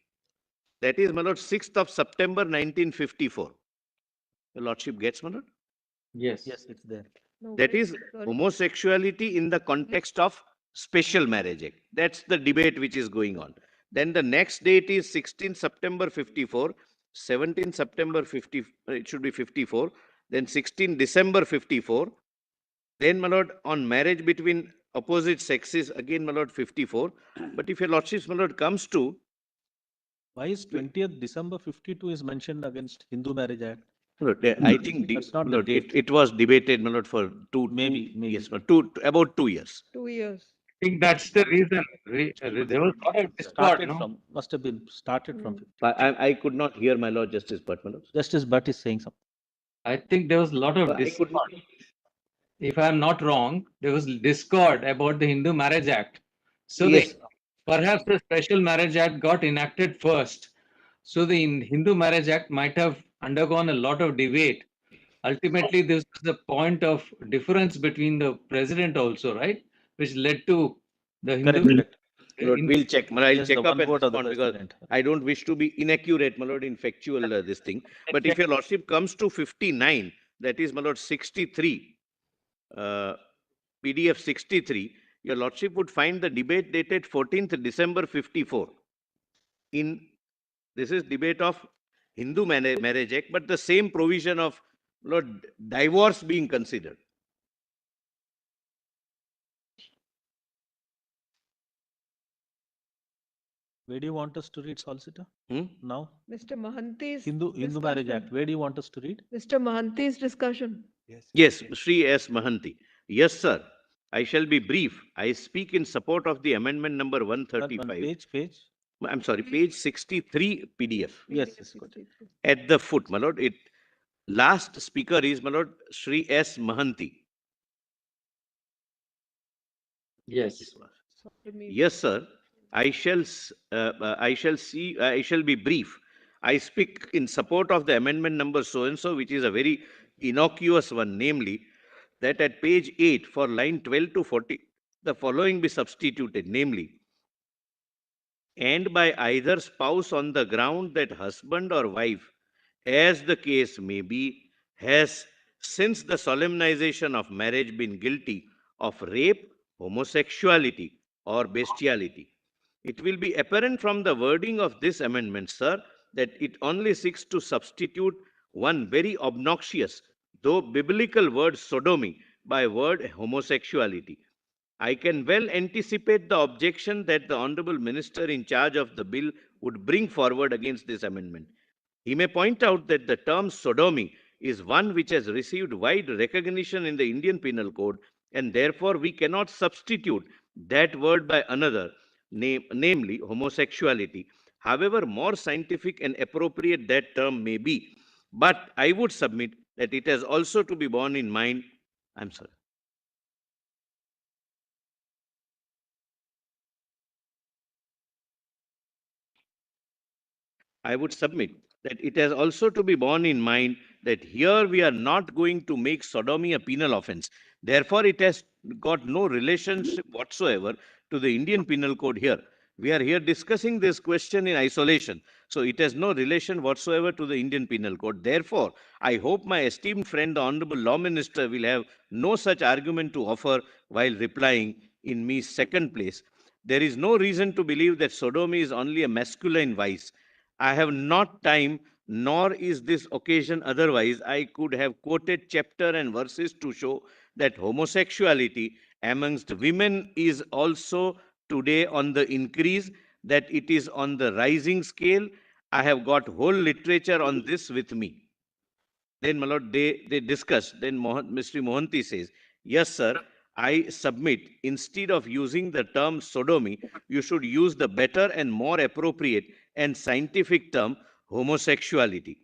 That is, my Lord, 6th of September 1954. Your Lordship gets, my Lord? Yes. Yes, it's there. That is homosexuality in the context of Special Marriage Act. That's the debate which is going on. Then the next date is 16 September 54, 17 September 50, it should be 54, then 16 December 54. Then, my Lord, on marriage between opposite sexes, again, my Lord, 54. But if your Lordship, my Lord, comes to... Why is 20th December 52 is mentioned against Hindu Marriage Act? Lord, I think that's not Lord, the date. it was debated, my Lord, for maybe. Yes, about 2 years. 2 years. I think that's the reason. There was a lot of discord, no? Must have been started from 50. I could not hear my Lord Justice Bhatt, my Lord. Justice Bhatt is saying something. I think there was a lot of discord. If I'm not wrong, there was discord about the Hindu Marriage Act. So yes. Perhaps the Special Marriage Act got enacted first. So the Hindu Marriage Act might have undergone a lot of debate. Ultimately, this is the point of difference between the president also, right? Which led to the Hindu... Correct. Lord, we'll check. I'll check up and vote of the respond because president. I don't wish to be inaccurate, my Lord, in factual this thing. But if your Lordship comes to 59, that is, my Lord, 63, PDF 63, your Lordship would find the debate dated 14th December 54. This is debate of Hindu Marriage Act, but the same provision of Lord divorce being considered. Where do you want us to read, Solicitor? Now? Mr. Mahanti's Hindu Marriage Act. Where do you want us to read? Mr. Mahanti's discussion. Yes, Sri S. Mahanti. Yes, sir. I shall be brief. I speak in support of the amendment number 135. Page? I'm sorry, page 63 PDF. Yes, good. At the foot, my Lord. Last speaker is, my Lord, Sri S. Mahanti. Yes. Yes, sir. I shall be brief. I speak in support of the amendment number so-and-so, which is a very innocuous one, namely, that at page 8 for line 12 to 40, the following be substituted, namely, and by either spouse on the ground that husband or wife, as the case may be, has since the solemnization of marriage been guilty of rape, homosexuality, or bestiality. It will be apparent from the wording of this amendment, sir, that it only seeks to substitute one very obnoxious, though biblical word sodomy by word homosexuality. I can well anticipate the objection that the Honorable Minister in charge of the bill would bring forward against this amendment. He may point out that the term sodomy is one which has received wide recognition in the Indian Penal Code, and therefore we cannot substitute that word by another, namely homosexuality, however more scientific and appropriate that term may be. But I would submit that it has also to be borne in mind. I'm sorry. I would submit that it has also to be borne in mind that here we are not going to make sodomy a penal offense. Therefore, it has got no relationship whatsoever to the Indian Penal Code here. We are here discussing this question in isolation. So it has no relation whatsoever to the Indian Penal Code. Therefore, I hope my esteemed friend, the Honorable Law Minister, will have no such argument to offer while replying in me second place. There is no reason to believe that sodomy is only a masculine vice. I have not time, nor is this occasion otherwise. I could have quoted chapter and verses to show that homosexuality amongst women is also today on the increase, that it is on the rising scale. I have got whole literature on this with me. Then, my lord, they discuss. Then Mr. Mohanty says, yes, sir, I submit, instead of using the term sodomy, you should use the better and more appropriate and scientific term homosexuality.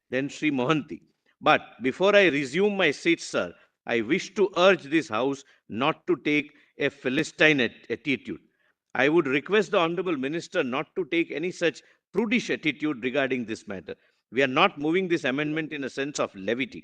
Then Sri Mohanty. But before I resume my seat, sir, I wish to urge this House not to take a Philistine attitude. I would request the Honorable Minister not to take any such prudish attitude regarding this matter. We are not moving this amendment in a sense of levity.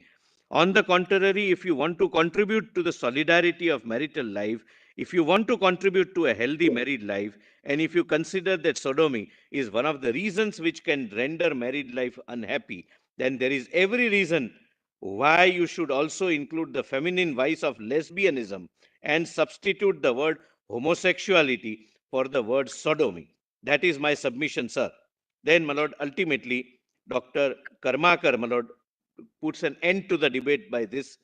On the contrary, if you want to contribute to the solidarity of marital life, if you want to contribute to a healthy married life, and if you consider that sodomy is one of the reasons which can render married life unhappy, then there is every reason why you should also include the feminine vice of lesbianism and substitute the word homosexuality for the word sodomy. That is my submission, sir. Then, my lord, ultimately, Dr. Karmakar, my lord, puts an end to the debate by this.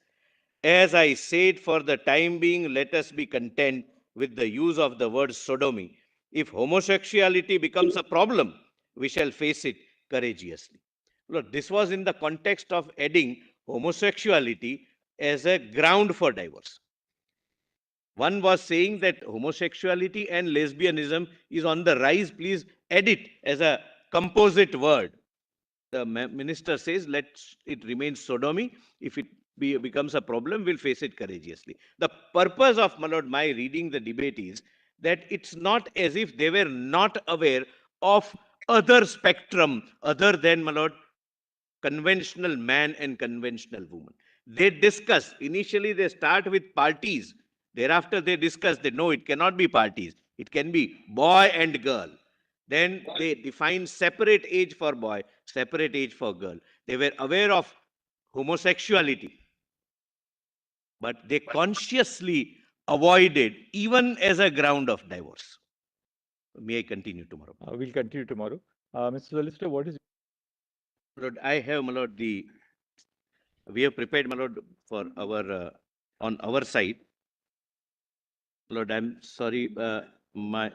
As I said, for the time being, let us be content with the use of the word sodomy. If homosexuality becomes a problem, we shall face it courageously. Look, this was in the context of adding homosexuality as a ground for divorce. One was saying that homosexuality and lesbianism is on the rise. Please add it as a composite word. The minister says, let it remain sodomy. If it becomes a problem, we'll face it courageously. The purpose of, my lord, my reading the debate is that it's not as if they were not aware of other spectrum other than, my lord, conventional man and conventional woman. They discuss. Initially, they start with parties. Thereafter, they discuss that no, it cannot be parties. It can be boy and girl. Then they define separate age for boy, separate age for girl. They were aware of homosexuality, but they consciously avoided even as a ground of divorce. May I continue tomorrow? We'll continue tomorrow. Mr. Solicitor, what is... Lord, I have, my lord, we have prepared, my lord, for our, on our side. Lord, I'm sorry, my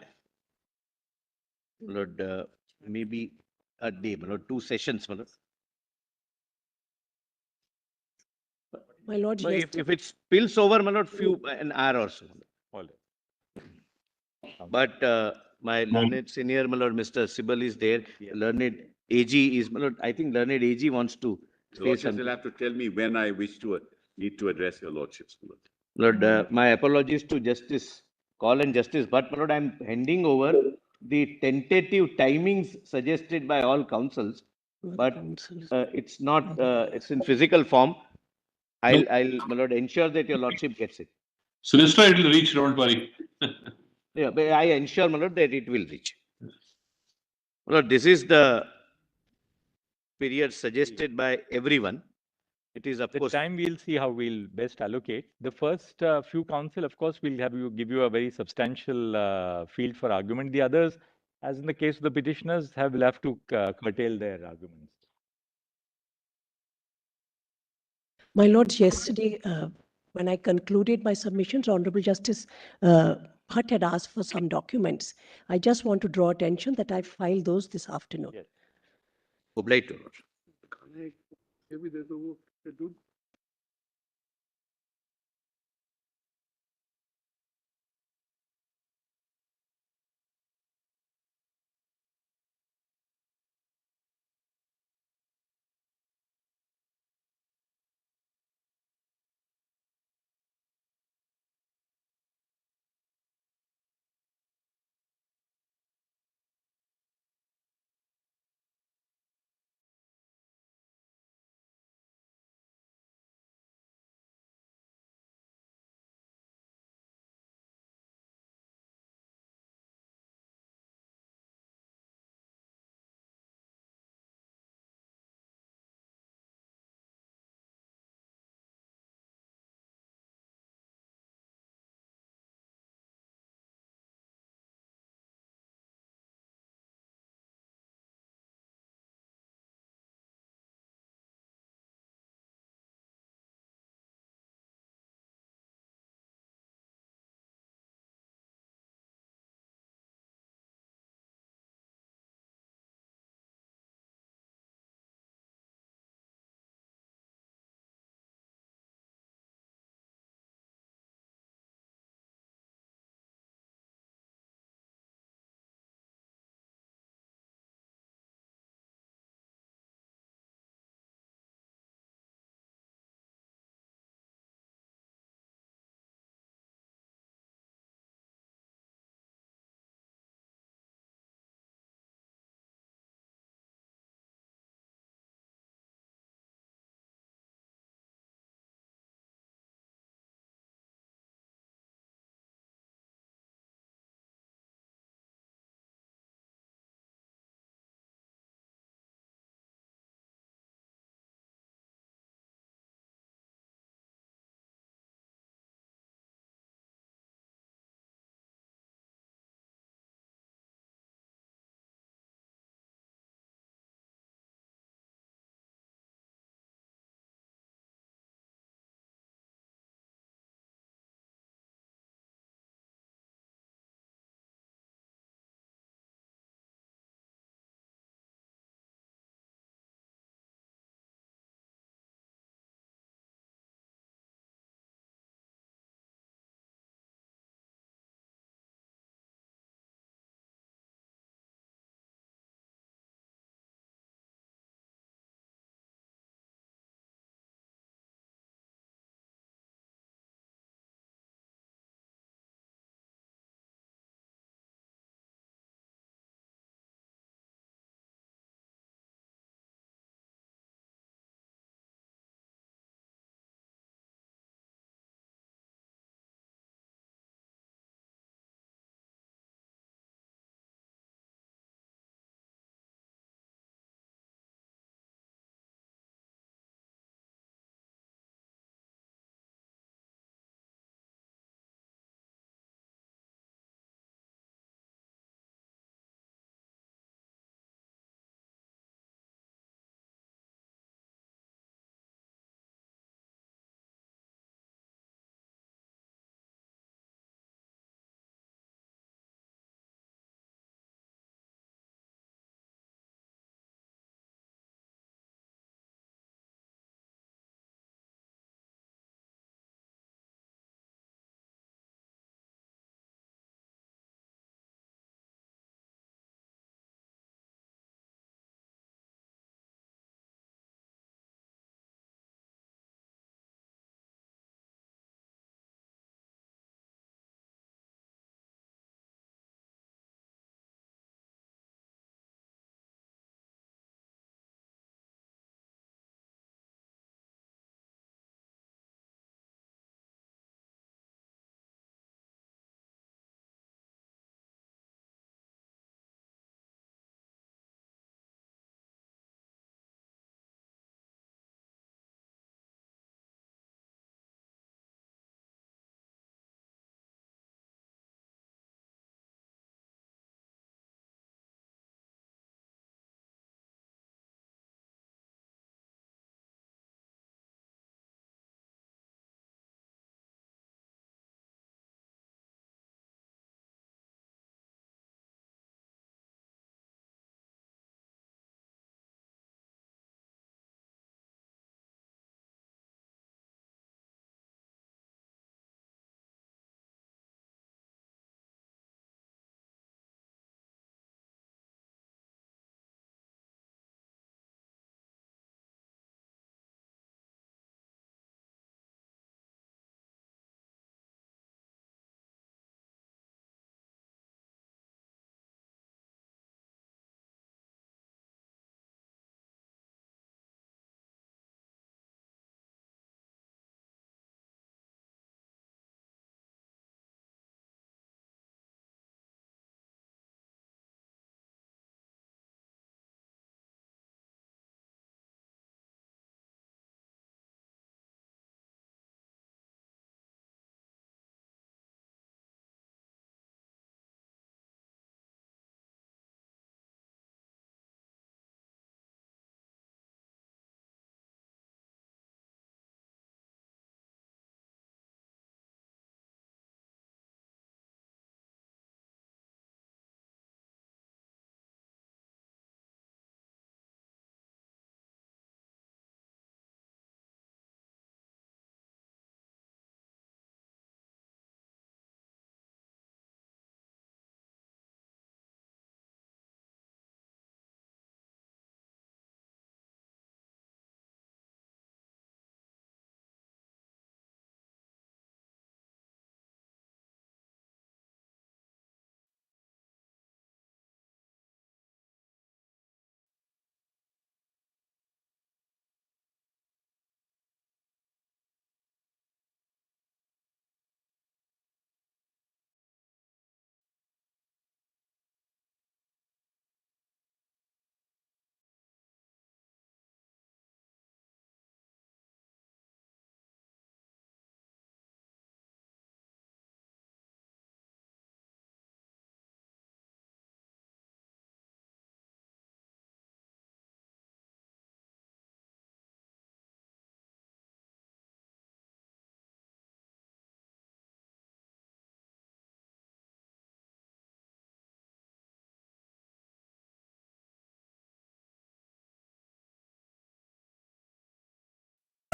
Lord, maybe a day, my lord, 2 sessions, my lord. My lord, No, yes. if it spills over, my lord, an hour or so. All right. But my learned senior, my lord, Mr. Sibal is there. Learned AG is, my lord, I think learned AG wants to say Lordships something. will have to tell me when I wish to need to address your lordships. Lord, my apologies to Justice Call and Justice, but my lord, I'm handing over the tentative timings suggested by all councils, but it's not, it's in physical form. I'll, my lord, ensure that your lordship gets it. Solicitor, it will reach, don't worry. Yeah, but I ensure, my lord, that it will reach. My lord, this is the period suggested by everyone. It is, of The course, time we'll see how we'll best allocate. The first few council, of course, will give you a very substantial field for argument. The others, as in the case of the petitioners, will have to curtail their arguments. My lords, yesterday, when I concluded my submissions, Honorable Justice Bhatt had asked for some documents. I just want to draw attention that I filed those this afternoon. Yes. obliged to, Lord.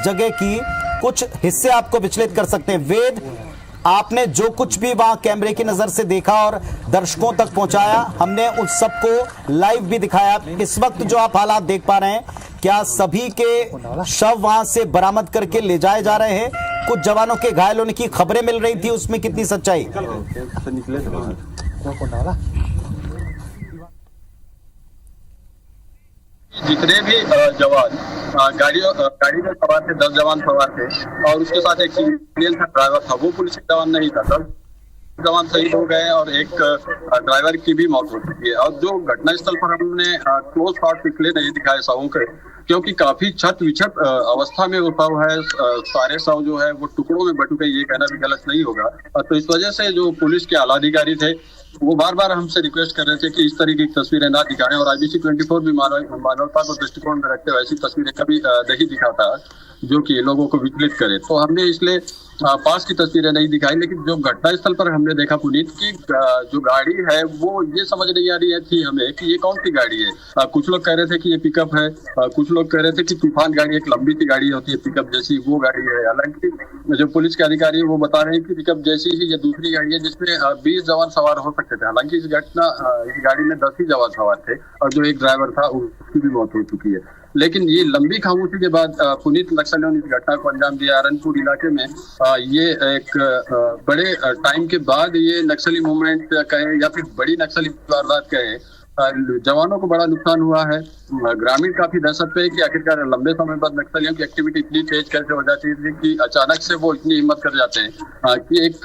जगह की कुछ हिस्से आपको विचलित कर सकते हैं। वेद, आपने जो कुछ भी वहां कैमरे की नजर से देखा और दर्शकों तक पहुंचाया, हमने उस सबको लाइव भी दिखाया। इस वक्त जो आप हालात देख पा रहे हैं, क्या सभी के शव वहां से बरामद करके ले जाए जा रहे हैं? कुछ जवानों के घायल होने की खबरें मिल रही थी, उसमें कितनी सच्चाई? जितने भी जवान गाड़ी में सवार थे, 10 जवान सवार थे और उसके साथ एक सिविलियन था, ड्राइवर था, वो पुलिस जवान नहीं था। 10 जवान शहीद हो गए और एक ड्राइवर की भी मौत हो चुकी है। और जो घटनास्थल पर हमने क्लोज शॉट इसलिए नहीं दिखाए शवों के, क्योंकि काफी छत विछत अवस्था में वो शव है। सारे शव जो है वो टुकड़ों में बट गए, ये कहना भी गलत नहीं होगा। तो इस वजह से जो पुलिस के आला अधिकारी थे वो बार बार हमसे रिक्वेस्ट कर रहे थे कि इस तरीके की तस्वीरें ना दिखाएं, और IBC 24 भी मानवता को दृष्टिकोण में रखते हुए ऐसी तस्वीरें कभी नहीं दिखाता जो कि लोगों को विचलित करे। तो हमने इसलिए पास की तस्वीरें नहीं दिखाई, लेकिन जो घटनास्थल पर हमने देखा पुनीत की जो गाड़ी है वो ये समझ नहीं आ रही थी हमें कि ये कौन सी गाड़ी है। कुछ लोग कह रहे थे कि ये पिकअप है, कुछ लोग कह रहे थे कि तूफान गाड़ी, एक लंबी सी गाड़ी होती है पिकअप जैसी, वो गाड़ी है। हालांकि जो पुलिस के अधिकारी है वो बता रहे हैं कि पिकअप जैसी ही ये दूसरी गाड़ी है जिसमें 20 जवान सवार हो सकते थे। हालांकि इस गाड़ी में 10 ही जवान सवार थे और जो एक ड्राइवर था उसकी भी मौत हो चुकी है। लेकिन ये लंबी खामोशी के बाद पुनीत नक्सलियों ने इस घटना को अंजाम दिया। अरनपुर इलाके में ये एक बड़े टाइम के बाद ये नक्सली मूवमेंट कहे या फिर बड़ी नक्सली वारदात कहे, जवानों को बड़ा नुकसान हुआ है। ग्रामीण काफी दहशत पे है कि आखिरकार लंबे समय बाद नक्सलियों की एक्टिविटी इतनी तेज कैसे हो जाती है कि अचानक से वो इतनी हिम्मत कर जाते हैं कि एक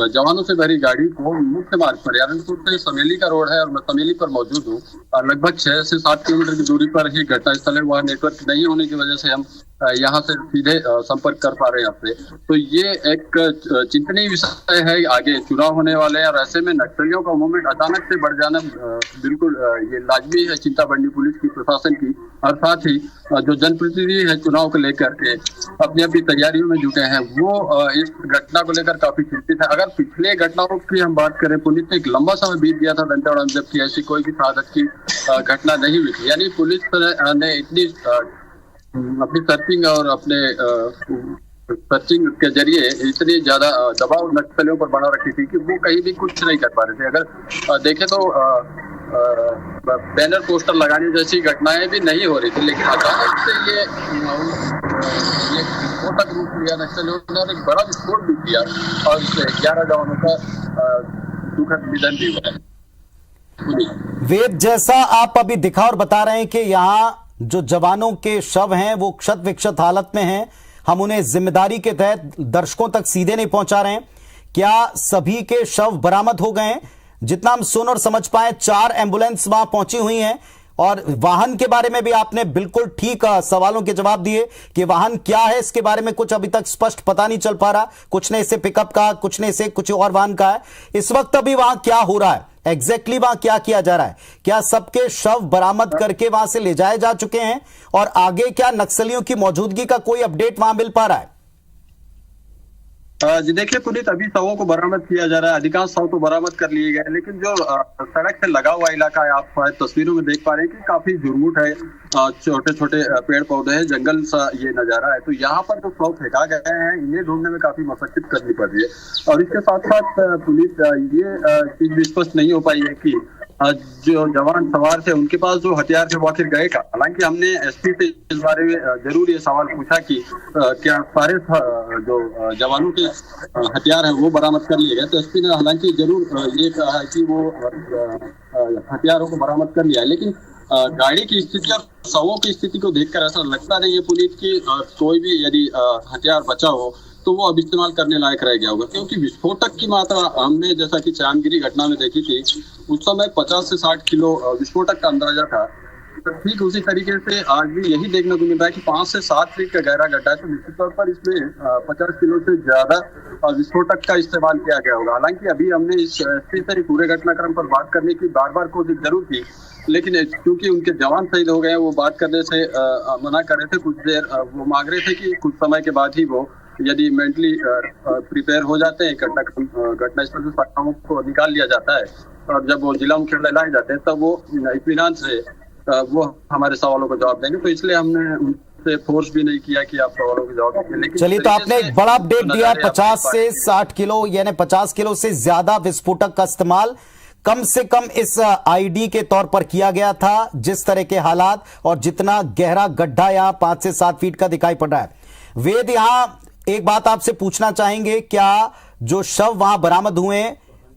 जवानों से भरी गाड़ी को मुख्य मार्ग पर, अरनपुर से समेली का रोड है और मैं समेली पर मौजूद हूँ, लगभग 6 से 7 किलोमीटर की दूरी पर ही घटनास्थल है। वहाँ नेटवर्क नहीं होने की वजह से हम यहाँ से सीधे संपर्क कर पा रहे हैं आपसे। तो ये एक चिंतनीय विषय है। आगे चुनाव होने वाले हैं और ऐसे में नक्सलियों का मूवमेंट अचानक से बढ़ जाना बिल्कुल ये लाजमी है, चिंता बढ़नी पुलिस की, प्रशासन की, और साथ ही जो जनप्रतिनिधि है चुनाव को लेकर के अपनी अपनी तैयारियों में जुटे हैं वो इस घटना को लेकर काफी चिंतित है। अगर पिछले घटनाओं की हम बात करें, पुलिस ने एक लंबा समय बीत गया था दंतेवाड़ा में जबकि ऐसी कोई भी शहादत की घटना नहीं हुई थी। यानी पुलिस ने इतनी अपनी सर्चिंग और अपने सर्चिंग के जरिए इतनी ज्यादा दबाव नक्सलियों पर बना रखी थी कि वो कहीं भी कुछ नहीं कर पा रहे थे। अगर देखें तो बैनर पोस्टर लगाने जैसी घटनाएं भी नहीं हो रही थी, लेकिन अचानक से ये विस्फोटक रूप लिया नक्सलियों ने और एक बड़ा विस्फोट भी किया और इससे 11 जवानों का दुखद निधन भी हुआ है। वेद, जैसा आप अभी दिखा और बता रहे हैं कि यहाँ जो जवानों के शव हैं वो क्षत विक्षत हालत में हैं, हम उन्हें जिम्मेदारी के तहत दर्शकों तक सीधे नहीं पहुंचा रहे हैं। क्या सभी के शव बरामद हो गए हैं? जितना हम सुन और समझ पाए 4 एम्बुलेंस वहां पहुंची हुई हैं, और वाहन के बारे में भी आपने बिल्कुल ठीक सवालों के जवाब दिए कि वाहन क्या है, इसके बारे में कुछ अभी तक स्पष्ट पता नहीं चल पा रहा। कुछ ने इसे पिकअप कहा, कुछ ने इसे कुछ और वाहन कहा है। इस वक्त अभी वहां क्या हो रहा है, एग्जैक्टली वहां क्या किया जा रहा है? क्या सबके शव बरामद करके वहां से ले जाए जा चुके हैं, और आगे क्या नक्सलियों की मौजूदगी का कोई अपडेट वहां मिल पा रहा है? जी देखिए पुनीत, अभी शवों को बरामद किया जा रहा है। अधिकांश शव तो बरामद कर लिए गए हैं, लेकिन जो सड़क से लगा हुआ इलाका है, आप तस्वीरों में देख पा रहे हैं कि काफी झुरमुट है, छोटे छोटे पेड़ पौधे हैं, जंगल सा ये नजारा है। तो यहाँ पर जो शव फेंका गए हैं इन्हें ढूंढने में काफी मशक्कत करनी पड़ रही है। और इसके साथ साथ पुलिस ये चीज भी स्पष्ट नहीं हो पाई है कि जो जवान सवार थे उनके पास जो हथियार थे वो आखिर गए का। हालांकि हमने SP से इस बारे में जरूर ये सवाल पूछा कि क्या सारे जो जवानों के हथियार हैं वो बरामद कर लिए गए, तो SP ने हालांकि जरूर ये कहा है कि वो हथियारों को बरामद कर लिया है। लेकिन गाड़ी की स्थिति और शवों की स्थिति को देखकर ऐसा लगता नहीं है पुनीत की कोई भी यदि हथियार बचा हो तो वो अब इस्तेमाल करने लायक रह गया होगा, क्योंकि विस्फोटक की मात्रा हमने जैसा कि चांदगिरी घटना में देखी थी, उस समय 50 से 60 किलो विस्फोटक का अंदाजा था। तो ठीक उसी तरीके से आज भी यही देखने को मिल रहा है कि 5 से 7 फीट का गहरा गड्ढा है, तो निश्चित तौर पर इसमें 50 किलो से ज्यादा विस्फोटक का इस्तेमाल किया गया होगा। हालांकि अभी हमने इस से पूरे घटनाक्रम पर बात करने की बार बार कोशिश जरूर की, लेकिन क्योंकि उनके जवान शहीद हो गए वो बात करने से मना कर रहे थे। कुछ देर वो मांग रहे थे कि कुछ समय के बाद ही वो यदि मेंटली प्रिपेयर हो जाते हैं, घटनास्थल से साक्ष्यों को निकाल लिया जाता है और जब वो जिला मुख्यालय लाए जाते हैं तब वो इत्मीनान से वो हमारे सवालों का जवाब देंगे। तो इसलिए हमने से फोर्स भी नहीं किया कि आप सवालों के जवाब दीजिए। लेकिन चलिए, तो आपने एक बड़ा अपडेट दिया, 50 से 60 किलो यानी 50 किलो से ज्यादा विस्फोटक का इस्तेमाल कम से कम इस आईडी के तौर पर किया गया था। जिस तरह के हालात और जितना गहरा गड्ढा यहां 5 से 7 फीट का दिखाई पड़ रहा है। वेद, यहां एक बात आपसे पूछना चाहेंगे, क्या जो शव वहां बरामद हुए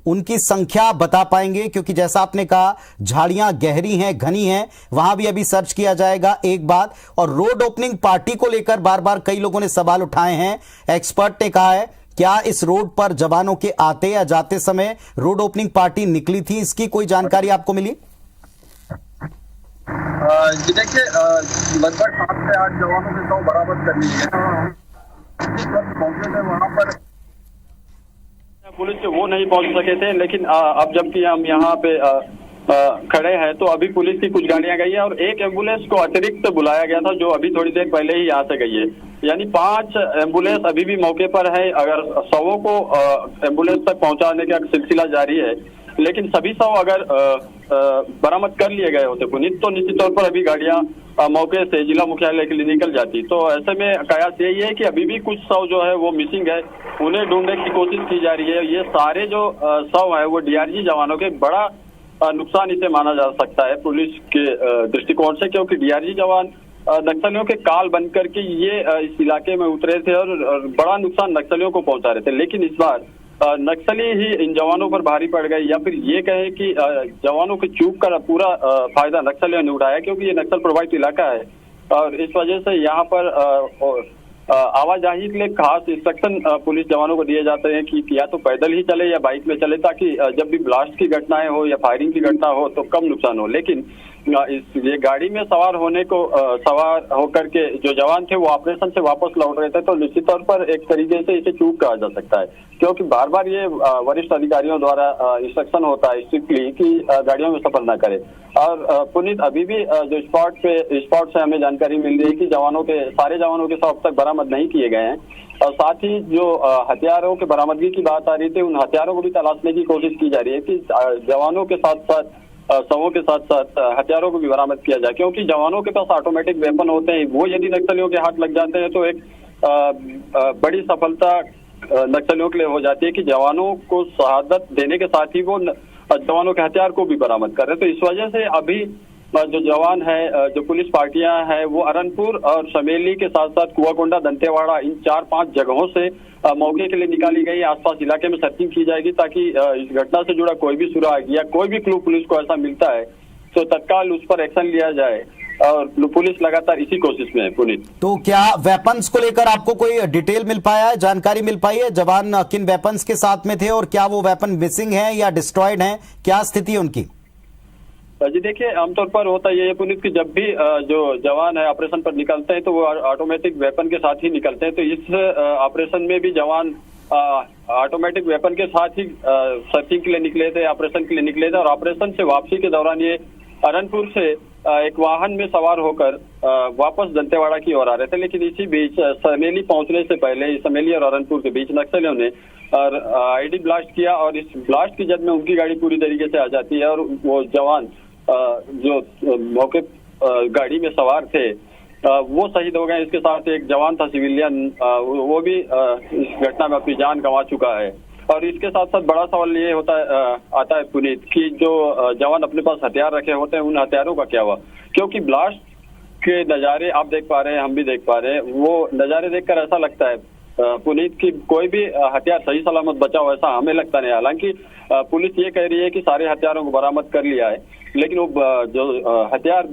उनकी संख्या बता पाएंगे? क्योंकि जैसा आपने कहा झाड़ियां गहरी हैं, घनी हैं, वहां भी अभी सर्च किया जाएगा। एक बात, और रोड ओपनिंग पार्टी को लेकर बार बार कई लोगों ने सवाल उठाए हैं। एक्सपर्ट ने कहा है, क्या इस रोड पर जवानों के आते या जाते समय रोड ओपनिंग पार्टी निकली थी? इसकी कोई जानकारी आपको मिली? देखिए, लगभग 7 से 8 जवानों के शव बरामद कर लिए हैं। मौके पे वहां पर पुलिस से वो नहीं पहुंच सके थे, लेकिन अब जबकि हम यहाँ पे खड़े हैं तो अभी पुलिस की कुछ गाड़ियां गई है और एक एम्बुलेंस को अतिरिक्त बुलाया गया था, जो अभी थोड़ी देर पहले ही यहाँ से गई है। यानी 5 एम्बुलेंस अभी भी मौके पर है। अगर शवों को एम्बुलेंस तक पहुंचाने का सिलसिला जारी है, लेकिन सभी शव अगर बरामद कर लिए गए होते पुनीत, तो निश्चित तौर पर अभी गाड़ियां मौके से जिला मुख्यालय के लिए निकल जाती। तो ऐसे में कयास यही है कि अभी भी कुछ शव जो है वो मिसिंग है, उन्हें ढूंढने की कोशिश की जा रही है। ये सारे जो शव है वो डीआरजी जवानों के बड़ा नुकसान इसे माना जा सकता है पुलिस के दृष्टिकोण से, क्योंकि डीआरजी जवान नक्सलियों के काल बन करके ये इस इलाके में उतरे थे और बड़ा नुकसान नक्सलियों को पहुंचा रहे थे। लेकिन इस बार नक्सली ही इन जवानों पर भारी पड़ गए, या फिर ये कहे कि जवानों की चूक का पूरा फायदा नक्सलियों ने उठाया, क्योंकि ये नक्सल प्रभावित इलाका है और इस वजह से यहाँ पर आवाजाही के लिए खास इंस्ट्रक्शन पुलिस जवानों को दिए जाते हैं कि या तो पैदल ही चले या बाइक में चले, ताकि जब भी ब्लास्ट की घटनाएं हो या फायरिंग की घटना हो तो कम नुकसान हो। लेकिन ये गाड़ी में सवार होकर के जो जवान थे वो ऑपरेशन से वापस लौट रहे थे, तो निश्चित तौर पर एक तरीके से इसे चूक कहा जा सकता है, क्योंकि बार बार ये वरिष्ठ अधिकारियों द्वारा इंस्ट्रक्शन होता है स्ट्रिक्टली कि गाड़ियों में सफर न करे। और पुनीत, अभी भी जो स्पॉट से हमें जानकारी मिल रही है कि सारे जवानों के शव अब तक बरामद नहीं किए गए हैं। और साथ ही जो हथियारों के बरामदगी की बात आ रही थी, उन हथियारों को भी तलाशने की कोशिश की जा रही है कि जवानों के साथ साथ शवों के साथ साथ हथियारों को भी बरामद किया जाए, क्योंकि जवानों के पास ऑटोमेटिक वेपन होते हैं। वो यदि नक्सलियों के हाथ लग जाते हैं तो एक बड़ी सफलता नक्सलियों के लिए हो जाती है कि जवानों को शहादत देने के साथ ही वो जवानों के हथियार को भी बरामद कर रहे हैं। तो इस वजह से अभी जो जवान है, जो पुलिस पार्टियां हैं, वो अरनपुर और समेली के साथ साथ कुआकोंडा, दंतेवाड़ा, इन 4-5 जगहों से मौके के लिए निकाली गई। आसपास इलाके में सर्चिंग की जाएगी ताकि इस घटना से जुड़ा कोई भी सुराग या कोई भी क्लू पुलिस को ऐसा मिलता है तो तत्काल उस पर एक्शन लिया जाए, और पुलिस लगातार इसी कोशिश में है। पुनीत, तो क्या वेपन्स को लेकर आपको कोई डिटेल मिल पाया है, जानकारी मिल पाई है? जवान किन वेपन्स के साथ में थे और क्या वो वेपन मिसिंग है या डिस्ट्रॉयड है? क्या स्थिति है उनकी? जी देखिए, आमतौर पर होता ये है पुनीत कि जब भी जो जवान है ऑपरेशन पर निकलते हैं तो वो ऑटोमेटिक वेपन के साथ ही निकलते हैं। तो इस ऑपरेशन में भी जवान ऑटोमेटिक वेपन के साथ ही सर्चिंग के लिए निकले थे, ऑपरेशन के लिए निकले थे। और ऑपरेशन से वापसी के दौरान ये अरनपुर से एक वाहन में सवार होकर वापस दंतेवाड़ा की ओर आ रहे थे, लेकिन इसी बीच समेली पहुंचने से पहले समेली और अरनपुर के बीच नक्सलियों ने आईडी ब्लास्ट किया, और इस ब्लास्ट की जद में उनकी गाड़ी पूरी तरीके से आ जाती है और वो जवान जो मौके गाड़ी में सवार थे वो शहीद हो गए। इसके साथ एक जवान था सिविलियन, वो भी इस घटना में अपनी जान गंवा चुका है। और इसके साथ साथ बड़ा सवाल ये आता है पुनीत कि जो जवान अपने पास हथियार रखे होते हैं, उन हथियारों का क्या हुआ? क्योंकि ब्लास्ट के नज़ारे आप देख पा रहे हैं, हम भी देख पा रहे हैं, वो नज़ारे देखकर ऐसा लगता है पुनीत की कोई भी हथियार सही सलामत बचा हो, ऐसा हमें लगता नहीं। हालांकि पुलिस ये कह रही है कि सारे हथियारों को बरामद कर लिया है, लेकिन वो जो हथियार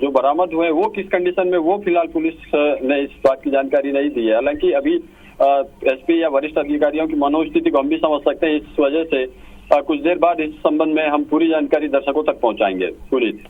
जो बरामद हुए वो किस कंडीशन में, वो फिलहाल पुलिस ने इस बात की जानकारी नहीं दी है। हालांकि अभी एसपी या वरिष्ठ अधिकारियों की मनोस्थिति को हम भी समझ सकते हैं, इस वजह से कुछ देर बाद इस संबंध में हम पूरी जानकारी दर्शकों तक पहुंचाएंगे। पुनीत,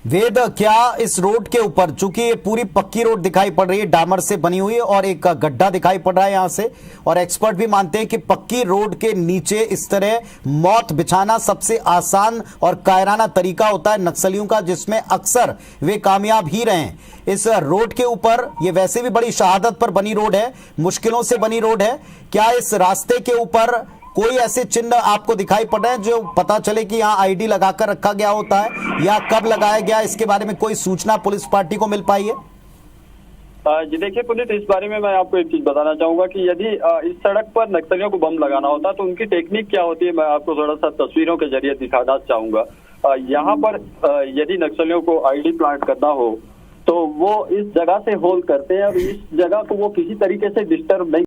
वेद, क्या इस रोड के ऊपर, चूंकि ये पूरी पक्की रोड दिखाई पड़ रही है, डामर से बनी हुई, और एक गड्ढा दिखाई पड़ रहा है यहां से, और एक्सपर्ट भी मानते हैं कि पक्की रोड के नीचे इस तरह मौत बिछाना सबसे आसान और कायराना तरीका होता है नक्सलियों का, जिसमें अक्सर वे कामयाब ही रहे हैं। इस रोड के ऊपर, ये वैसे भी बड़ी शहादत पर बनी रोड है, मुश्किलों से बनी रोड है, क्या इस रास्ते के ऊपर कोई ऐसे चिन्ह आपको दिखाई पड़ रहे हैं जो पता चले कि यहाँ आईडी लगाकर रखा गया होता है, या कब लगाया गया, इसके बारे में कोई सूचना पुलिस पार्टी को मिल पाई है? जी देखिए पुनीत, इस बारे में मैं आपको एक चीज बताना चाहूंगा कि यदि इस सड़क पर नक्सलियों को बम लगाना होता तो उनकी टेक्निक क्या होती है, मैं आपको थोड़ा सा तस्वीरों के जरिए दिखाना चाहूंगा। यहाँ पर यदि नक्सलियों को आईडी प्लांट करना हो तो वो इस जगह से होल करते हैं और इस जगह को वो किसी तरीके से डिस्टर्ब नहीं